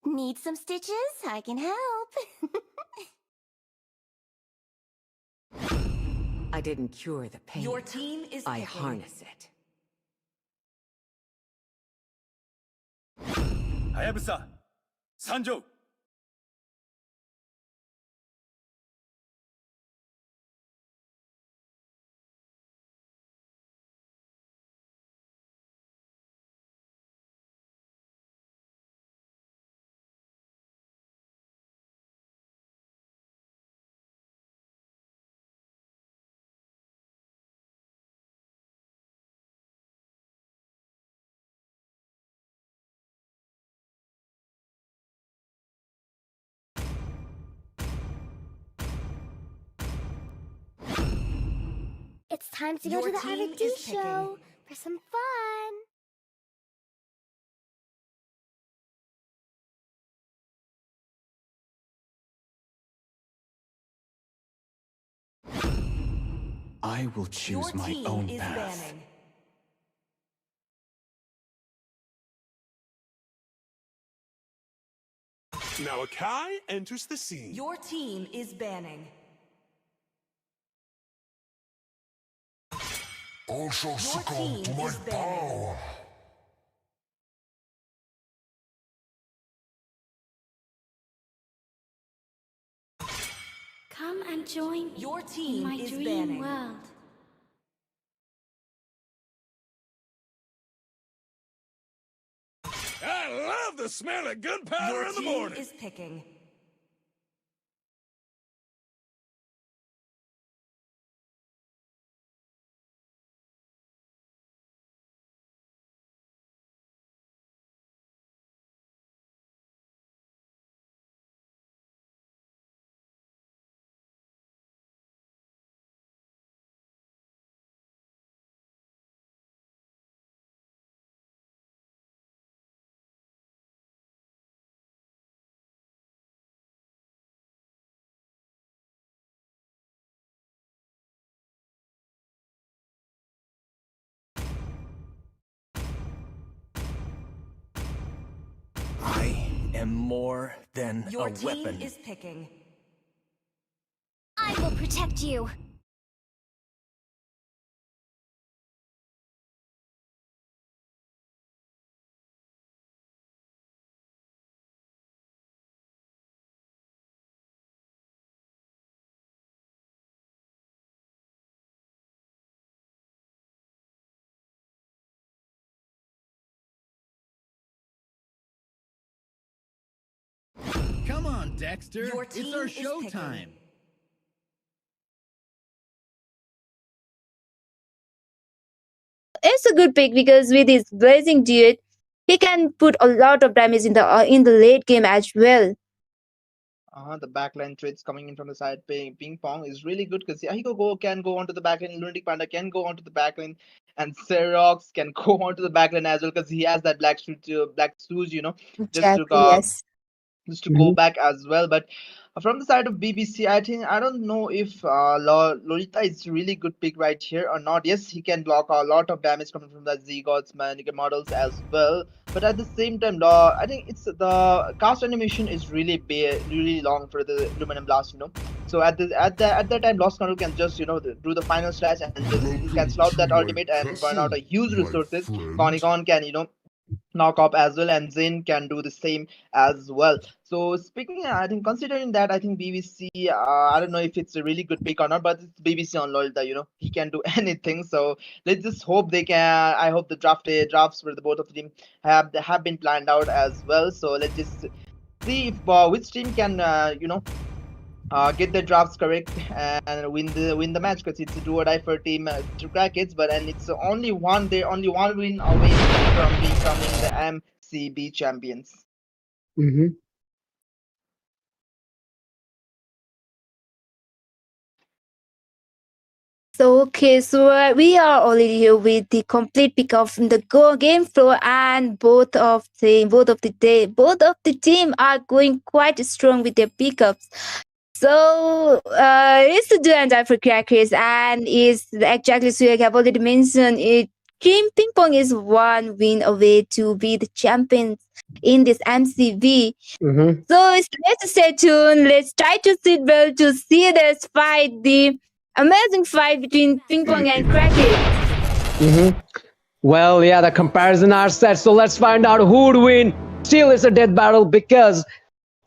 Need some stitches? I can help. I didn't cure the pain. Your team is I picking. harness it. 하야부사 산조. It's time to go Your to the team R&D is picking. show for some fun. I will Your choose my team own is path. banning. Now Akai enters the scene. Your team is banning. All shall Your succumb team to my is banning. power. Come and join me Your in team my is dream banning. world. I love the smell of gunpowder Your in the team morning. is picking. am more than Your a team weapon. is picking. I will protect you. Come on, Dexter. Your team It's our is showtime. picking. It's a good pick because with his blazing duet, he can put a lot of damage in the late game as well. The backline trades coming in from the side, ping pong is really good because Yahiko can go onto the backline, Lunatic Panda can go onto the backline, and Serox can go onto the backline as well because he has that black shoes, just to Exactly, yes. go back as well. But from the side of BBC, I don't know if Lolita is really good pick right here or not. Yes, he can block a lot of damage coming from the Z-Gods models as well. But at the same time, I think it's the cast animation is really long for the Luminum Blast. So at that time, Lost Control can just do the final slash and just cancel out that ultimate and burn out a huge resources. Conigon can knock up as well, and Zane can do the same as well. So speaking, I think considering that, I think BBC, I don't know if it's a really good pick or not, but it's BBC on Lolita, he can do anything. So let's just hope they can. I hope the drafts for the both of the team have been planned out as well. So let's just see if which team can get the drafts correct and win the match, because it's a do or die for team to crack it. But and it's only one win away from becoming the MCB champions. Mm-hmm. So okay, so we are already here with the complete pick of the game floor, and both of the team are going quite strong with their pickups. So it's the do and die for crackers, and is exactly, so like I've already mentioned it. Team Ping Pong is one win away to be the champions in this MCV. Mm-hmm. So let's stay tuned. Let's try to sit well to see this fight, the amazing fight between Ping Pong and Crackers. Mm-hmm. Well, yeah, the comparison are set. So let's find out who would win. Still, it's a death battle because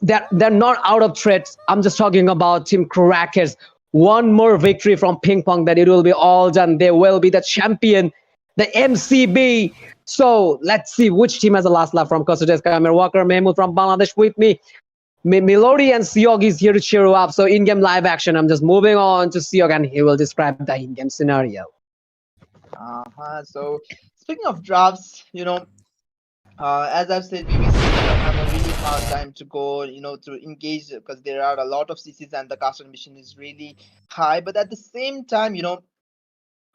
they're not out of threats. I'm just talking about Team Crackers. One more victory from Ping Pong, that it will be all done. They will be the champion, the MCB. So let's see which team has the last laugh. From Kosudes, Kamer Walker, Mehmud from Bangladesh with me. Melody and Siog is here to cheer you up. So in-game live action, I'm just moving on to Siog and he will describe the in-game scenario. So speaking of drafts, as I've said, BBC have a really hard time to go, to engage, because there are a lot of CCs and the cast mission is really high. But at the same time,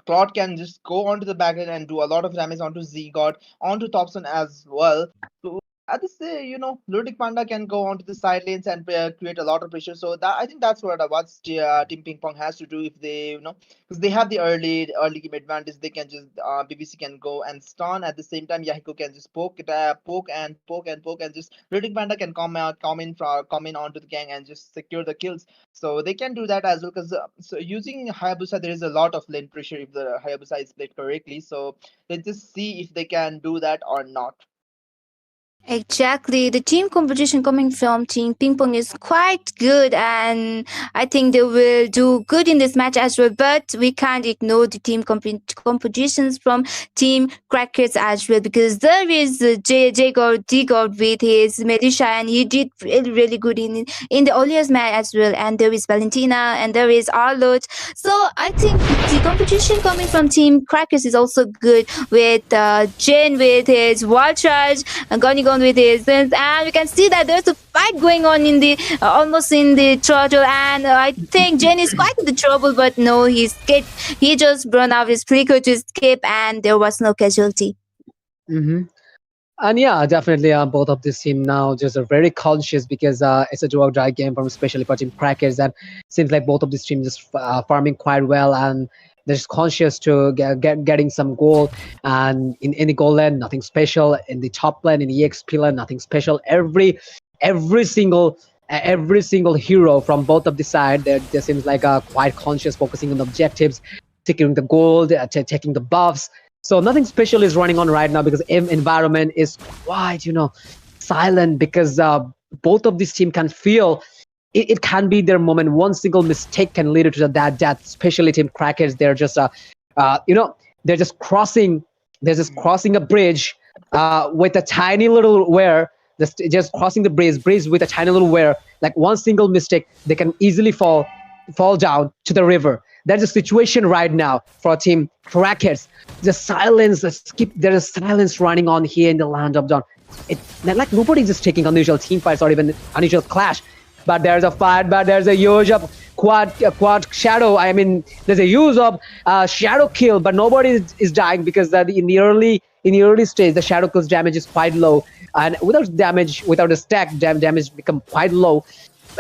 Claude can just go onto the backend and do a lot of damage onto Z-God, onto Thompson as well. So at the say, Ludic Panda can go onto the side lanes and create a lot of pressure. So that, I think that's what Team Ping Pong has to do if they, because they have the early game advantage. They can just BBC can go and stun. At the same time, Yahiko can just poke and just Ludic Panda can come in onto the gang and just secure the kills. So they can do that as well, because so using Hayabusa, there is a lot of lane pressure if the Hayabusa is played correctly. So let's just see if they can do that or not. Exactly. The team competition coming from Team Ping Pong is quite good, and I think they will do good in this match as well. But we can't ignore the team competitions from Team Crackers as well, because there is J God D God with his Medisha, and he did really good in the earlier match as well. And there is Valentina, and there is Arlot. So I think the competition coming from Team Crackers is also good, with Jane with his Wild Charge, and Gonigon with his, and we can see that there's a fight going on in the almost in the throttle, and I think Jane is quite in the trouble, but no, he escaped. He just burned out his flicker to escape, and there was no casualty. Mm-hmm. And yeah, definitely both of this team now just are very conscious, because it's a do or die game, from especially for Team Crackers, and seems like both of these teams just farming quite well, and they're just conscious to getting some gold. And in any gold lane, nothing special. In the top lane, in the EXP lane, nothing special. Every every single hero from both of the side. There seems like quite conscious, focusing on the objectives, securing the gold, taking the buffs. So nothing special is running on right now because environment is quite silent, because both of these team can feel it can be their moment. One single mistake can lead to that death. Especially Team Crackers, they're just they're just crossing a bridge with a tiny little wear. Just crossing the bridge with a tiny little wear. Like one single mistake, they can easily fall down to the river. That's the situation right now for Team Crackers. The silence, there is silence running on here in the land of Dawn. It's not like nobody's just taking unusual team fights or even unusual clash. But there's a fight, but there's a use of quad shadow. I mean, there's a use of shadow kill, but nobody is dying because in the early stage, the shadow kill's damage is quite low, and without a stack, damage become quite low.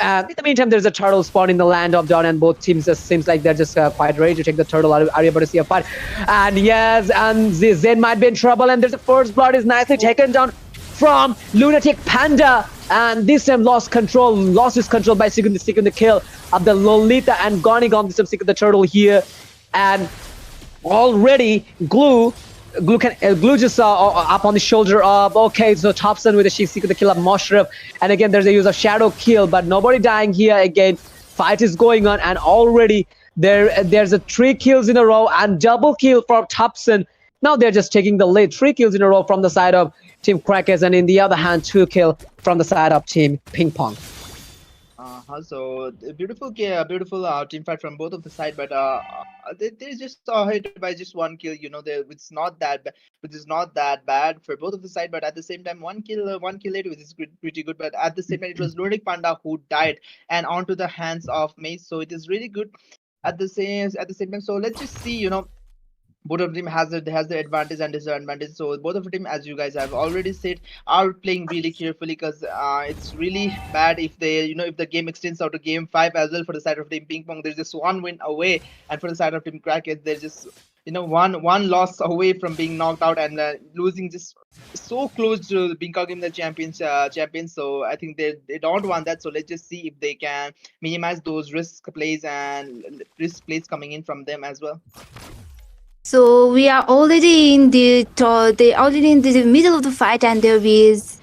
In the meantime, there's a turtle spawn in the land of Dawn, and both teams seems like they're just quite ready to take the turtle. Are you able to see a fight? And yes, and Zen might be in trouble, and there's the first blood is nicely taken down from Lunatic Panda, and this time lost his control by seeking the kill of the Lolita and Gonigon. This time seeking the turtle here, and already Glue just up on the shoulder of, okay, so Thompson with a seeking the kill of Mushroof, and again there's a use of shadow kill, but nobody dying here. Again, fight is going on, and already there's a 3 kills in a row and double kill for Thompson. Now they're just taking the lead. 3 kills in a row from the side of Team Crackers, and in the other hand, 2 kills from the side of Team Ping Pong. So beautiful team fight from both of the side, but they just hit by just 1 kill. It's not that which is not that bad for both of the side, but at the same time, 1 kill later, which is pretty good. But at the same time, it was Lunatic Panda who died and onto the hands of Mace, so it is really good at the same time. So let's just see, both of them has the advantage and disadvantage. So both of them, as you guys have already said, are playing really carefully, because it's really bad if they if the game extends out to game 5 as well. For the side of Team Ping Pong, there's just 1 win away, and for the side of Team Crackers, there's just one loss away from being knocked out and losing just so close to becoming the champions. So I think they don't want that. So let's just see if they can minimize those risk plays coming in from them as well. So we are already in the middle of the fight, and there is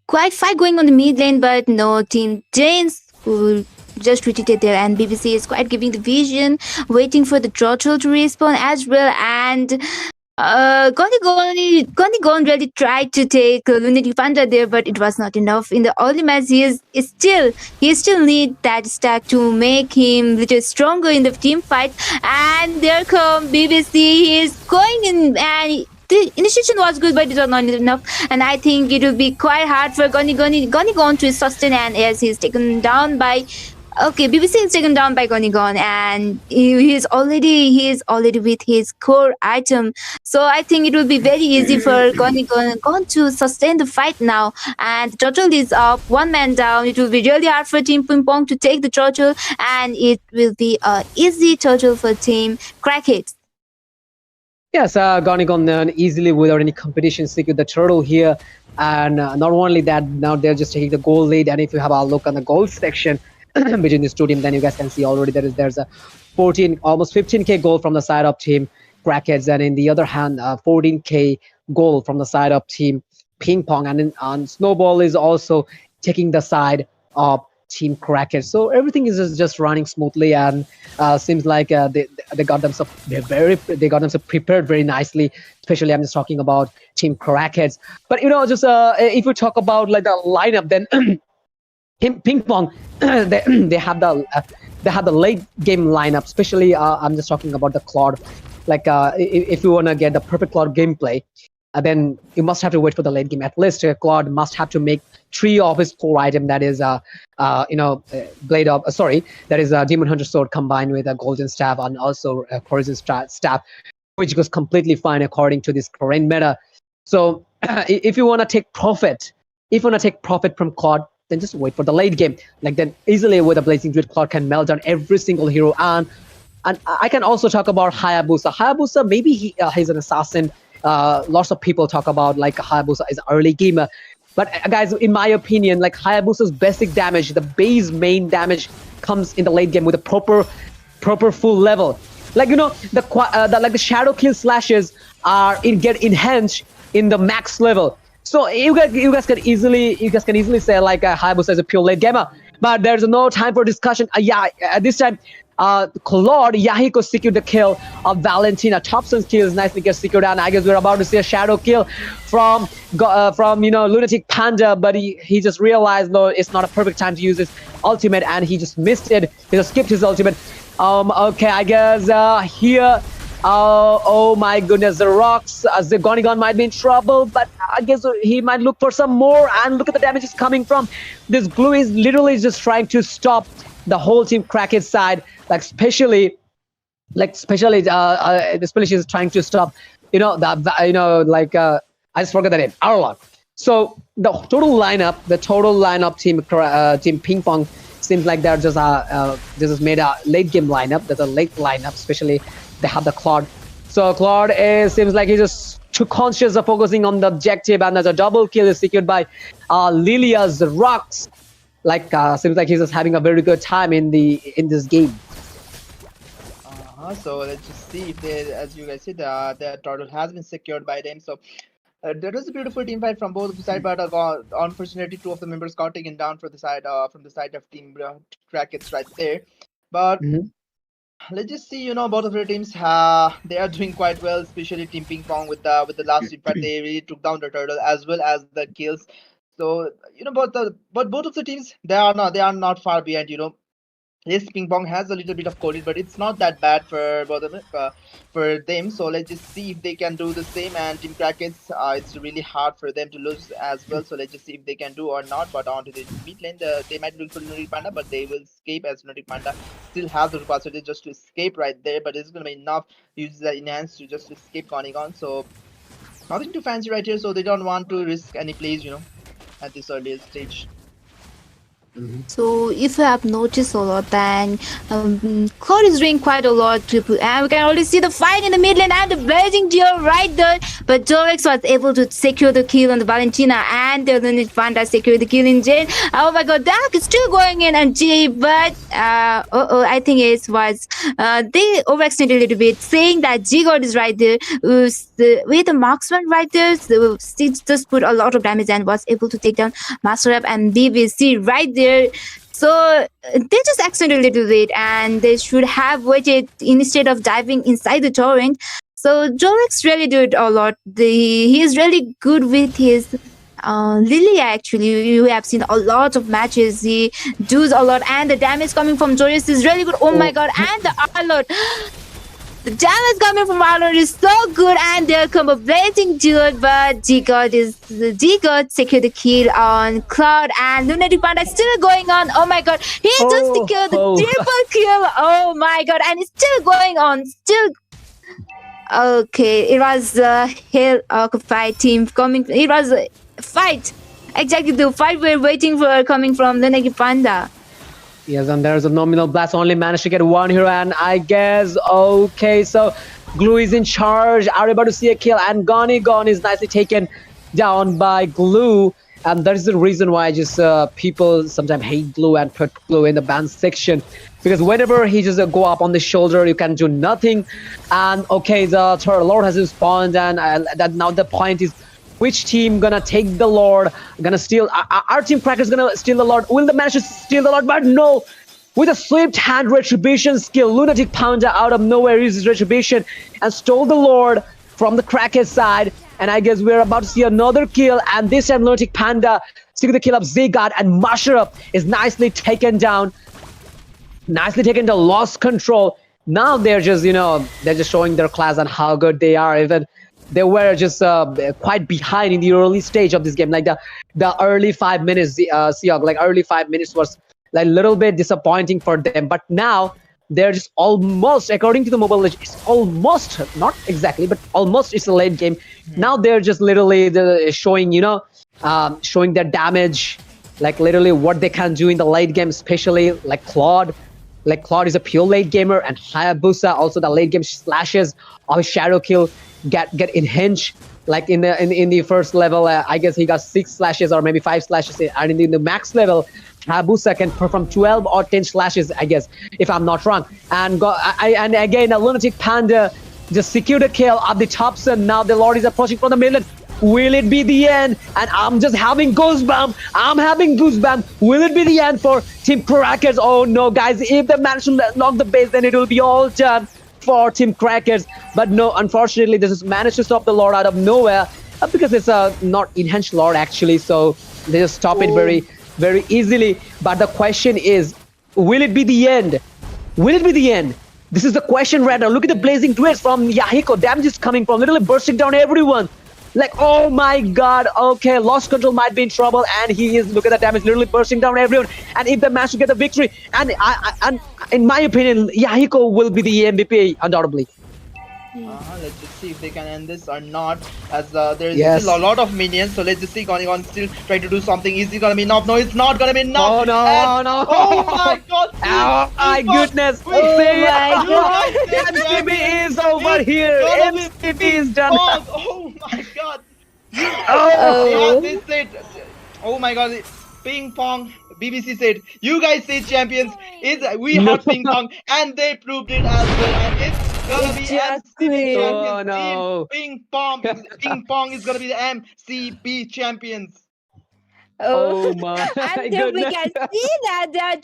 quite fight going on the mid lane, but no, Team Janes who just retreated there, and BBC is quite giving the vision, waiting for the turtle to respawn as well. And Gonigon really tried to take Lunatic Panda there, but it was not enough. In the early match, he still need that stack to make him little stronger in the team fight. And there come BBC. He is going in, and the initiation was good, but it was not enough. And I think it will be quite hard for Gonigon to sustain, and as he's taken down by. Okay, BBC is taken down by Gonigon, and he is already with his core item. So I think it will be very easy for Gonigon to sustain the fight now. And the turtle is up, 1 man down. It will be really hard for Team Ping Pong to take the turtle, and it will be an easy turtle for Team Crackheads. Yes, Gonigon easily without any competition secured the turtle here, and not only that, now they're just taking the gold lead. And if you have a look on the gold section between these two teams, then you guys can see already there's a 14, almost 15k goal from the side of Team Crackheads, and in the other hand, 14k goal from the side of Team Ping Pong, and Snowball is also taking the side of Team Crackheads. So everything is just running smoothly, and seems like they got themselves prepared very nicely. Especially, I'm just talking about Team Crackheads. But just if we talk about like the lineup, then Ping Pong, they have the late game lineup. Especially, I'm just talking about the Claude. Like, if you want to get the perfect Claude gameplay, then you must have to wait for the late game. At least Claude must have to make 3 of his core item. That is, blade of that is a Demon Hunter sword combined with a golden staff, and also a Horizon staff, which goes completely fine according to this current meta. So, if you want to take profit from Claude, then just wait for the late game. Like, then easily with a Blazing Druid, Claude can melt down every single hero. And I can also talk about Hayabusa. Hayabusa, maybe he's an assassin. Lots of people talk about like Hayabusa is early gamer. But guys, in my opinion, like Hayabusa's basic damage, the base main damage comes in the late game with a proper full level. Like the shadow kill slashes get enhanced in the max level. So you guys can easily say like Hayabusa is a pure late gamer. But there's no time for discussion. At this time, Claude Yahiko secured the kill of Valentina. Thompson's kills nicely gets secured, and I guess we're about to see a shadow kill from Lunatic Panda, but he just realized no, it's not a perfect time to use his ultimate, and he just missed it. He just skipped his ultimate. Okay, I guess here. Oh my goodness, the rocks. Zigonigon might be in trouble, but I guess he might look for some more. And look at the damage is coming from. This glue is literally just trying to stop the whole team Crackett's side. Especially she's trying to stop. I just forgot the name. Arlon. So the total lineup team Ping Pong seems like they're just made a late game lineup. There's a late lineup, especially. They have the Claude. So Claude seems like he's just too conscious of focusing on the objective, and there's a double kill is secured by Lilia's Rocks. Seems like he's just having a very good time in this game. So let's just see if they, as you guys said, the turtle has been secured by them. So there was a beautiful team fight from both sides, but unfortunately, 2 of the members got taken down from the side of Team Crackett's right there. But let's just see, both of the teams, they are doing quite well, especially Team Ping Pong with the last team fight. They really took down the turtle as well as the kills. So but both of the teams, they are not far behind. Yes, Ping Pong has a little bit of cold, but it's not that bad for both of them, for them. So let's just see if they can do the same. And Team Crackett's, it's really hard for them to lose as well. So let's just see if they can do or not. But onto the mid lane, they might look for Lunatic Panda, but they will escape, as Lunatic Panda still has the capacity just to escape right there. But it's going to be enough. Use the enhance to just escape Conigon. So nothing too fancy right here. So they don't want to risk any plays, at this earlier stage. So if you have noticed a lot, then Claude is doing quite a lot, and we can already see the fight in the mid lane and the blazing duel right there. But Jorex was able to secure the kill on the Valentina, and the Lunatic Panda secured the kill in Jane. Oh my god, Dark is still going in and G, but I think it was they overextended a little bit, saying that G-God is right there with the marksman right there. So Stitch just put a lot of damage and was able to take down Master Up and BBC right there. So they just extended a little bit, and they should have waited instead of diving inside the torrent. So Jorex really did a lot. He is really good with his Lilia. Actually, you have seen a lot of matches. He does a lot, and the damage coming from Jorex is really good. Oh my god! And the Arlord. The damage coming from Arlord is so good, and they're combo blazing dude, but G-God secured the kill on Claude, and Lunatic Panda is still going on. Oh my god, he just secured the triple kill. Oh my god, and it's still going on. Okay, it was a Hell Occupied team coming. It was a fight. Exactly the fight we're waiting for coming from Lunatic Panda. Yes, and there's a nominal blast. Only managed to get one hero, and I guess okay. So Glue is in charge. Are about to see a kill, and Gone is nicely taken down by Glue, and that is the reason why just people sometimes hate Glue and put Glue in the ban section, because whenever he just go up on the shoulder, you can do nothing. And okay, the Turtle Lord has spawned, and that now the point is, which team gonna take the Lord? Gonna steal? Our team Cracker's gonna steal the Lord. Will they manage to steal the Lord? But no! With a swift hand retribution skill, Lunatic Panda out of nowhere uses retribution and stole the Lord from the Cracker's side. And I guess we're about to see another kill. And this time Lunatic Panda seeing the kill of Zigard, and Mashup is nicely taken down. Nicely taken to lost control. Now they're just they're just showing their class and how good they are. Even they were just quite behind in the early stage of this game. Like the early 5 minutes, Siog, like early 5 minutes was like a little bit disappointing for them. But now they're just almost, according to the mobile, it's almost, not exactly, but almost it's a late game. Now they're just literally showing, showing their damage, like literally what they can do in the late game, especially like Claude. Like Claude is a pure late gamer, and Hayabusa also the late game slashes of Shadow Kill get enhanced Like in the first level, I guess he got 6 slashes or maybe 5 slashes, and in the max level, Hayabusa can perform 12 or 10 slashes, I guess, if I'm not wrong. And and again, a Lunatic Panda just secured a kill at the top sun. Now the Lord is approaching from the middle. Will it be the end? And I'm just having goosebumps. I'm having goosebumps. Will it be the end for Team Crackers? Oh no, guys! If they manage to knock the base, then it will be all done for Team Crackers. But no, unfortunately, this has managed to stop the Lord out of nowhere because it's a not enhanced Lord actually. So they just stop it very easily. But the question is, will it be the end? Will it be the end? This is the question right now. Look at the blazing twist from Yahiko. Damage is coming from, literally bursting down everyone. Like, oh my god, okay, Lost Control might be in trouble, and he is, look at the damage, literally bursting down everyone. And if they manage to get the victory, and in my opinion, Yahiko will be the MVP, undoubtedly. Let's just see if they can end this or not, as there is Yes. still a lot of minions. So let's just see. Gonigon still trying to do something. Is it gonna be enough? No, it's not gonna be enough. Oh no, And- no. Oh my god! Oh my goodness. Oh my God. MCB is over here. MCB is done. Oh my god! Oh. Yeah, they said. Oh my god! Ping pong. BBC said, "You guys say champions is we hot ping pong," and they proved it as well. And it's gonna be Exactly. MCB champions. Oh, no. Team ping pong is gonna be the MCB champions. Oh my And then we goodness. can see that they are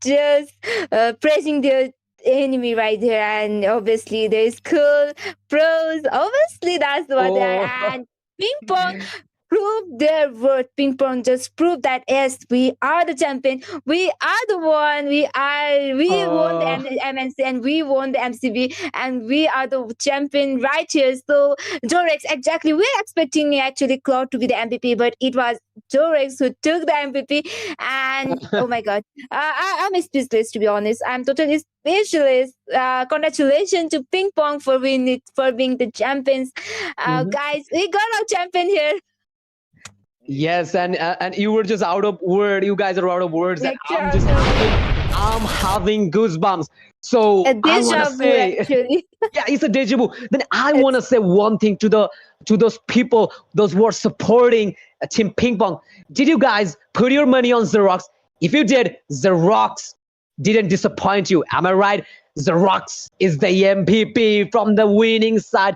just praising their enemy right there, and obviously there is cool pros. Obviously that's what they are. Oh. And ping pong proved their worth. Ping pong just proved that yes, we are the champion. We are the one. We won the MNC and we won the MCB and we are the champion right here. So Jorex, exactly. We're expecting actually Cloud to be the MVP, but it was Jorex who took the MVP. And oh my god, I'm speechless to be honest. I'm totally speechless. Congratulations to Ping Pong for being the champions. Guys, we got our champion here. Yes, and you were just out of word. You guys are out of words. And I'm having goosebumps. So A I deja want to vu, say, actually. yeah, it's a deja vu. Then I want to say one thing to those people, those who are supporting Team Ping Pong. Did you guys put your money on Xerox? If you did, Xerox didn't disappoint you. Am I right? Xerox is the MVP from the winning side.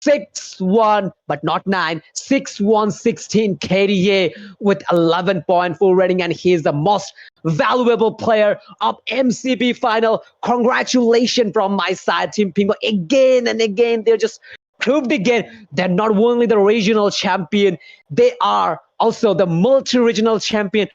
6-1, but not 9. 6-1, 16 KDA with 11.4 rating, and he is the most valuable player of MCB final. Congratulations from my side, Team Ping Pong. Again and again, they're just proved again they're not only the regional champion, they are also the multi-regional champion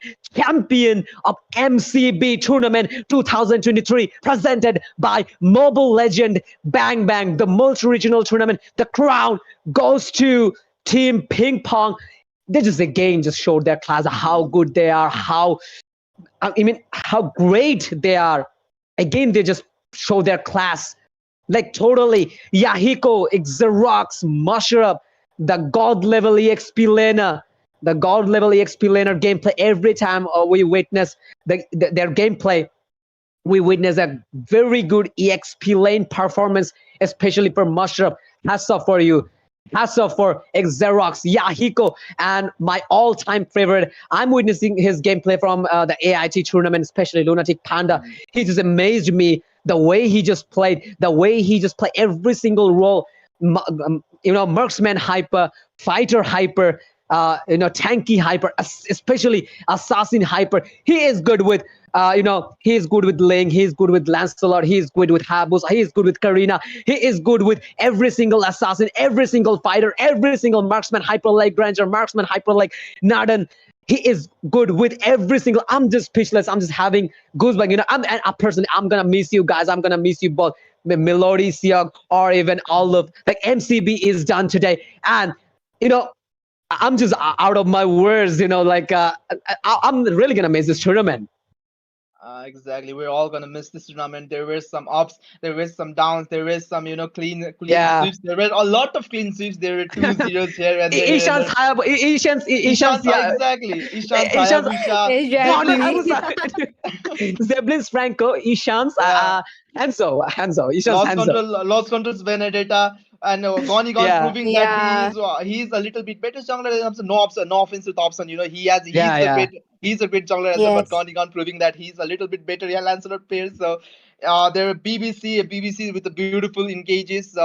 of MCB tournament 2023, presented by Mobile Legend Bang Bang. The multi-regional tournament, the crown goes to Team Ping Pong. They just again just showed their class, how good they are, how great they are. Again, they just show their class. Like totally, Yahiko, Xerox, Mushroom, the God level EXP laner, gameplay. Every time we witness their gameplay, we witness a very good EXP lane performance, especially for Mushroom. Hats off for you. Hats off for Xerox, Yahiko, and my all-time favorite. I'm witnessing his gameplay from the AIT tournament, especially Lunatic Panda. He just amazed me. The way he just played, every single role, marksman hyper, fighter hyper, tanky hyper, especially assassin hyper. He is good with, he is good with Ling, he is good with Lancelot, he is good with Hayabusa, he is good with Karina, he is good with every single assassin, every single fighter, every single marksman hyper like Granger, marksman hyper like Narden. He is good with every single. I'm just speechless. I'm just having goosebumps. I'm gonna miss you guys. I'm gonna miss you both, Melody, Siog, or even all of MCB is done today. And I'm just out of my words. I'm really gonna miss this tournament. Exactly. We're all gonna miss this tournament. There were some ups, there were some downs, there were some, clean Yeah. sweeps. There were a lot of clean sweeps. There were 2 zeros here and there. Ishan's yeah. Exactly. Ishan's Ishan's- Hayabusa. Zeblin's Franco, Ishan's Yeah. Hanzo, Ishan's Hanzo. Lost Controls Vendetta. And Gonigon Yeah. proving that he's a little bit better jungler than Thompson. No offense to Thompson. Yeah. He's a great jungler as well. But Yes. Gonigon proving that he's a little bit better. Yeah, Lancelot pairs. So there are BBC with the beautiful engages.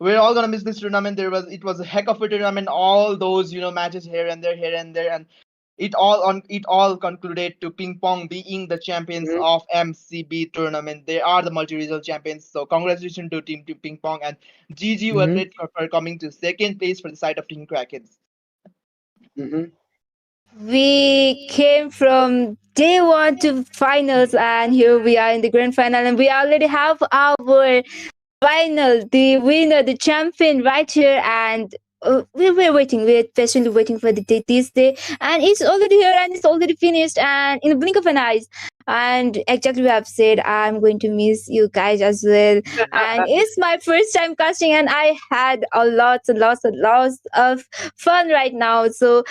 We're all gonna miss this tournament. It was a heck of a tournament. All those matches here and there, and it all concluded to Ping Pong being the champions Mhm. of MCB tournament. They are the multi-regional champions. So congratulations to Team Ping Pong, and GG were Mhm. great for coming to second place for the side of Team Krakens. Mhm. We came from day one to finals, and here we are in the grand final, and we already have our final, the winner, the champion right here, and we were waiting. We're patiently waiting for the day, this day, and it's already here and it's already finished, and in the blink of an eye. And exactly what I've said, I'm going to miss you guys as well. And it's my first time casting, and I had a lot of fun right now. So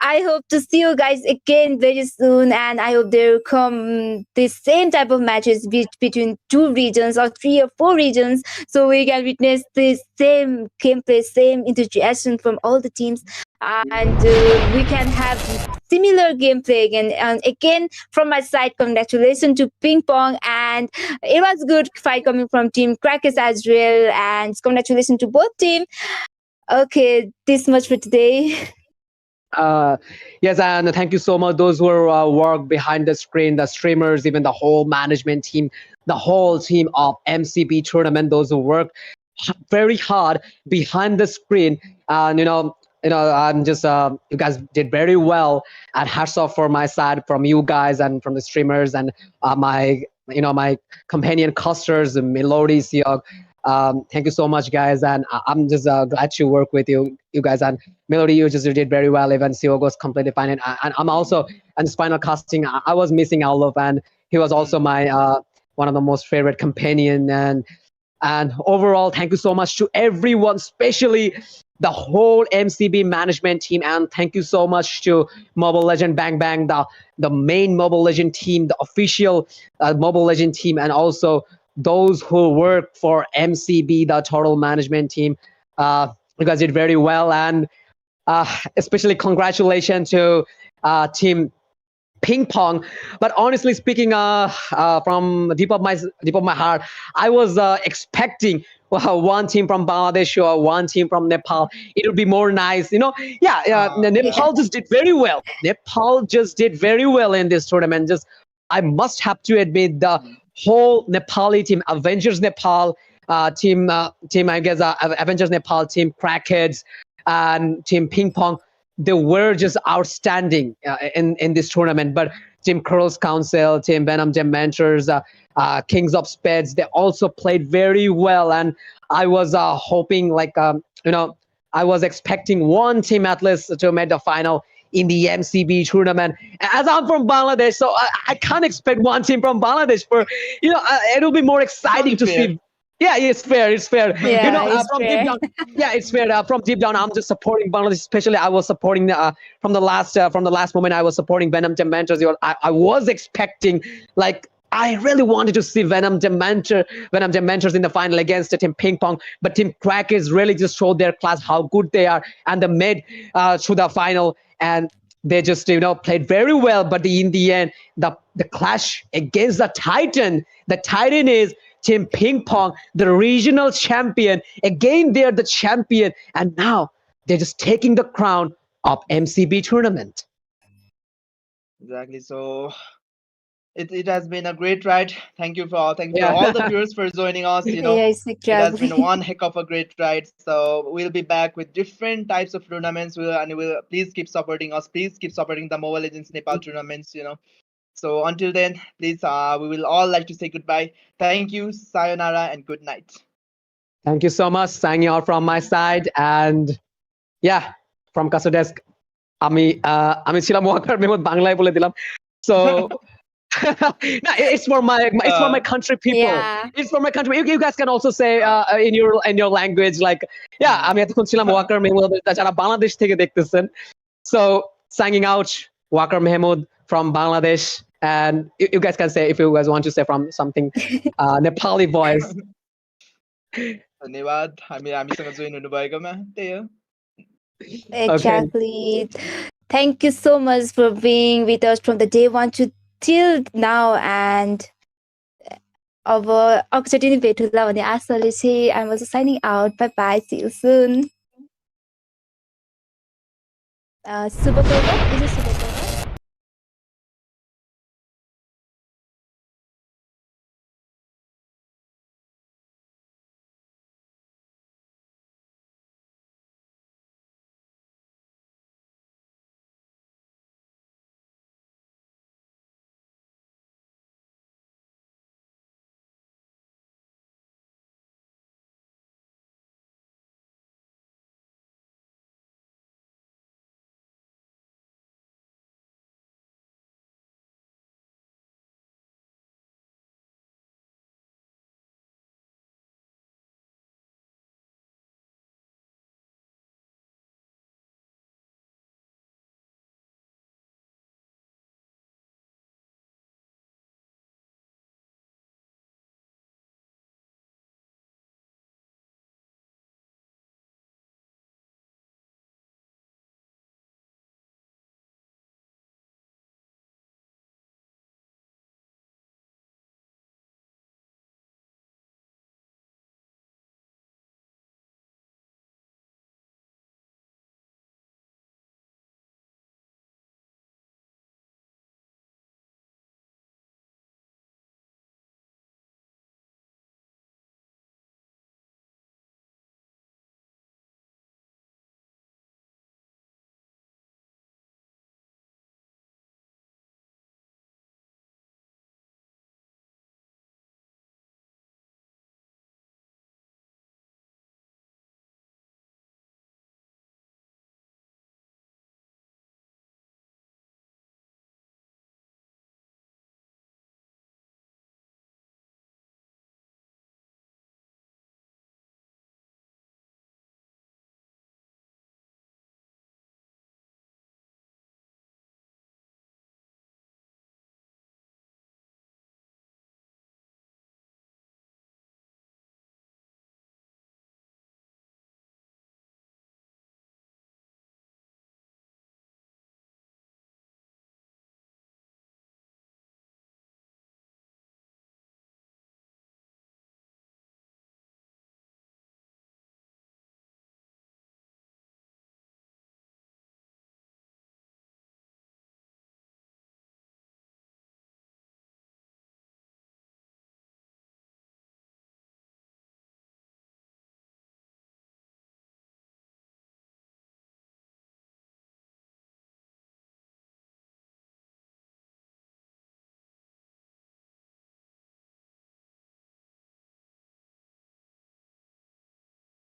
I hope to see you guys again very soon, and I hope there will come the same type of matches between two regions or 3 or 4 regions, so we can witness the same gameplay, same enthusiasm from all the teams, and we can have similar gameplay again. And again, from my side, congratulations to Ping Pong, and it was good fight coming from Team Crackers as well, and congratulations to both teams. Okay, this much for today. Yes, and thank you so much. Those who work behind the screen, the streamers, even the whole management team, the whole team of MCB tournament. Those who work very hard behind the screen, and I'm just you guys did very well. And hats off for my side, from you guys and from the streamers and my companion casters, Melody, Siog. Thank you so much, guys, and I'm just glad to work with you guys. And Melody, you just did very well. Even Siogo's completely fine, and I'm also in this final casting. I was missing Alof, and he was also my one of the most favorite companion. And overall, thank you so much to everyone, especially the whole MCB management team, and thank you so much to Mobile Legend Bang Bang, the main Mobile Legend team, the official Mobile Legend team, and also those who work for MCB, the total management team. You guys did very well, and especially congratulations to Team Ping Pong. But honestly speaking, from deep of my heart, I was expecting one team from Bangladesh or one team from Nepal. It would be more nice, Nepal just did very well. Nepal just did very well in this tournament. Just, I must have to admit, the whole Nepali team, Avengers Nepal team, I guess, Avengers Nepal team, Crackheads, and Team Ping Pong, they were just outstanding in this tournament. But Team Curls Council, Team Venom Gem Mentors, Kings of Spades, they also played very well. And I was hoping, I was expecting one team at least to make the final in the MCB tournament. As I'm from Bangladesh, so I can't expect one team from Bangladesh. It'll be more exciting to see. Yeah, it's fair. Yeah, From deep down, yeah, it's fair. From deep down, I'm just supporting Bangladesh. Especially, I was supporting from the last moment. I was supporting Venom Gem Mentors. I was expecting, I really wanted to see Venom Gem Mentors in the final against Team Ping Pong, but Team Crackers really just showed their class, how good they are, and they made through the final, and they just played very well. But in the end, the clash against the Titan is Team Ping Pong, the regional champion. Again, they're the champion, and now they're just taking the crown of MCB tournament. Exactly. So it has been a great ride. Thank you for all the viewers for joining us. Yes, it has been one heck of a great ride. So we'll be back with different types of tournaments. We'll please keep supporting us. Please keep supporting the Mobile Legends Nepal tournaments. So until then, please, we will all like to say goodbye. Thank you, sayonara, and good night. Thank you so much. Signing out from my side, and yeah, from Kaso Desk, আমি ছিলাম ওয়াকার মেহমুদ, বাংলায় বলে দিলাম. So no, it's for my country people. Yeah. It's for my country. You guys can also say in your language, আমি এতক্ষণ ছিলাম ওয়াকার মেহমুদ, যারা বাংলাদেশ থেকে দেখতেছেন. So signing out, Wakar Mahmood from Bangladesh, and you guys can say if you guys want to say from something Nepali voice. धन्यवाद हामीसँग join हुनुभएकोमा त्यही हो Exactly. Thank you so much for being with us from the day one to till now. And अब एकचोटि नै भेट होला भन्ने आशाले चाहिँ I'm also signing out. Bye bye. See you soon. Subhaprabha, is it Subhaprabha?